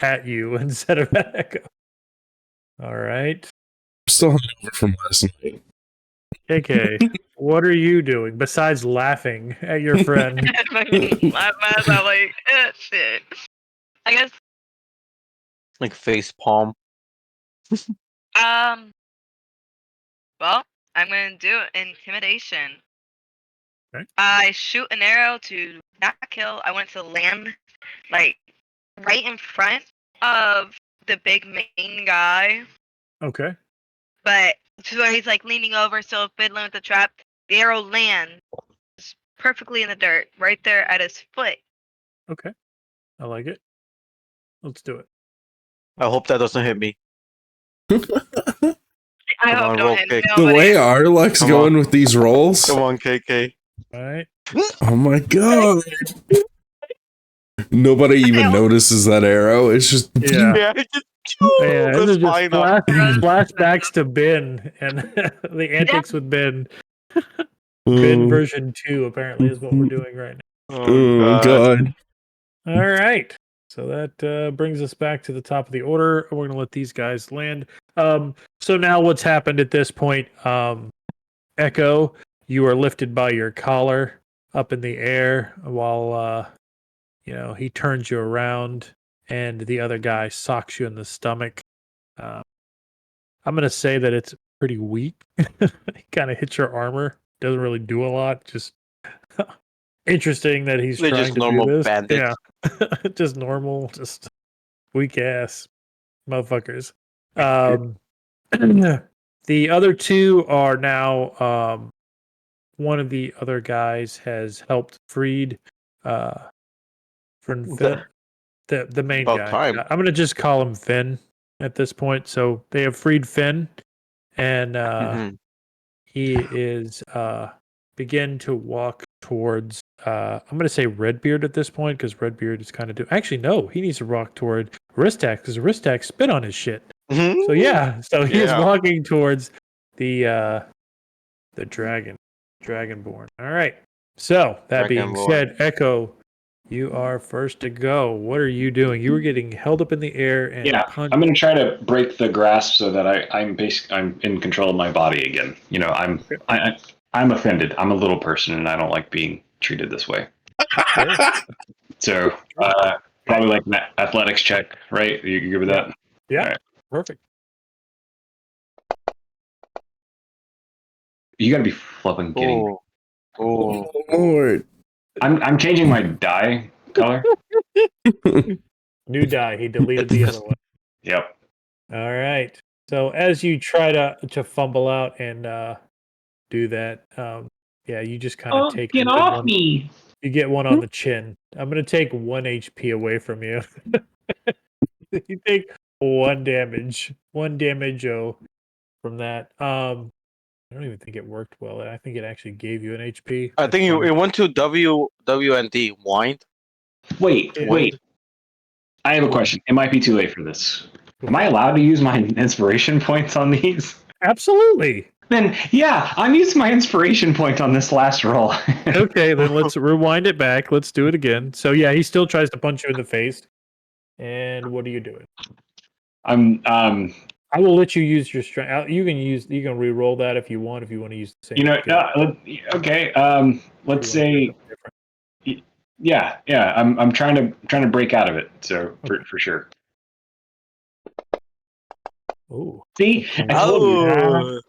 at you instead of at Echo. All right. I'm still hungover from last night. KK, what are you doing besides laughing at your friend? I'm like, shit. I guess, like face palm. well, I'm gonna do intimidation. Okay. I shoot an arrow to not kill. I want it to land, like, right in front of the big main guy. Okay. But so he's, like, leaning over, still fiddling with the trap. The arrow lands perfectly in the dirt, right there at his foot. Okay. I like it. Let's do it. I hope that doesn't hit me. I Come hope on, don't roll hit kick. The nobody. way Arluck's Come going on. with these rolls. Come on, KK. All right. Oh my god. Nobody even notices that arrow. It's just Yeah. Yeah, just, Yeah, the this is just spine up. flashbacks to Ben and the antics with Ben. Ben Oh, version 2 apparently is what we're doing right now. Oh, God. All right. So that brings us back to the top of the order. We're going to let these guys land. So now what's happened at this point? Echo, you are lifted by your collar up in the air while he turns you around and the other guy socks you in the stomach. I'm going to say that it's pretty weak. It kind of hits your armor. Doesn't really do a lot. Just interesting that he's They're trying just to normal do this. bandits. Yeah. Just normal, just weak ass motherfuckers. The other 2 are now one of the other guys has helped freed from Finn, the main About guy. time. I'm gonna just call him Finn at this point. So they have freed Finn, and Mhm. he is begin to walk towards I'm gonna say Redbeard at this point because Redbeard is kind of actually no, he needs to walk toward Ristak because Ristak spit on his shit. So yeah, so he is Yeah. walking towards the Dragonborn. All right. So that being Dragonborn. said, Echo, you are first to go. What are you doing? You were getting held up in the air and Yeah, punched. I'm going to try to break the grasp so that I'm in control of my body again. You know, I'm offended. I'm a little person and I don't like being treated this way. Sure. So probably like an athletics check, right? You good with that? Yeah. All right. Perfect. You got to be flipping kidding me. Oh. oh Lord. I'm changing my dye color. New die. He deleted the other one. Yep. All right. So as you try to fumble out and do that, yeah, you just kind of take get a good off one. me! You get one on the chin. I'm gonna take 1 HP away from you. You take 1 damage. 1 damage from that. I don't even think it worked well. I think it actually gave you an HP. I think it went to WND. Wind. Wait. I have a question. It might be too late for this. Am I allowed to use my inspiration points on these? Absolutely. Then, yeah, I'm using my inspiration point on this last roll. Okay, then let's rewind it back. Let's do it again. So yeah, he still tries to punch you in the face. And what are you doing? I will let you use your strength. You can re-roll that if you want. If you want to use the same. Okay. Let's say, yeah. I'm trying to break out of it. So for sure. Oh, See, I told you. Oh.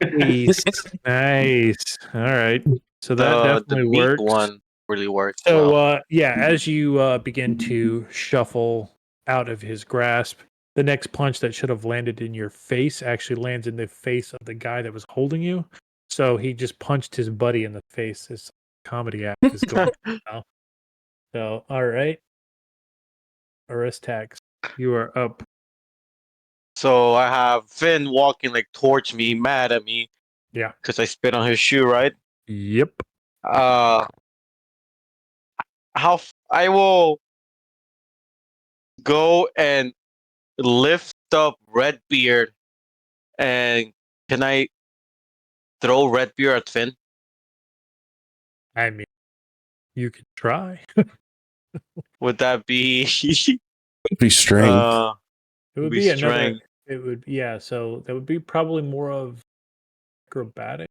Nice. All right. So that definitely the meat works. one really works. So well. yeah, as you begin to shuffle out of his grasp, the next punch that should have landed in your face actually lands in the face of the guy that was holding you. So he just punched his buddy in the face. This comedy act is going on now. So, all right. Aristax, you are up. So I have Finn walking like towards me, mad at me. Yeah. Because I spit on his shoe, right? Yep. I will go and lift up Redbeard, and can I throw Redbeard at Finn? I mean, you could try. Would that be Be strength. It would be be another. strength. It would, yeah. So that would be probably more of acrobatic.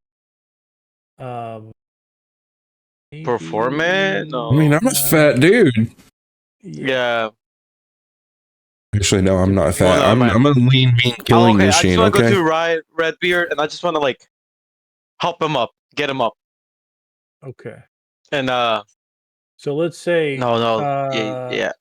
Maybe, Performance? I mean, I'm a fat dude. Yeah. Actually, no, I'm not Well, fat. no, I'm a lean, mean killing okay, I just machine. want to Okay. go to Redbeard, and I just want to like help him up, get him up, Okay. and So let's say yeah.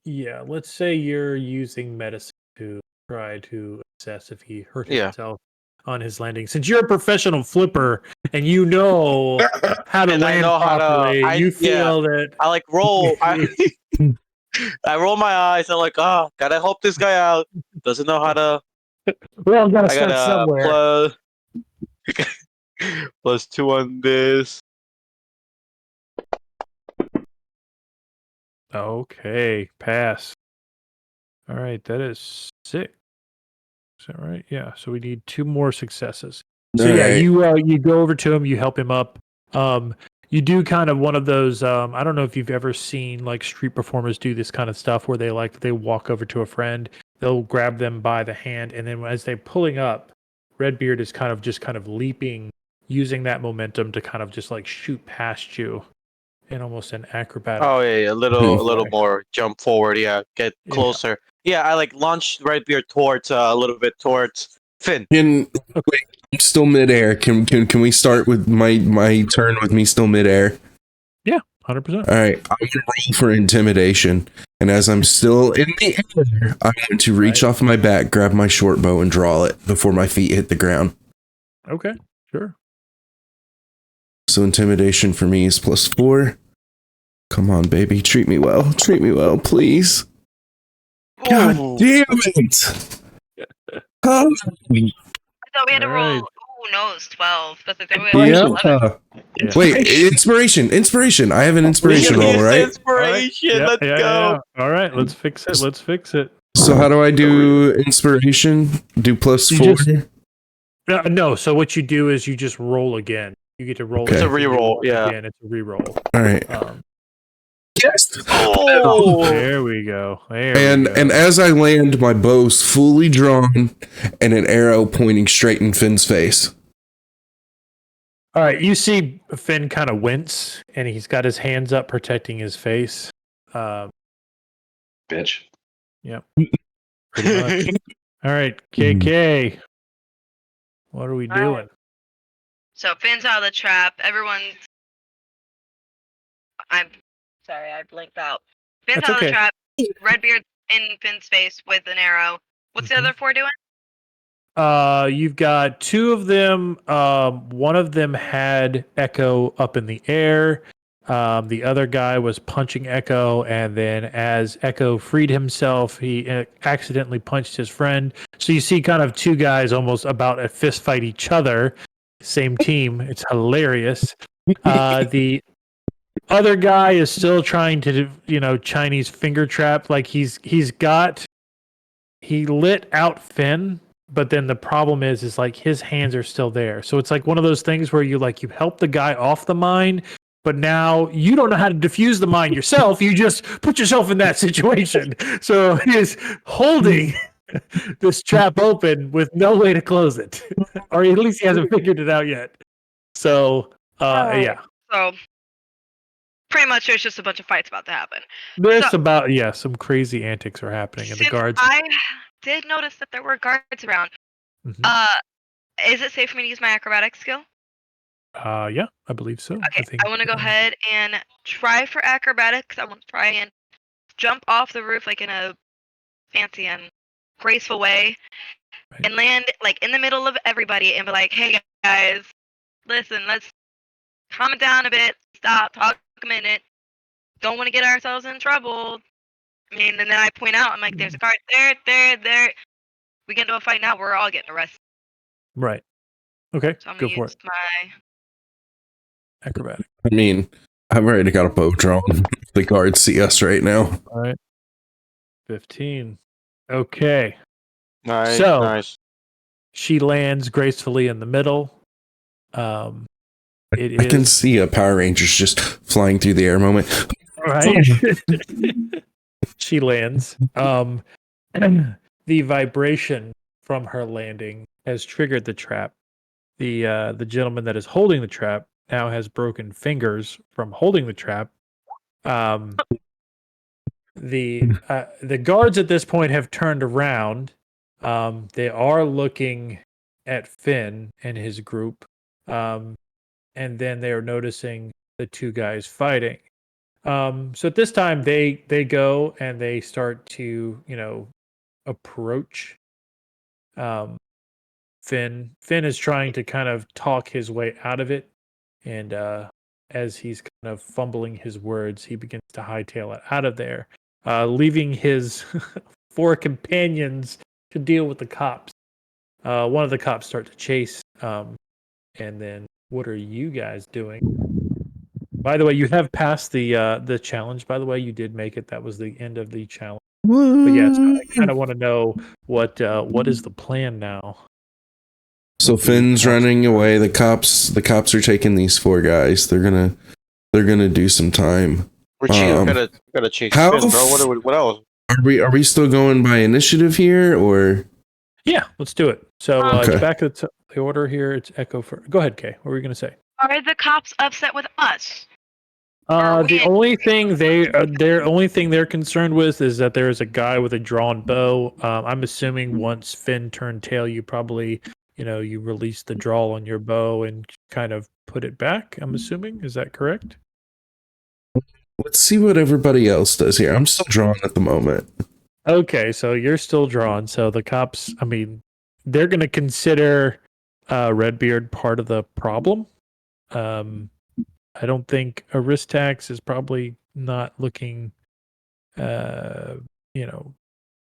Yeah, let's say you're using medicine to try to assess if he hurt Yeah. himself on his landing. Since you're a professional flipper and you know how to And I land know how to- properly, you feel that I like roll. I roll my eyes. I'm like, gotta help this guy out. Doesn't know how to. well, gotta I start got somewhere. +2 on this. Okay, pass. All right, that is 6. Is that right? Yeah. So we need 2 more successes. So All yeah, right. you go over to him, you help him up. You do kind of one of those. I don't know if you've ever seen like street performers do this kind of stuff where they walk over to a friend, they'll grab them by the hand, and then as they're pulling up, Redbeard is kind of leaping, using that momentum to kind of just like shoot past you in almost an acrobatic. Oh yeah, a little more jump forward. Yeah, get Yeah. closer. Yeah, I like launched Redbeard towards a little bit towards Finn. Wait, I'm still midair. Can we start with my turn with me still midair? 100%. All right, I'm gonna roll for intimidation, and as I'm still in the air, I'm going to reach off my back, grab my short bow, and draw it before my feet hit the ground. Okay, sure. So intimidation for me is +4. Come on, baby, treat me well, please. God Ooh. damn it! Oh, I thought we had to roll. Alright. Oh no, it's 12. That's the thing. We had to roll 11. yeah. Wait, inspiration. I have an inspiration roll, right? Inspiration. Yeah, Let's go. All right, let's fix it. So how do I do inspiration? Do +4? You no, so what you do is you just roll again. You get to roll. Okay. It's a reroll, yeah. Again, it's a reroll. All right. Yes. Oh. There we go. And as I land, my bow's fully drawn and an arrow pointing straight in Finn's face. All right, you see Finn kind of wince, and he's got his hands up protecting his face. Bitch. Yep. Pretty much. All right, KK. What are we All right. doing? So Finn's out of the trap. Everyone's. I'm sorry, I blinked out. Finn's That's out of the okay. trap. Redbeard's in Finn's face with an arrow. What's the other 4 doing? You've got 2 of them. One of them had Echo up in the air. The other guy was punching Echo, and then as Echo freed himself, he accidentally punched his friend. So you see kind of 2 guys almost about to fist fight each other. Same team. It's hilarious. The other guy is still trying to, Chinese finger trap. Like he lit out Finn, but then the problem is like his hands are still there. So it's like one of those things where you help the guy off the mine, but now you don't know how to defuse the mine yourself. You just put yourself in that situation. So he is holding this trap open with no way to close it, or at least he hasn't figured it out yet. So, yeah. So pretty much there's just a bunch of fights about to happen. There's So- some crazy antics are happening, and the Since guards. I did notice that there were guards around. Mhm. Is it safe for me to use my acrobatic skill? Yeah, I believe so. Okay, I want to go ahead and try for acrobatics. I want to try and jump off the roof like in a fancy and graceful way Right. and land like in the middle of everybody and be like, "Hey guys, listen, let's calm it down a bit. Stop, talk a minute. Don't want to get ourselves in trouble." I mean, and then I point out, I'm like, "There's a guard there. We get into a fight now. We're all getting arrested." Right. Okay. So I'm Go gonna for use it. my Acrobatic. I mean, I've already got a bow drawn. The guards see us right now. All right. 15. Okay. Nice, So nice. she lands gracefully in the middle. It I can is see a Power Rangers just flying through the air moment. right. She lands. The vibration from her landing has triggered the trap. The gentleman that is holding the trap now has broken fingers from holding the trap. The guards at this point have turned around. They are looking at Finn and his group, and then they are noticing the two guys fighting. So at this time, they go and they start to approach. Finn is trying to kind of talk his way out of it, and as he's kind of fumbling his words, he begins to hightail it out of there, leaving his 4 companions to deal with the cops. One of the cops start to chase, and then what are you guys doing? By the way, you have passed the challenge. By the way, you did make it. That was the end of the challenge. But yes, I kind of want to know what is the plan now. So Finn's running away. The cops are taking these 4 guys. They're gonna do some time. We're cheating. Gotta chase how Finn, bro. What else? Are we still going by initiative here, or? Yeah, let's do it. So Okay. back at the order here. It's Echo first. Go ahead, Kay. What were you going to say? Are the cops upset with us? The only thing they're concerned with is that there is a guy with a drawn bow. I'm assuming once Finn turned tail, you probably you release the draw on your bow and kind of put it back. I'm assuming, is that correct? Let's see what everybody else does here. I'm still drawn at the moment. Okay, so you're still drawn. So the cops, I mean, they're going to consider Redbeard part of the problem. I don't think Aristax is probably not looking, have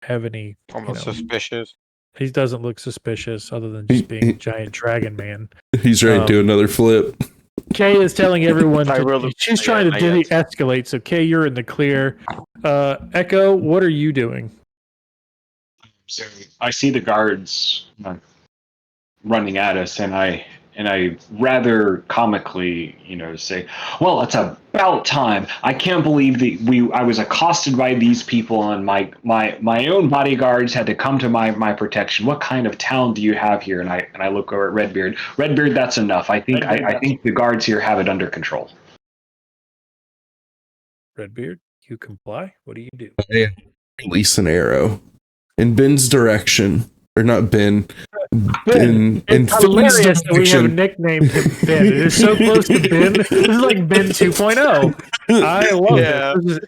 any. Almost suspicious. He doesn't look suspicious other than just being a giant dragon man. He's ready to do another flip. Kay is telling everyone she's trying to guess. de-escalate. So Kay, you're in the clear. Echo, what are you doing? So I see the guards running at us, and I rather comically, say, "Well, it's about time. I can't believe that I was accosted by these people, and my own bodyguards had to come to my protection. What kind of town do you have here?" And I look over at Redbeard. Redbeard, that's enough. I think I think the guards here have it under control. Redbeard, you comply. What do you do? I release an arrow in Ben's direction, or not Ben. In it's hilarious that we have nicknamed him Ben. It is so close to Ben. This is like Ben 2.0. I love it. This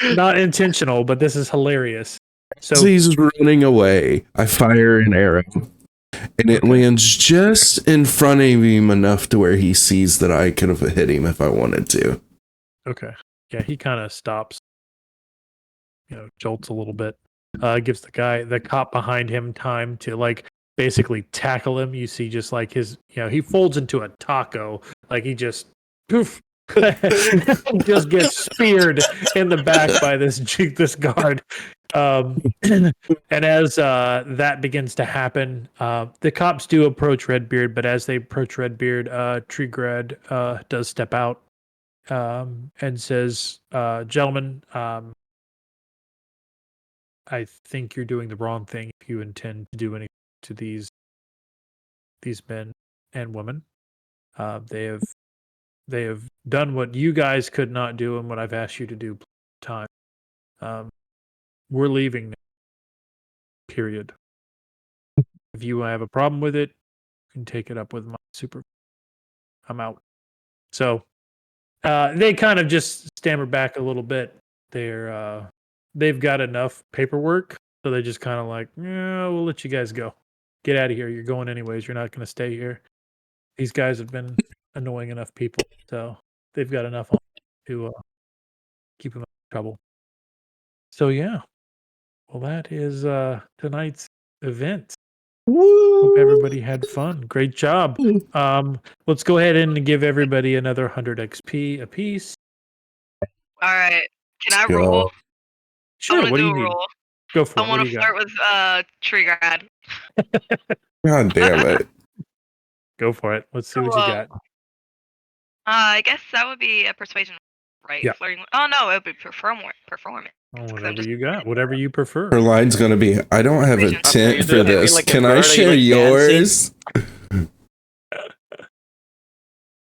is not intentional, but this is hilarious. So as he's running away, I fire an arrow, and it lands just in front of him enough to where he sees that I could have hit him if I wanted to. Okay. Yeah, he kind of stops, jolts a little bit. Gives the cop behind him time to basically tackle him. You see just like his, he folds into a taco. Like he just poof just gets speared in the back by this guard. And as that begins to happen, the cops do approach Redbeard, but as they approach Redbeard, Trigrad does step out and says, "Gentlemen, I think you're doing the wrong thing if you intend to do anything to these men and women. They have done what you guys could not do and what I've asked you to do time. We're leaving now, period. If you have a problem with it, you can take it up with my super. I'm out." So they kind of just stammer back a little bit. They've got enough paperwork So they just kind of like, yeah, we'll let you guys go. Get out of here. You're going anyways. You're not going to stay here. These guys have been annoying enough people, so they've got enough on to keep them out of trouble. So yeah, well, that is tonight's event. Hope everybody had fun. Great job. Let's go ahead and give everybody another 100 XP apiece. All right. Can I Go. roll? Sure. I want What to do do you a need? roll. Go for I it. What want do to you got? flirt with tree grad. God damn it. Go for it. Let's see what you Cool. got. I guess that would be a persuasion, right? Yeah. Flirting. Oh no, it would be performance. Oh, 'Cause I'm whatever just- you got. Whatever you prefer. Her line's gonna be, I don't have a Persuasion. tint After for you do it, this. like a Can I bird, are you, share like, yours?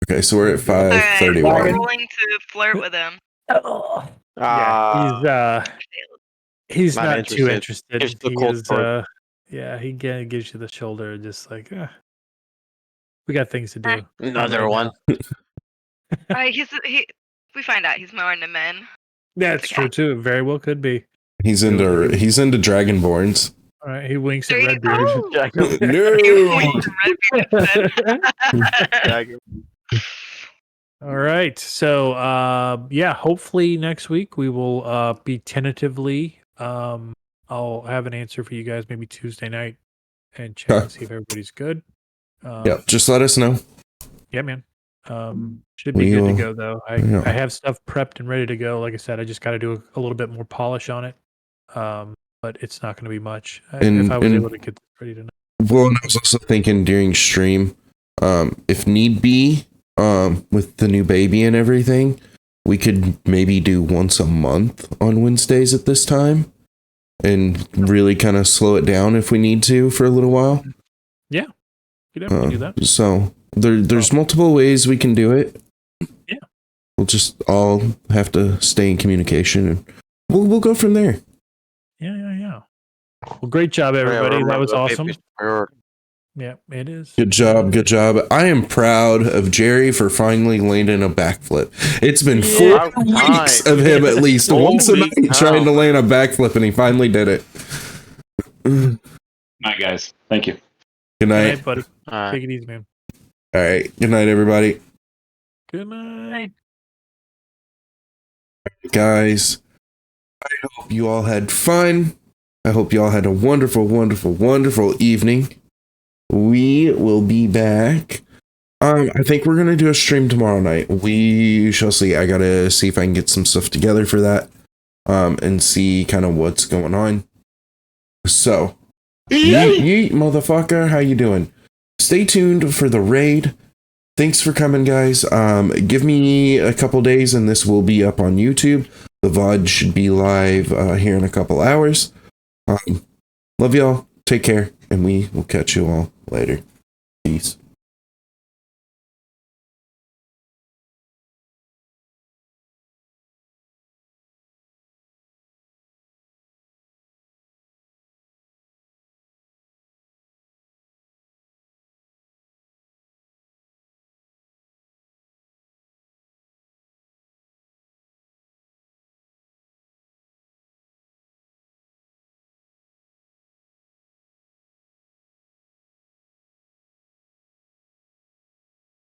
Okay, so we're at All right, 531. we're rolling to flirt with him. Yeah, he's Not not too interested. interested. Gives the He cold is sword. yeah, he gives you the shoulder, just like we got things to do. Another right one. We find out he's more into men. That's Okay. true too. Very well could be. He's into Dragonborns. All right, he winks There at you Redbeard. go. No. All right. So yeah, hopefully next week we will be tentatively I'll have an answer for you guys maybe Tuesday night and check and see if everybody's good. Yeah, just let us know. Yeah, man. Should be We good will- to go though. I have stuff prepped and ready to go. Like I said, I just got to do a little bit more polish on it. But it's not going to be much. If I was able to get this ready tonight. Well, and I was also thinking during stream, if need be, with the new baby and everything, we could maybe do once a month on Wednesdays at this time and really kind of slow it down if we need to for a little while. Yeah, you definitely do that. So there's multiple ways we can do it. Yeah. We'll just all have to stay in communication and we'll go from there. Yeah. Well, great job, everybody. That was awesome. Yeah, it is. Good job. I am proud of Jerry for finally landing a backflip. It's been 4 weeks of him at least once a night trying to land a backflip, and he finally did it. Night, guys. Thank you. Good Good night. night, buddy. Take it easy, man. All right. Good night, everybody. Good night. Guys, I hope you all had fun. I hope you all had a wonderful, wonderful, wonderful evening. We will be back. I think we're gonna do a stream tomorrow night. We shall see. I gotta see if I can get some stuff together for that. And see kind of what's going on. So, yeet, motherfucker, how you doing? Stay tuned for the raid. Thanks for coming, guys. Give me a couple days and this will be up on YouTube. The VOD should be live here in a couple hours. Love y'all. Take care, and we will catch you all later. Peace.